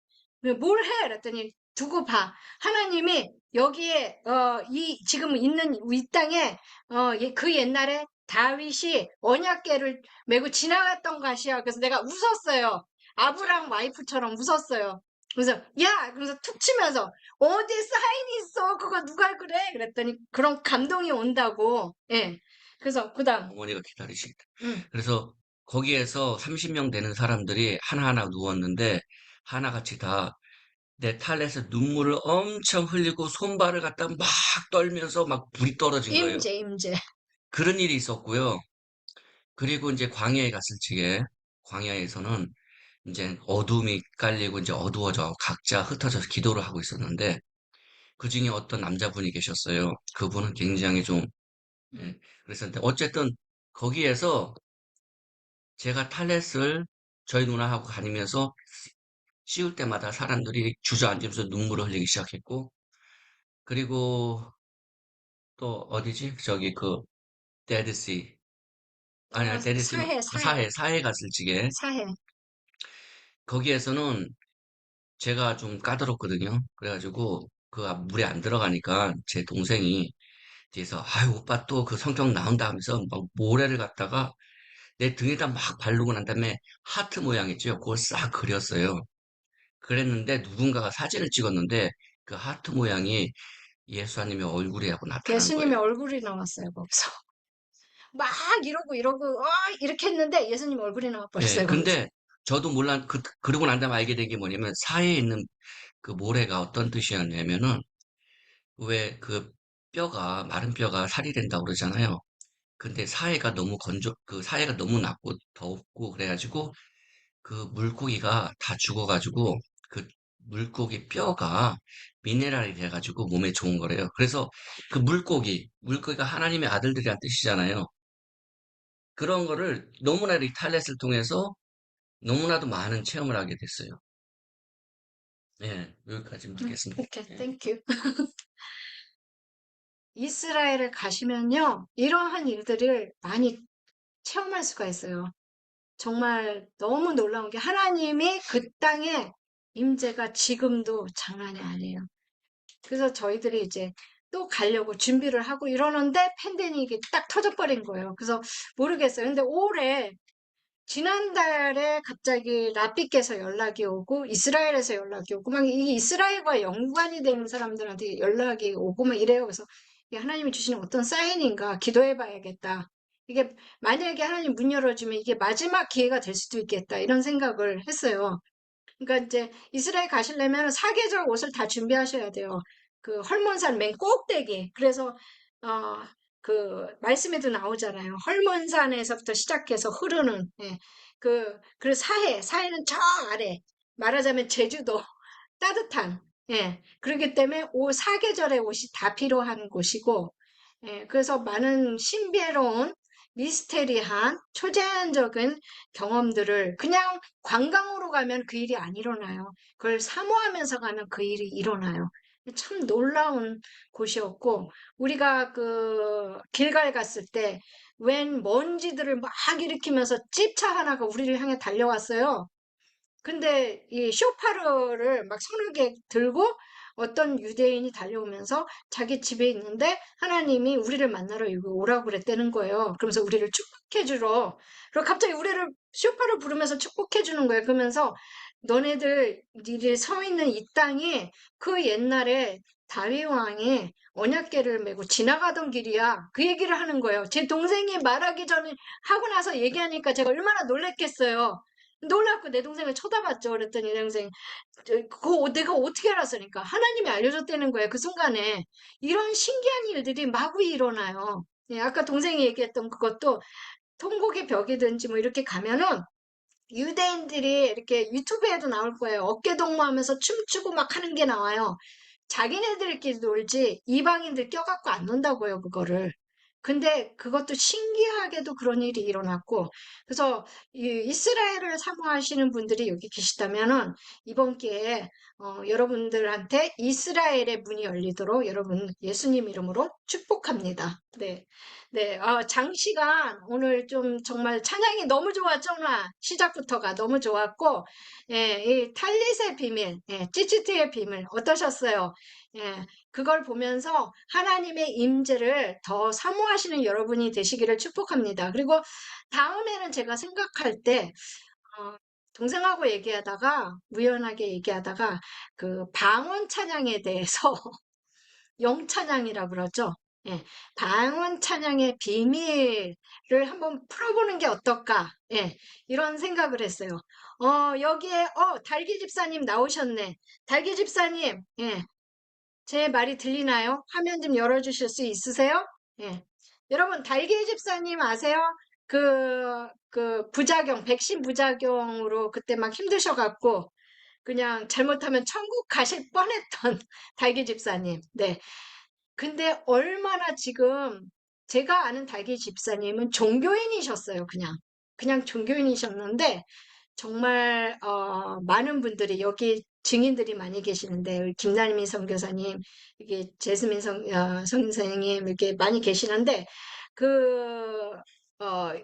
뭘 해? 그랬더니, 두고 봐. 하나님이 여기에, 지금 있는 이 땅에, 그 옛날에 다윗이 언약궤를 메고 지나갔던 것이야. 그래서 내가 웃었어요. 아브람 와이프처럼 웃었어요. 그래서, 야! 그래서 툭 치면서, 어디 사인이 있어? 그거 누가 그래? 그랬더니, 그런 감동이 온다고. 예. 그래서, 그 다음, 어머니가 기다리시겠다. 응. 그래서 거기에서 30명 되는 사람들이 하나하나 누웠는데 하나같이 다 내 탈에서 눈물을 엄청 흘리고 손발을 갖다 막 떨면서 막 불이 떨어진 거예요. 임재. 그런 일이 있었고요. 그리고 이제 광야에 갔을 적에 광야에서는 이제 어둠이 깔리고 이제 어두워져 각자 흩어져서 기도를 하고 있었는데 그 중에 어떤 남자분이 계셨어요. 그분은 굉장히 좀 예, 그랬었는데 어쨌든 거기에서 제가 탈렛을 저희 누나하고 다니면서 씌울 때마다 사람들이 주저앉으면서 눈물을 흘리기 시작했고 그리고 또 어디지? 저기 데드시 아니야 데드시 사해 갔을 적에 사해. 거기에서는 제가 좀 까다롭거든요. 그래가지고 그 물에 안 들어가니까 제 동생이 뒤에서 아유 오빠 또 그 성경 나온다 하면서 막 모래를 갖다가 내 등에다 막 바르고 난 다음에 하트 모양 있죠? 그걸 싹 그렸어요. 그랬는데 누군가가 사진을 찍었는데 그 하트 모양이 예수님의 얼굴이라고 나타난 거예요. 예수님의 얼굴이 나왔어요, 거기서. 막 이러고 이렇게 했는데 예수님 얼굴이 예, 나와버렸어요. 거기서. 근데 저도 그러고 난 다음에 알게 된 게 뭐냐면, 사이에 있는 그 모래가 어떤 뜻이었냐면은, 왜 그 마른 뼈가 살이 된다고 그러잖아요. 근데 그 사해가 너무 낮고 덥고 그래가지고, 그 물고기가 다 죽어가지고, 그 물고기 뼈가 미네랄이 돼가지고 몸에 좋은 거래요. 그래서 그 물고기가 하나님의 아들들이란 뜻이잖아요. 그런 거를 너무나 리탈렛을 통해서 너무나도 많은 체험을 하게 됐어요. 예, 여기까지 묻겠습니다. 오케이, 예. 땡큐. 이스라엘을 가시면요, 이러한 일들을 많이 체험할 수가 있어요. 정말 너무 놀라운 게 하나님이 그 땅에 임재가 지금도 장난이 아니에요. 그래서 저희들이 이제 또 가려고 준비를 하고 이러는데 팬데믹이 딱 터져버린 거예요. 그래서 모르겠어요. 근데 올해 지난달에 갑자기 라피께서 연락이 오고 이스라엘에서 연락이 오고 막 이 이스라엘과 연관이 되는 사람들한테 연락이 오고 막 이래요. 그래서 이게 하나님이 주시는 어떤 사인인가 기도해 봐야겠다. 이게 만약에 하나님 문 열어주면 이게 마지막 기회가 될 수도 있겠다. 이런 생각을 했어요. 그러니까 이제 이스라엘 가시려면 사계절 옷을 다 준비하셔야 돼요. 그 헐몬산 맨 꼭대기. 그래서 그 말씀에도 나오잖아요. 헐몬산에서부터 시작해서 흐르는 그 사해는 저 아래. 말하자면 제주도 따뜻한 그렇기 때문에 사계절의 옷이 다 필요한 곳이고 그래서 많은 신비로운 미스테리한 초자연적인 경험들을 그냥 관광으로 가면 그 일이 안 일어나요. 그걸 사모하면서 가면 그 일이 일어나요. 참 놀라운 곳이었고 우리가 그 길갈 갔을 때 웬 먼지들을 막 일으키면서 찝차 하나가 우리를 향해 달려왔어요. 근데 이 쇼파르를 막 서너 개 들고 어떤 유대인이 달려오면서 자기 집에 있는데 하나님이 우리를 만나러 여기 오라고 그랬다는 거예요. 그러면서 우리를 축복해 주러. 그리고 갑자기 우리를 쇼파를 부르면서 축복해 주는 거예요. 그러면서 니들 서 있는 이 땅이 그 옛날에 다윗 왕이 언약궤를 메고 지나가던 길이야. 그 얘기를 하는 거예요. 제 동생이 말하기 전에 하고 나서 얘기하니까 제가 얼마나 놀랬겠어요. 놀랍고 내 동생을 쳐다봤죠. 그랬더니 내 동생이 그거 내가 어떻게 알았으니까 하나님이 알려줬다는 거예요. 그 순간에 이런 신기한 일들이 마구 일어나요. 아까 동생이 얘기했던 그것도 통곡의 벽이든지 뭐 이렇게 가면은 유대인들이 이렇게 유튜브에도 나올 거예요. 어깨 동무하면서 춤추고 막 하는 게 나와요. 자기네들끼리 놀지 이방인들 껴갖고 안 논다고요, 그거를. 근데 그것도 신기하게도 그런 일이 일어났고, 그래서 이 이스라엘을 사모하시는 분들이 여기 계시다면은 이번 기회에 여러분들한테 이스라엘의 문이 열리도록 여러분 예수님 이름으로 축복합니다. 네. 네, 장시간 오늘 좀 정말 찬양이 너무 좋았죠, 오늘 시작부터가 너무 좋았고, 이 탈릿의 비밀, 찌찌티의 비밀 어떠셨어요? 그걸 보면서 하나님의 임재를 더 사모하시는 여러분이 되시기를 축복합니다. 그리고 다음에는 제가 생각할 때, 동생하고 얘기하다가, 우연하게 얘기하다가, 그 방언 찬양에 대해서 영찬양이라 그러죠. 방언 찬양의 비밀을 한번 풀어보는 게 어떨까? 이런 생각을 했어요. 여기에, 달기 집사님 나오셨네. 달기 집사님, 제 말이 들리나요? 화면 좀 열어주실 수 있으세요? 여러분, 달기 집사님 아세요? 백신 부작용으로 그때 막 힘드셔갖고, 그냥 잘못하면 천국 가실 뻔했던 달기 집사님. 네. 근데 얼마나 지금 제가 아는 달기 집사님은 종교인이셨어요, 그냥. 그냥 종교인이셨는데 정말 많은 분들이 여기 증인들이 많이 계시는데 우리 김나미 선교사님, 이게 제스민 선생님 이렇게 많이 계시는데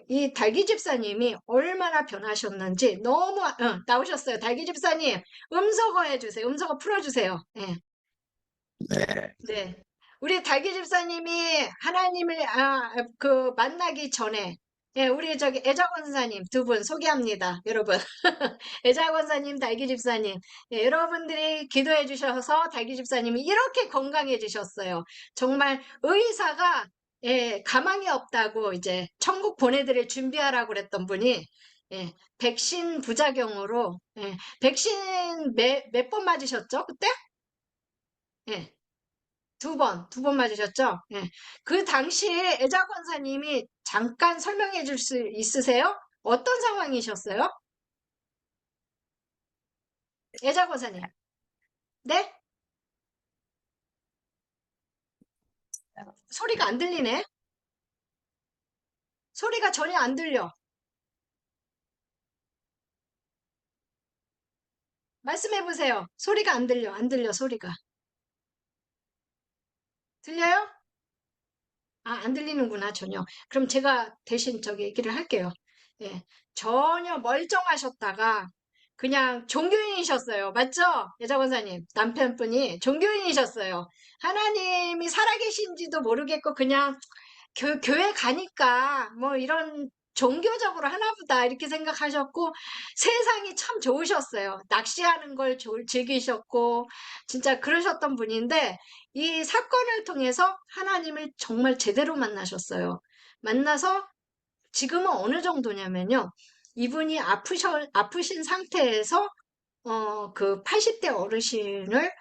이 달기 집사님이 얼마나 변하셨는지 너무 나오셨어요. 달기 집사님 음소거 해주세요. 음소거 풀어주세요. 네. 우리 달기 집사님이 하나님을 만나기 전에 우리 저기 애자 권사님 두 분 소개합니다. 여러분. 애자 권사님, 달기 집사님. 여러분들이 기도해 주셔서 달기 집사님이 이렇게 건강해지셨어요. 정말 의사가 예, 가망이 없다고 이제 천국 보내드릴 준비하라고 그랬던 분이 예, 백신 부작용으로 백신 몇 번 맞으셨죠? 그때? 예, 두 번 맞으셨죠? 예. 그 당시에 애자 권사님이 잠깐 설명해 줄 수 있으세요? 어떤 상황이셨어요? 애자 권사님. 네? 소리가 안 들리네? 소리가 전혀 안 들려. 말씀해 보세요. 소리가 안 들려. 안 들려, 소리가. 들려요? 아, 안 들리는구나, 전혀. 그럼 제가 대신 저기 얘기를 할게요. 예. 전혀 멀쩡하셨다가 그냥 종교인이셨어요. 맞죠? 여자 권사님. 남편분이 종교인이셨어요. 하나님이 살아계신지도 모르겠고 그냥 교회 가니까 뭐 이런 종교적으로 하나 보다 이렇게 생각하셨고 세상이 참 좋으셨어요. 낚시하는 걸 즐기셨고 진짜 그러셨던 분인데 이 사건을 통해서 하나님을 정말 제대로 만나셨어요. 만나서 지금은 어느 정도냐면요. 이분이 아프신 상태에서 그 80대 어르신을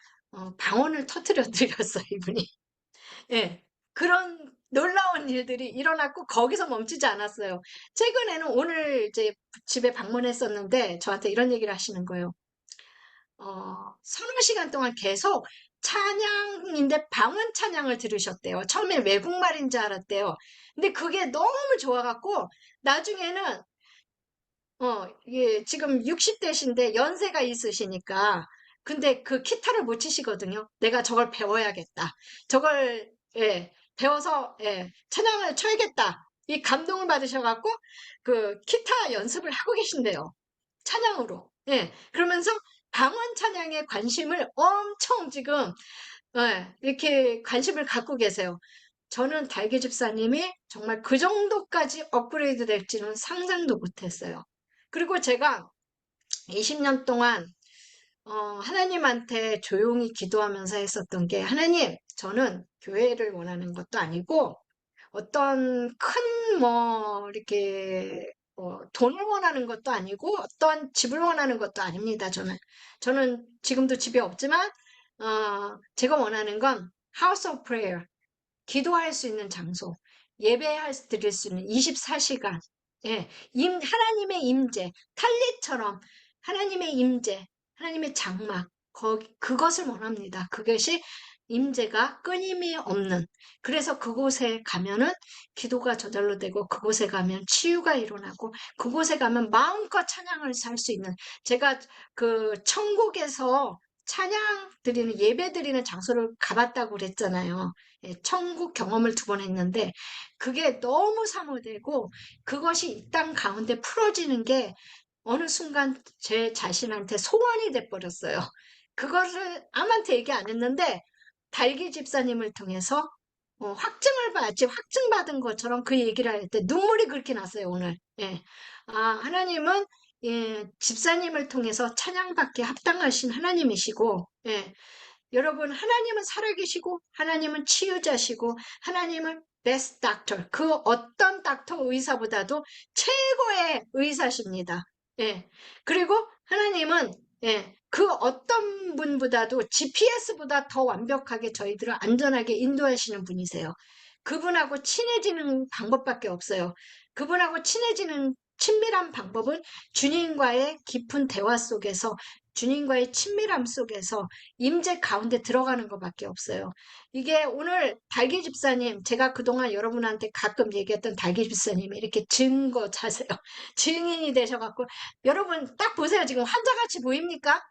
방언을 터뜨려 드렸어요, 이분이. 예, 그런 놀라운 일들이 일어났고 거기서 멈추지 않았어요. 최근에는 오늘 이제 집에 방문했었는데 저한테 이런 얘기를 하시는 거예요. 서너 시간 동안 계속 찬양인데 방언 찬양을 들으셨대요. 처음에 외국말인 줄 알았대요. 근데 그게 너무 좋아갖고 나중에는 이게 지금 60대신데 연세가 있으시니까 근데 그 기타를 못 치시거든요. 내가 저걸 배워야겠다. 저걸 배워서 찬양을 쳐야겠다. 이 감동을 받으셔갖고 그 기타 연습을 하고 계신대요. 찬양으로. 예. 그러면서 방언 찬양에 관심을 엄청 지금 이렇게 관심을 갖고 계세요. 저는 달기 집사님이 정말 그 정도까지 업그레이드 될지는 상상도 못했어요. 그리고 제가 20년 동안 하나님한테 조용히 기도하면서 했었던 게 하나님, 저는 교회를 원하는 것도 아니고 어떤 큰 뭐 이렇게 돈을 원하는 것도 아니고 어떤 집을 원하는 것도 아닙니다. 저는 지금도 집이 없지만 제가 원하는 건 House of Prayer, 기도할 수 있는 장소, 드릴 수 있는 24시간, 하나님의 임재, 탈릿처럼 하나님의 임재, 하나님의 장막, 그것을 원합니다. 그것이 임재가 끊임이 없는. 그래서 그곳에 가면은 기도가 저절로 되고, 그곳에 가면 치유가 일어나고, 그곳에 가면 마음껏 찬양을 할 수 있는. 제가 그 천국에서 찬양 드리는, 예배 드리는 장소를 가봤다고 그랬잖아요. 천국 경험을 두 번 했는데 그게 너무 사모되고 그것이 이 땅 가운데 풀어지는 게 어느 순간 제 자신한테 소원이 돼버렸어요. 그것을 아무한테 얘기 안 했는데 달기 집사님을 통해서 확증받은 것처럼 그 얘기를 할 때 눈물이 그렇게 났어요, 오늘. 예. 하나님은 집사님을 통해서 찬양받기에 합당하신 하나님이시고, 여러분, 하나님은 살아계시고, 하나님은 치유자시고, 하나님은 best doctor, 그 어떤 닥터 의사보다도 최고의 의사십니다. 예. 그리고 하나님은, 그 어떤 분보다도 GPS보다 더 완벽하게 저희들을 안전하게 인도하시는 분이세요. 그분하고 친해지는 방법밖에 없어요. 그분하고 친해지는 친밀한 방법은 주님과의 깊은 대화 속에서 주님과의 친밀함 속에서 임재 가운데 들어가는 것밖에 없어요. 이게 오늘 달기 집사님, 제가 그동안 여러분한테 가끔 얘기했던 달기 집사님이 이렇게 증거 자세요. 증인이 되셔갖고 여러분 딱 보세요. 지금 환자같이 보입니까?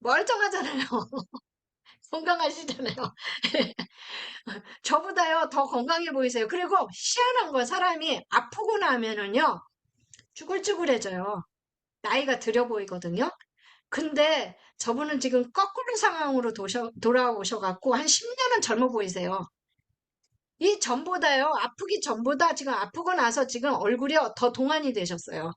멀쩡하잖아요. 건강하시잖아요. 저보다요 더 건강해 보이세요. 그리고 희한한 건 사람이 아프고 나면은요 쭈글쭈글해져요. 나이가 들어 보이거든요. 근데 저분은 지금 거꾸로 상황으로 돌아오셔갖고 한 10년은 젊어 보이세요. 이 전보다요, 아프기 전보다 지금 아프고 나서 지금 얼굴이 더 동안이 되셨어요.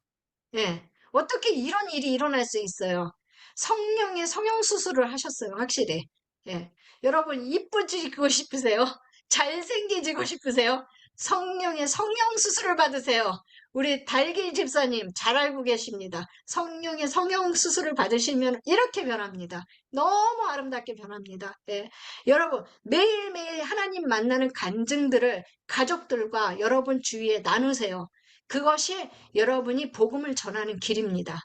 예. 어떻게 이런 일이 일어날 수 있어요? 성령의 성형수술을 하셨어요, 확실히. 예. 여러분, 이쁘지고 싶으세요? 잘생기지고 싶으세요? 성령의 성령 수술을 받으세요. 우리 달기 집사님 잘 알고 계십니다. 성령의 성령 수술을 받으시면 이렇게 변합니다. 너무 아름답게 변합니다. 예. 여러분, 매일매일 하나님 만나는 간증들을 가족들과 여러분 주위에 나누세요. 그것이 여러분이 복음을 전하는 길입니다.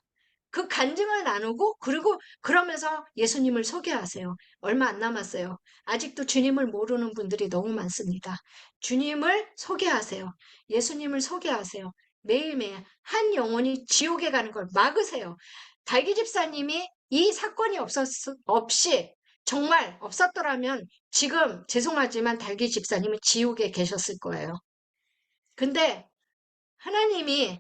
그 간증을 나누고 그리고 그러면서 예수님을 소개하세요. 얼마 안 남았어요. 아직도 주님을 모르는 분들이 너무 많습니다. 주님을 소개하세요. 예수님을 소개하세요. 매일매일 한 영혼이 지옥에 가는 걸 막으세요. 달기 집사님이 이 사건이 없이 정말 없었더라면 지금 죄송하지만 달기 집사님은 지옥에 계셨을 거예요. 근데 하나님이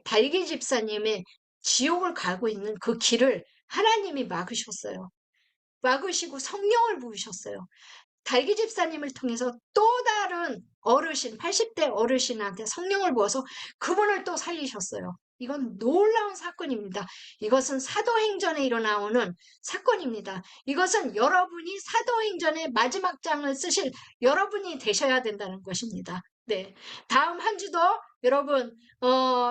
달기 집사님의 지옥을 가고 있는 그 길을 하나님이 막으셨어요. 막으시고 성령을 부으셨어요. 달기 집사님을 통해서 또 다른 어르신, 80대 어르신한테 성령을 부어서 그분을 또 살리셨어요. 이건 놀라운 사건입니다. 이것은 사도행전에 일어나오는 사건입니다. 이것은 여러분이 사도행전의 마지막 장을 쓰실 여러분이 되셔야 된다는 것입니다. 네. 다음 한 주도 여러분,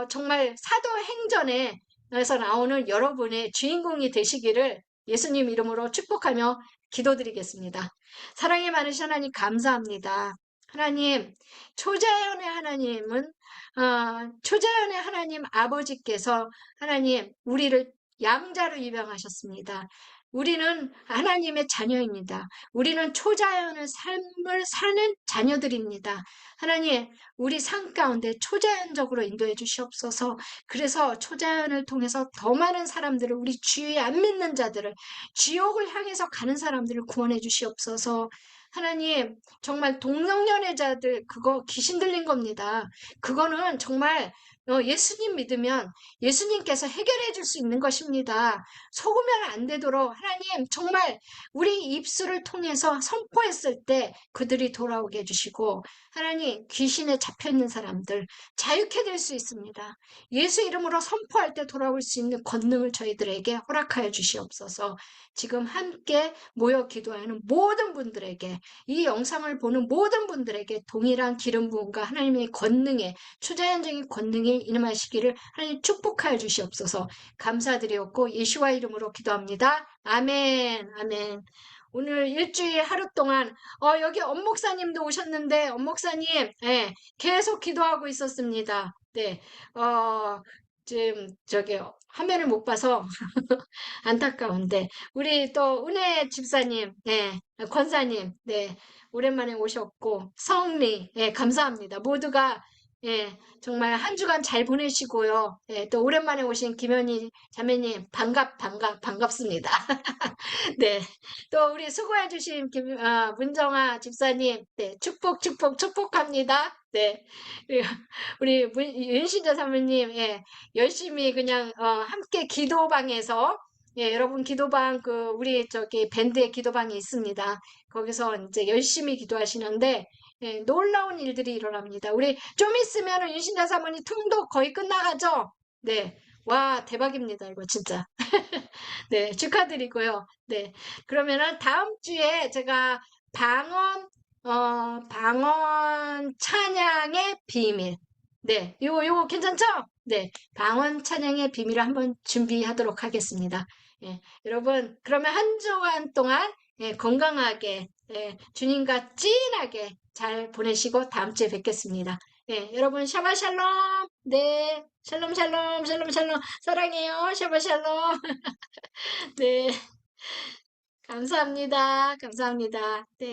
정말 사도행전에서 나오는 여러분의 주인공이 되시기를 예수님 이름으로 축복하며 기도드리겠습니다. 사랑이 많으신 하나님 감사합니다. 하나님, 초자연의 하나님은 초자연의 하나님 아버지께서 하나님 우리를 양자로 입양하셨습니다. 우리는 하나님의 자녀입니다. 우리는 초자연의 삶을 사는 자녀들입니다. 하나님, 우리 삶 가운데 초자연적으로 인도해 주시옵소서. 그래서 초자연을 통해서 더 많은 사람들을, 우리 주위에 안 믿는 자들을, 지옥을 향해서 가는 사람들을 구원해 주시옵소서. 하나님, 정말 동성연애자들 그거 귀신 들린 겁니다. 그거는 정말 예수님 믿으면 예수님께서 해결해 줄 수 있는 것입니다. 속으면 안 되도록 하나님 정말 우리 입술을 통해서 선포했을 때 그들이 돌아오게 해주시고 하나님 귀신에 잡혀있는 사람들 자유케 될 수 있습니다. 예수 이름으로 선포할 때 돌아올 수 있는 권능을 저희들에게 허락하여 주시옵소서. 지금 함께 모여 기도하는 모든 분들에게 이 영상을 보는 모든 분들에게 동일한 기름 부음과 하나님의 권능에 초자연적인 권능이 임하시기를 하나님 축복하여 주시옵소서. 감사드리옵고 예수와 이름으로 기도합니다. 아멘. 아멘. 오늘 일주일 하루 동안 여기 엄목사님도 오셨는데 엄목사님 계속 기도하고 있었습니다. 네. 지금 저기 화면을 못 봐서 안타까운데 우리 또 은혜 집사님, 권사님, 오랜만에 오셨고 성리, 감사합니다. 모두가 정말 한 주간 잘 보내시고요. 또 오랜만에 오신 김현희 자매님 반갑습니다. 네, 또 우리 수고해주신 문정아 집사님, 축복합니다. 네, 그리고 우리 윤신자 사모님, 열심히 그냥 함께 기도방에서 여러분 기도방 우리 저기 밴드의 기도방이 있습니다. 거기서 이제 열심히 기도하시는데 놀라운 일들이 일어납니다. 우리 좀 있으면 윤신자 사모님 통도 거의 끝나가죠? 네. 와, 대박입니다. 이거 진짜. 네, 축하드리고요. 네. 그러면은 다음 주에 제가 방언 찬양의 비밀. 네. 요거 괜찮죠? 네. 방언 찬양의 비밀을 한번 준비하도록 하겠습니다. 여러분, 그러면 한 주간 동안 건강하게, 주님과 찐하게 잘 보내시고 다음 주에 뵙겠습니다. 여러분, 샤바샬롬. 네. 샬롬, 샬롬, 샬롬, 샬롬. 사랑해요. 샤바샬롬. 네. 감사합니다. 감사합니다. 네.